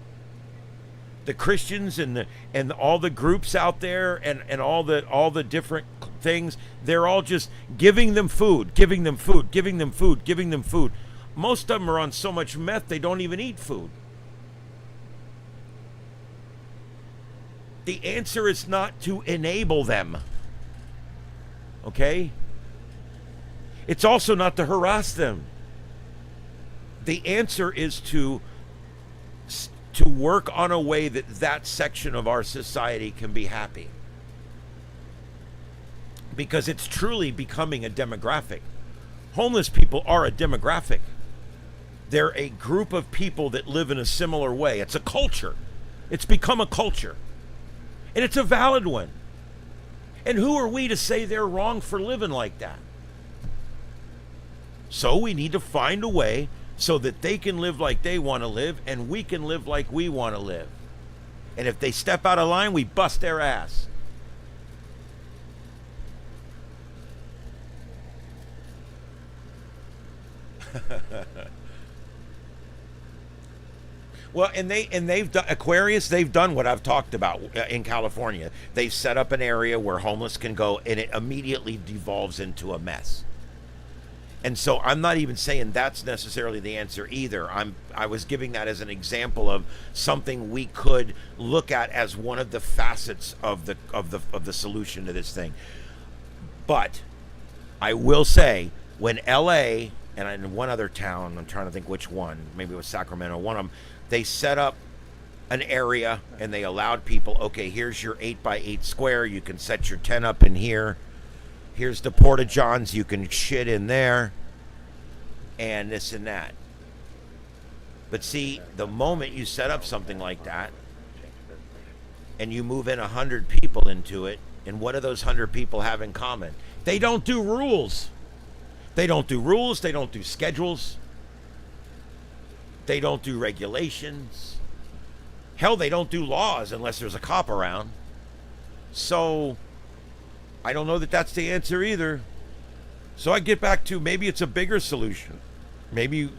The Christians and all the groups out there and all the different things, they're all just giving them food. Most of them are on so much meth they don't even eat food. The answer is not to enable them. Okay? It's also not to harass them. The answer is to work on a way that section of our society can be happy. because it's truly becoming a demographic. Homeless people are a demographic. They're a group of people that live in a similar way. It's a culture. It's become a culture. And it's a valid one. And who are we to say they're wrong for living like that? So we need to find a way so that they can live like they want to live and we can live like we want to live. And if they step out of line, we bust their ass. Well, and they've done Aquarius. They've done what I've talked about in California. They've set up an area where homeless can go, and it immediately devolves into a mess. And so I'm not even saying that's necessarily the answer either. I was giving that as an example of something we could look at as one of the facets of the solution to this thing. But I will say, when LA and in one other town, I'm trying to think which one, maybe it was Sacramento, one of them, they set up an area and they allowed people, okay, here's your 8x8 square, you can set your tent up in here. Here's the porta-johns, you can shit in there, and this and that. But see, the moment you set up something like that, and you move in 100 people into it, and what do those 100 people have in common? They don't do rules. They don't do rules, they don't do schedules. They don't do regulations. Hell, they don't do laws unless there's a cop around. So I don't know that that's the answer either. So I get back to maybe it's a bigger solution. Maybe,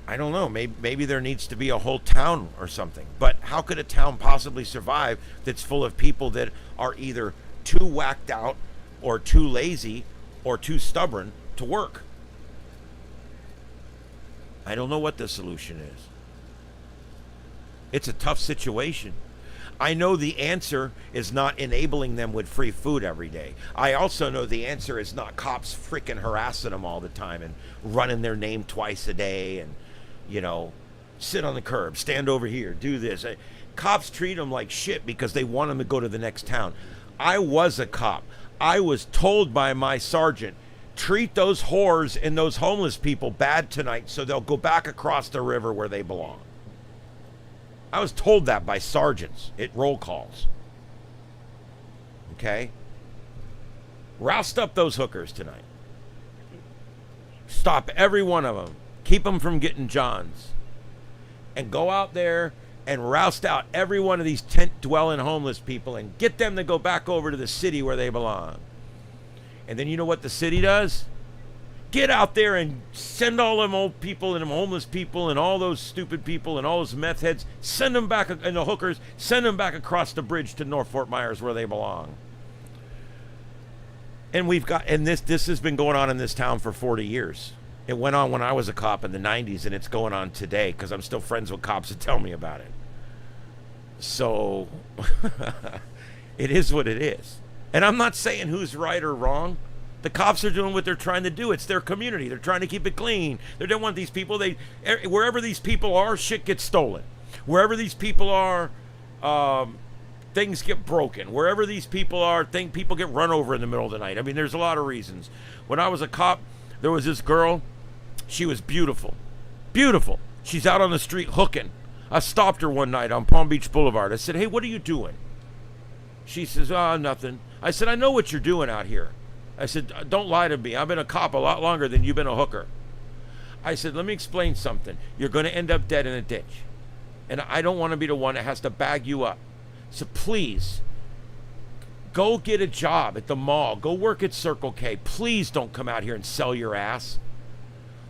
I don't know, maybe there needs to be a whole town or something. But how could a town possibly survive that's full of people that are either too whacked out or too lazy or too stubborn to work? I don't know what the solution is. It's a tough situation. I know the answer is not enabling them with free food every day. I also know the answer is not cops freaking harassing them all the time and running their name twice a day and, you know, sit on the curb, stand over here, do this. Cops treat them like shit because they want them to go to the next town. I was a cop. I was told by my sergeant, treat those whores and those homeless people bad tonight so they'll go back across the river where they belong. I was told that by sergeants at roll calls. Okay? Roust up those hookers tonight. Stop every one of them. Keep them from getting Johns. And go out there and roust out every one of these tent-dwelling homeless people and get them to go back over to the city where they belong. And then you know what the city does? Get out there and send all them old people and them homeless people and all those stupid people and all those meth heads, send them back, and the hookers, send them back across the bridge to North Fort Myers where they belong. And this has been going on in this town for 40 years. It went on when I was a cop in the 90s, and it's going on today because I'm still friends with cops that tell me about it. So it is what it is. And I'm not saying who's right or wrong. The cops are doing what they're trying to do. It's their community. They're trying to keep it clean. They don't want these people. Wherever these people are, shit gets stolen. Wherever these people are, things get broken. Wherever these people are, people get run over in the middle of the night. I mean, there's a lot of reasons. When I was a cop, there was this girl. She was beautiful. Beautiful. She's out on the street hooking. I stopped her one night on Palm Beach Boulevard. I said, hey, what are you doing? She says, nothing. I said, I know what you're doing out here. I said, don't lie to me. I've been a cop a lot longer than you've been a hooker. I said, let me explain something. You're going to end up dead in a ditch. And I don't want to be the one that has to bag you up. So please, go get a job at the mall. Go work at Circle K. Please don't come out here and sell your ass.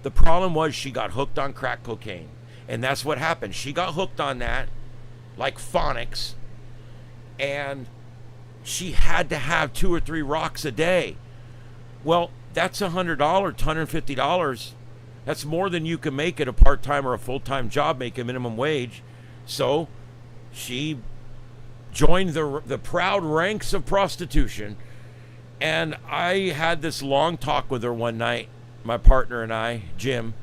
The problem was she got hooked on crack cocaine. And that's what happened. She got hooked on that, like phonics. And she had to have 2 or 3 rocks a day. Well, that's $100, $150. That's more than you can make at a part-time or a full-time job, making minimum wage. So she joined the proud ranks of prostitution. And I had this long talk with her one night, my partner and I, Jim.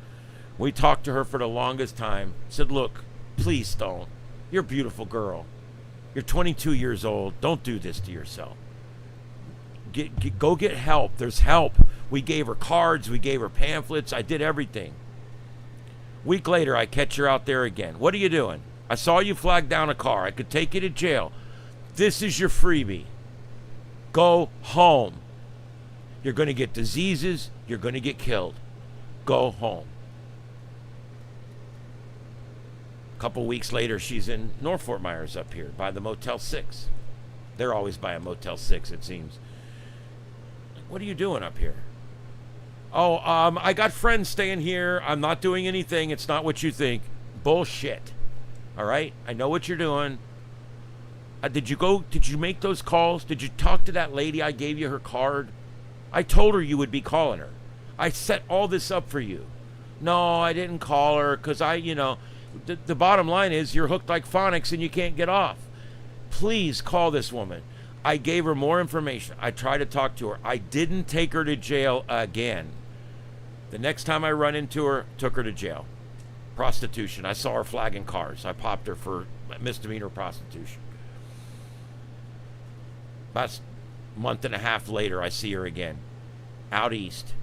We talked to her for the longest time. Said, look, please don't. You're a beautiful girl. You're 22 years old. Don't do this to yourself. go get help. There's help. We gave her cards. We gave her pamphlets. I did everything. Week later, I catch her out there again. What are you doing? I saw you flag down a car. I could take you to jail. This is your freebie. Go home. You're going to get diseases. You're going to get killed. Go home. A couple weeks later, she's in North Fort Myers up here by the Motel 6. They're always by a Motel 6, it seems. What are you doing up here? Oh, I got friends staying here. I'm not doing anything. It's not what you think. Bullshit. All right? I know what you're doing. Did you make those calls? Did you talk to that lady I gave you her card? I told her you would be calling her. I set all this up for you. No, I didn't call her because the bottom line is you're hooked like phonics and you can't get off. Please call this woman. I gave her more information. I tried to talk to her. I didn't take her to jail again. The next time I run into her, took her to jail. Prostitution. I saw her flagging cars. I popped her for misdemeanor prostitution. About a month and a half later, I see her again. Out east.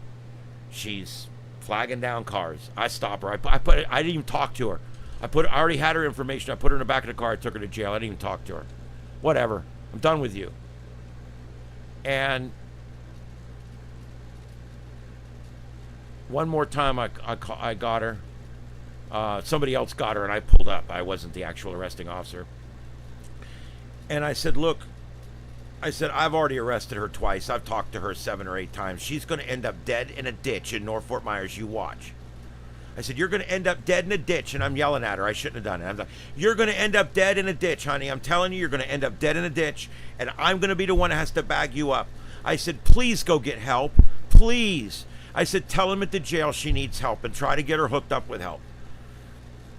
She's flagging down cars. I stop her. I didn't even talk to her. I already had her information. I put her in the back of the car. I took her to jail. I didn't even talk to her. Whatever. I'm done with you. And one more time I got her. Somebody else got her and I pulled up. I wasn't the actual arresting officer. And I said, look, I've already arrested her twice. I've talked to her 7 or 8 times. She's going to end up dead in a ditch in North Fort Myers. You watch. I said, you're going to end up dead in a ditch. And I'm yelling at her. I shouldn't have done it. I'm like, you're going to end up dead in a ditch, honey. I'm telling you, you're going to end up dead in a ditch. And I'm going to be the one that has to bag you up. I said, please go get help. Please. I said, tell him at the jail she needs help and try to get her hooked up with help.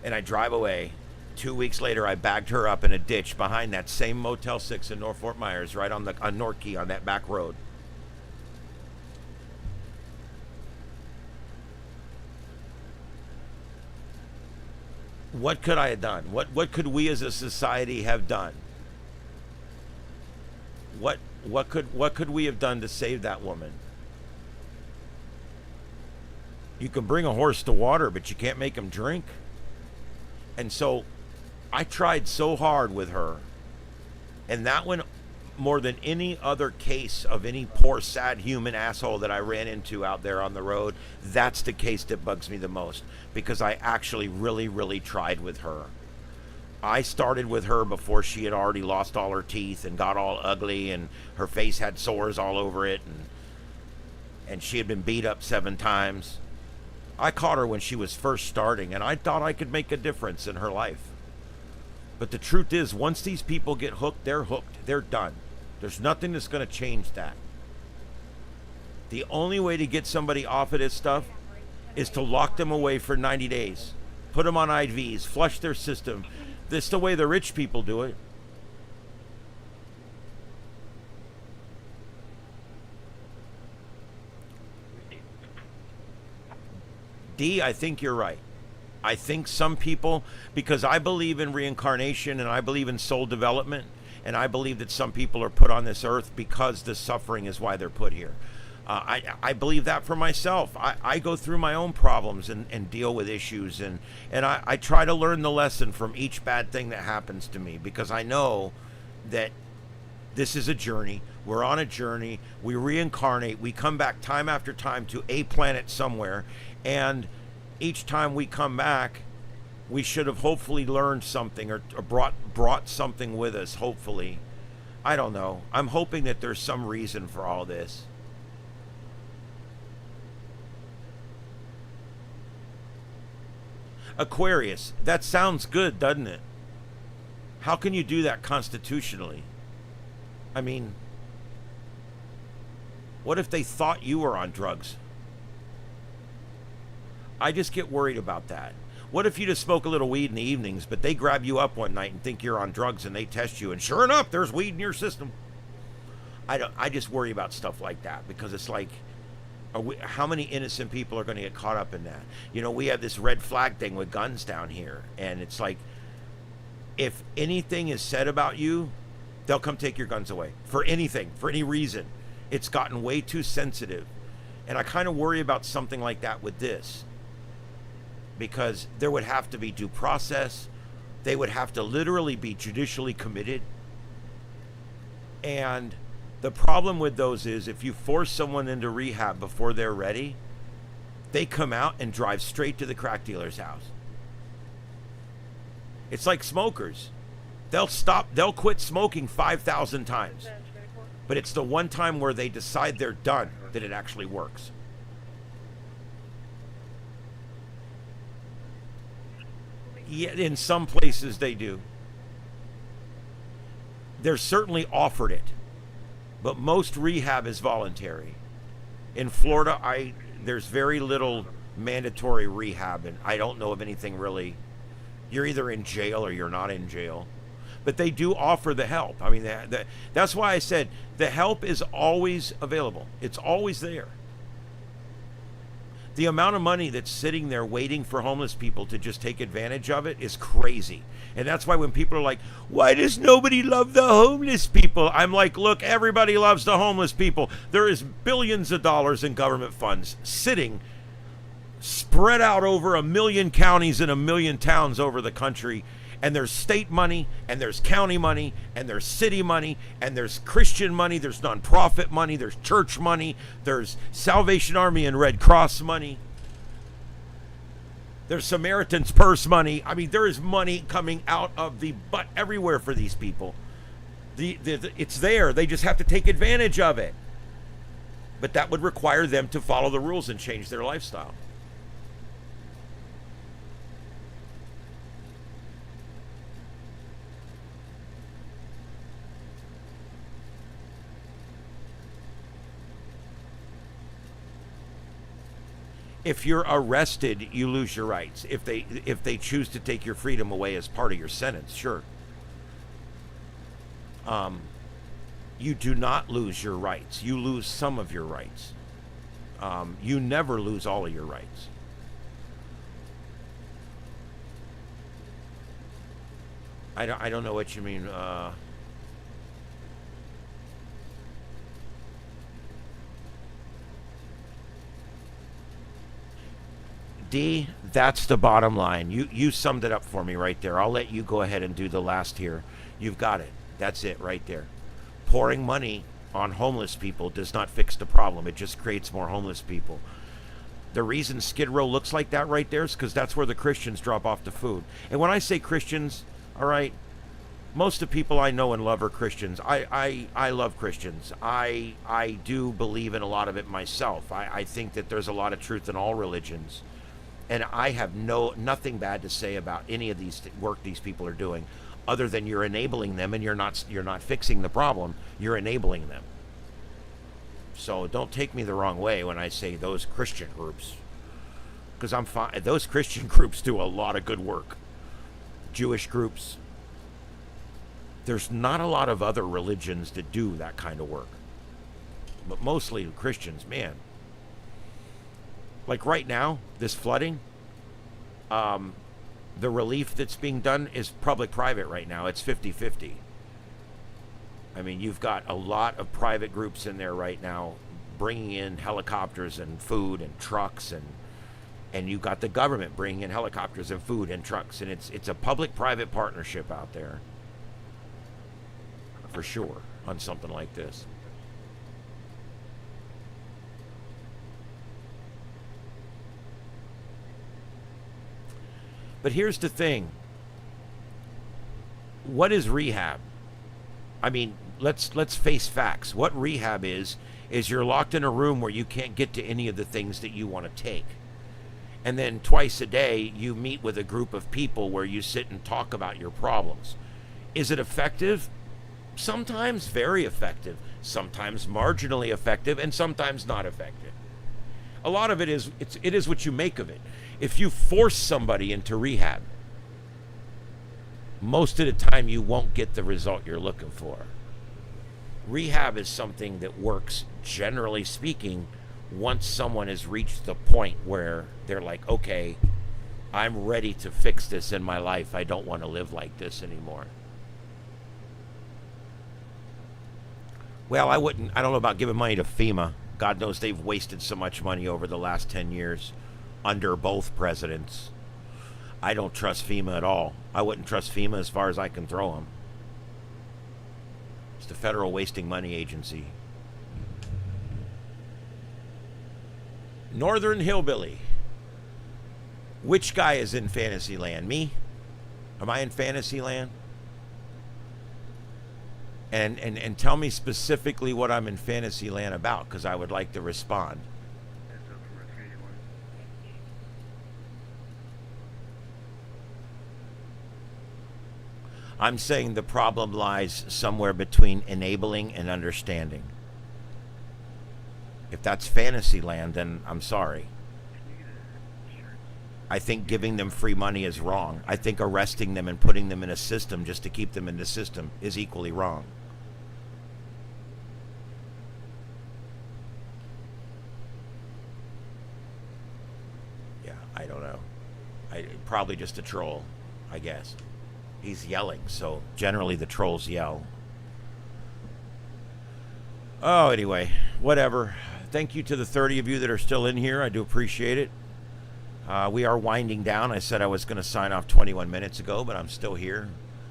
And I drive away. 2 weeks later, I bagged her up in a ditch behind that same Motel 6 in North Fort Myers, right on North Key, on that back road. What could I have done? What could we as a society have done? What could we have done to save that woman? You can bring a horse to water, but you can't make him drink. And so I tried so hard with her, and that one, more than any other case of any poor, sad human asshole that I ran into out there on the road, that's the case that bugs me the most, because I actually really, really tried with her. I started with her before she had already lost all her teeth and got all ugly, and her face had sores all over it, and she had been beat up 7 times. I caught her when she was first starting, and I thought I could make a difference in her life. But the truth is, once these people get hooked. They're done. There's nothing that's going to change that. The only way to get somebody off of this stuff is to lock them away for 90 days. Put them on IVs, flush their system. This is the way the rich people do it. D, I think you're right. I think some people, because I believe in reincarnation and I believe in soul development, and I believe that some people are put on this earth because the suffering is why they're put here. I believe that for myself. I go through my own problems and deal with issues, and I try to learn the lesson from each bad thing that happens to me, because I know that this is a journey. We're on a journey. We reincarnate. We come back time after time to a planet somewhere, and each time we come back, we should have hopefully learned something or brought something with us, hopefully. I don't know. I'm hoping that there's some reason for all this. Aquarius, that sounds good, doesn't it? How can you do that constitutionally? I mean, what if they thought you were on drugs? I just get worried about that. What if you just smoke a little weed in the evenings, but they grab you up one night and think you're on drugs, and they test you, and sure enough, there's weed in your system? I just worry about stuff like that, because it's like, how many innocent people are going to get caught up in that? You know, we have this red flag thing with guns down here, and it's like, if anything is said about you, they'll come take your guns away for anything, for any reason. It's gotten way too sensitive. And I kind of worry about something like that with this. Because there would have to be due process. They would have to literally be judicially committed. And the problem with those is if you force someone into rehab before they're ready, they come out and drive straight to the crack dealer's house. It's like smokers. They'll quit smoking 5,000 times. But it's the one time where they decide they're done that it actually works. Yeah, in some places they do. They're certainly offered it. But most rehab is voluntary. In Florida, there's very little mandatory rehab, and I don't know of anything really. You're either in jail or you're not in jail. But they do offer the help. I mean, that's why I said the help is always available. It's always there. The amount of money that's sitting there waiting for homeless people to just take advantage of it is crazy. And that's why when people are like, why does nobody love the homeless people? I'm like, look, everybody loves the homeless people. There is billions of dollars in government funds sitting, spread out over 1 million counties and 1 million towns over the country. And there's state money, and there's county money, and there's city money, and there's Christian money, there's nonprofit money, there's church money, there's Salvation Army and Red Cross money, there's Samaritan's Purse money. I mean, there is money coming out of the butt everywhere for these people. It's there. They just have to take advantage of it. But that would require them to follow the rules and change their lifestyle. If you're arrested, you lose your rights. If they choose to take your freedom away as part of your sentence, sure. You do not lose your rights. You lose some of your rights. You never lose all of your rights. I don't know what you mean. D, that's the bottom line. You summed it up for me right there. I'll let you go ahead and do the last here. You've got it. That's it right there. Pouring money on homeless people does not fix the problem. It just creates more homeless people. The reason Skid Row looks like that right there is because that's where the Christians drop off the food. And when I say Christians, all right, most of the people I know and love are Christians. I love Christians. I do believe in a lot of it myself. I think that there's a lot of truth in all religions. And I have nothing bad to say about any of these work these people are doing, other than you're enabling them, and you're not fixing the problem. You're enabling them. So don't take me the wrong way when I say those Christian groups, because I'm fine. Those Christian groups do a lot of good work. Jewish groups. There's not a lot of other religions that do that kind of work, but mostly Christians, man. Like right now, this flooding, the relief that's being done is public-private right now. It's 50-50. I mean, you've got a lot of private groups in there right now bringing in helicopters and food and trucks, and you've got the government bringing in helicopters and food and trucks, and it's a public-private partnership out there, for sure, on something like this. But here's the thing. What is rehab? I mean, let's face facts. What rehab is you're locked in a room where you can't get to any of the things that you want to take. And then twice a day, you meet with a group of people where you sit and talk about your problems. Is it effective? Sometimes very effective. Sometimes marginally effective, and sometimes not effective. A lot of it is what you make of it. If you force somebody into rehab, most of the time you won't get the result you're looking for. Rehab is something that works, generally speaking, once someone has reached the point where they're like, okay, I'm ready to fix this in my life. I don't want to live like this anymore. Well, I don't know about giving money to FEMA. God knows they've wasted so much money over the last 10 years under both presidents. I don't trust FEMA at all. I wouldn't trust FEMA as far as I can throw them. It's the federal wasting money agency. Northern Hillbilly. Which guy is in Fantasyland? Me? Am I in Fantasyland? And tell me specifically what I'm in Fantasyland about, because I would like to respond. Heads up from Rescue 81. I'm saying the problem lies somewhere between enabling and understanding. If that's Fantasyland, then I'm sorry. I think giving them free money is wrong. I think arresting them and putting them in a system just to keep them in the system is equally wrong. Yeah, I don't know. Probably just a troll, I guess. He's yelling, so generally the trolls yell. Oh, anyway, whatever. Thank you to the 30 of you that are still in here. I do appreciate it. We are winding down. I said I was going to sign off 21 minutes ago, but I'm still here.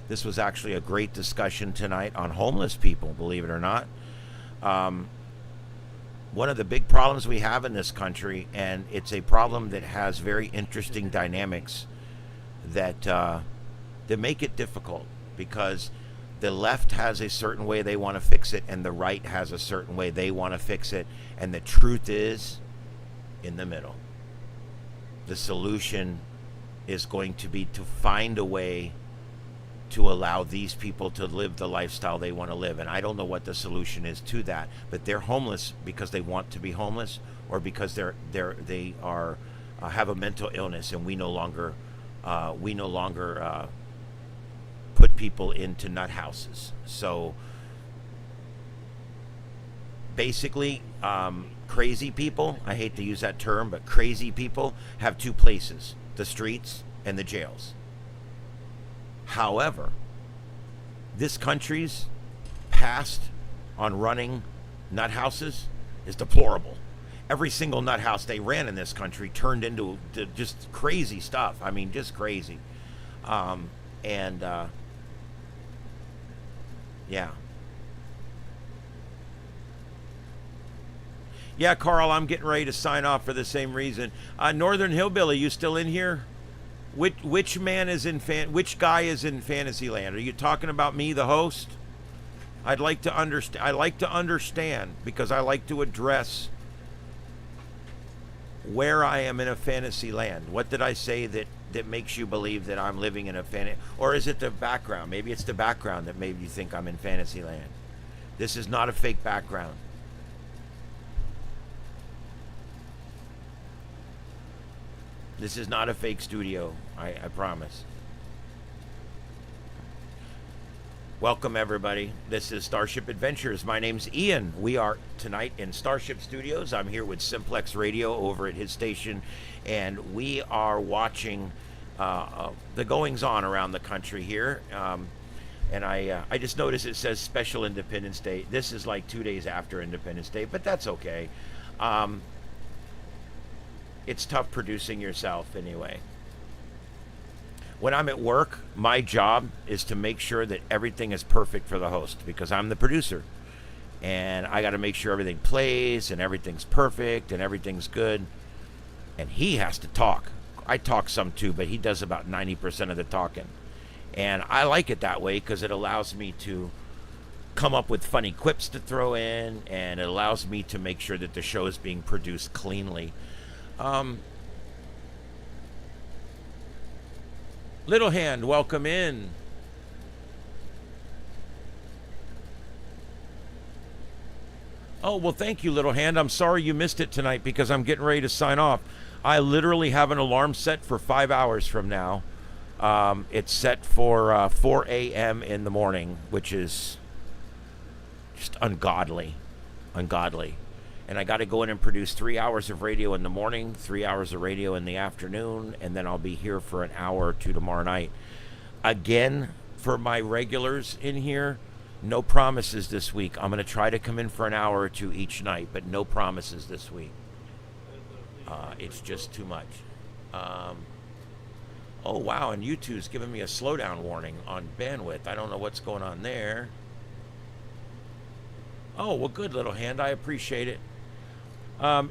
This was actually a great discussion tonight on homeless people, believe it or not. One of the big problems we have in this country, and it's a problem that has very interesting dynamics that make it difficult, because the left has a certain way they want to fix it, and the right has a certain way they want to fix it, and the truth is in the middle. The solution is going to be to find a way to allow these people to live the lifestyle they want to live. And I don't know what the solution is to that, but they're homeless because they want to be homeless, or because they are have a mental illness, and we no longer put people into nut houses. So basically, crazy people, I hate to use that term, but crazy people have two places: the streets and the jails. However, this country's past on running nut houses is deplorable. Every single nut house they ran in this country turned into just crazy stuff. I mean, just crazy. Yeah. Yeah, Carl, I'm getting ready to sign off for the same reason. Northern Hillbilly, you still in here? Which man is in which guy is in Fantasyland? Are you talking about me, the host? I'd like to understand. I like to understand, because I like to address where I am in a fantasy land. What did I say that makes you believe that I'm living in a fantasy? Or is it the background? Maybe it's the background that made you think I'm in fantasy land. This is not a fake background. This is not a fake studio, I promise. Welcome, everybody. This is Starship Adventures. My name's Ian. We are tonight in Starship Studios. I'm here with Simplex Radio over at his station, and we are watching the goings-on around the country here. And I just noticed it says Special Independence Day. This is like 2 days after Independence Day, but that's okay. It's tough producing yourself anyway. When I'm at work, my job is to make sure that everything is perfect for the host, because I'm the producer. And I got to make sure everything plays and everything's perfect and everything's good. And he has to talk. I talk some too, but he does about 90% of the talking. And I like it that way, because it allows me to come up with funny quips to throw in, and it allows me to make sure that the show is being produced cleanly. Little Hand, welcome in. Oh, well, thank you, Little Hand. I'm sorry you missed it tonight, because I'm getting ready to sign off. I literally have an alarm set for 5 hours from now. It's set for 4 a.m. in the morning, which is just ungodly. And I got to go in and produce 3 hours of radio in the morning, 3 hours of radio in the afternoon, and then I'll be here for an hour or two tomorrow night. Again, for my regulars in here, No promises this week. I'm going to try to come in for an hour or two each night, but no promises this week. It's just too much. Oh, wow, and YouTube's giving me a slowdown warning on bandwidth. I don't know what's going on there. Oh, well, good, little hand. I appreciate it.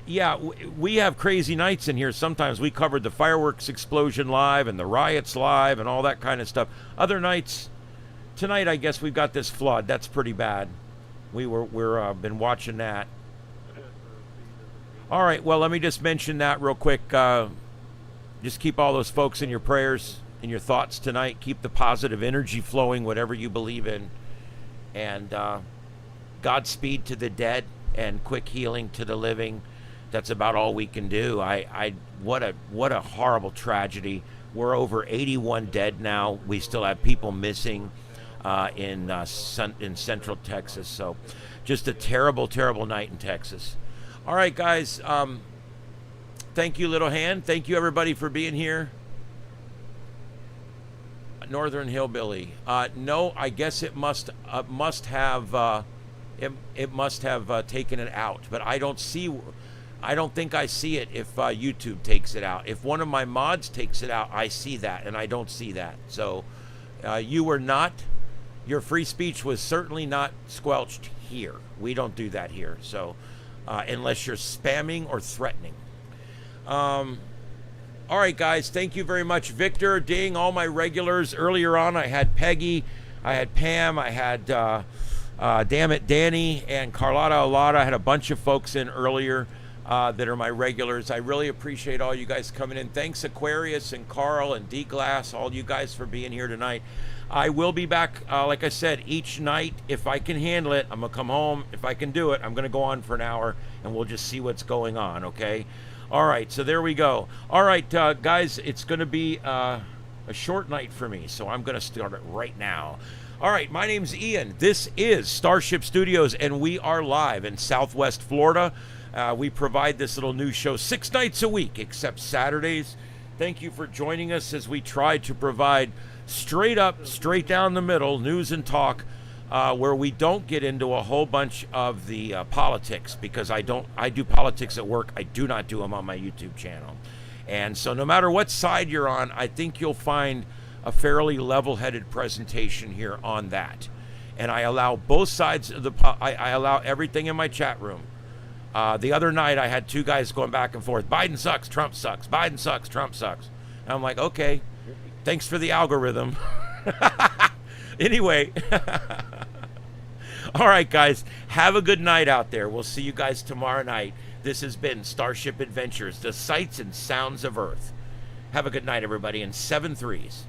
Yeah, we have crazy nights in here. Sometimes we covered the fireworks explosion live and the riots live and all that kind of stuff. Other nights, tonight I guess we've got this flood. That's pretty bad. We're been watching that. All right, well, let me just mention that real quick. Just keep all those folks in your prayers, in your thoughts tonight. Keep the positive energy flowing, whatever you believe in. And Godspeed to the dead and quick healing to the living. That's about all we can do. What a horrible tragedy. We're over 81 dead now. We still have people missing in Central Texas. So just a terrible, terrible night in Texas. All right, guys. Thank you, Little Hand. Thank you, everybody, for being here. Northern Hillbilly. No, I guess it must have taken it out, but I don't think I see it if YouTube takes it out. If one of my mods takes it out, I see that, and I don't see that. So your free speech was certainly not squelched here. We don't do that here. So unless you're spamming or threatening. All right, guys, thank you very much. Victor, Ding, all my regulars. Earlier on, I had Peggy, I had Pam, I had Damn It Danny, and Carlotta Alada. I had a bunch of folks in earlier that are my regulars. I really appreciate all you guys coming in. Thanks, Aquarius and Carl and D-Glass, all you guys for being here tonight. I will be back, like I said, each night. If I can handle it, I'm going to come home. If I can do it, I'm going to go on for an hour, and we'll just see what's going on, okay? All right, so there we go. All right, guys, it's going to be a short night for me, so I'm going to start it right now. All right, my name's Ian. This is Starship Studios, and we are live in Southwest Florida. We provide this little news show 6 nights a week, except Saturdays. Thank you for joining us as we try to provide straight up, straight down the middle news and talk, where we don't get into a whole bunch of the politics, because I do politics at work. I do not do them on my YouTube channel. And so no matter what side you're on, I think you'll find a fairly level-headed presentation here on that. And I allow both sides of I allow everything in my chat room. The other night I had 2 guys going back and forth. Biden sucks, Trump sucks. Biden sucks, Trump sucks. And I'm like, okay, thanks for the algorithm. Anyway. All right, guys, have a good night out there. We'll see you guys tomorrow night. This has been Starship Adventures, the sights and sounds of Earth. Have a good night, everybody, and 7 threes.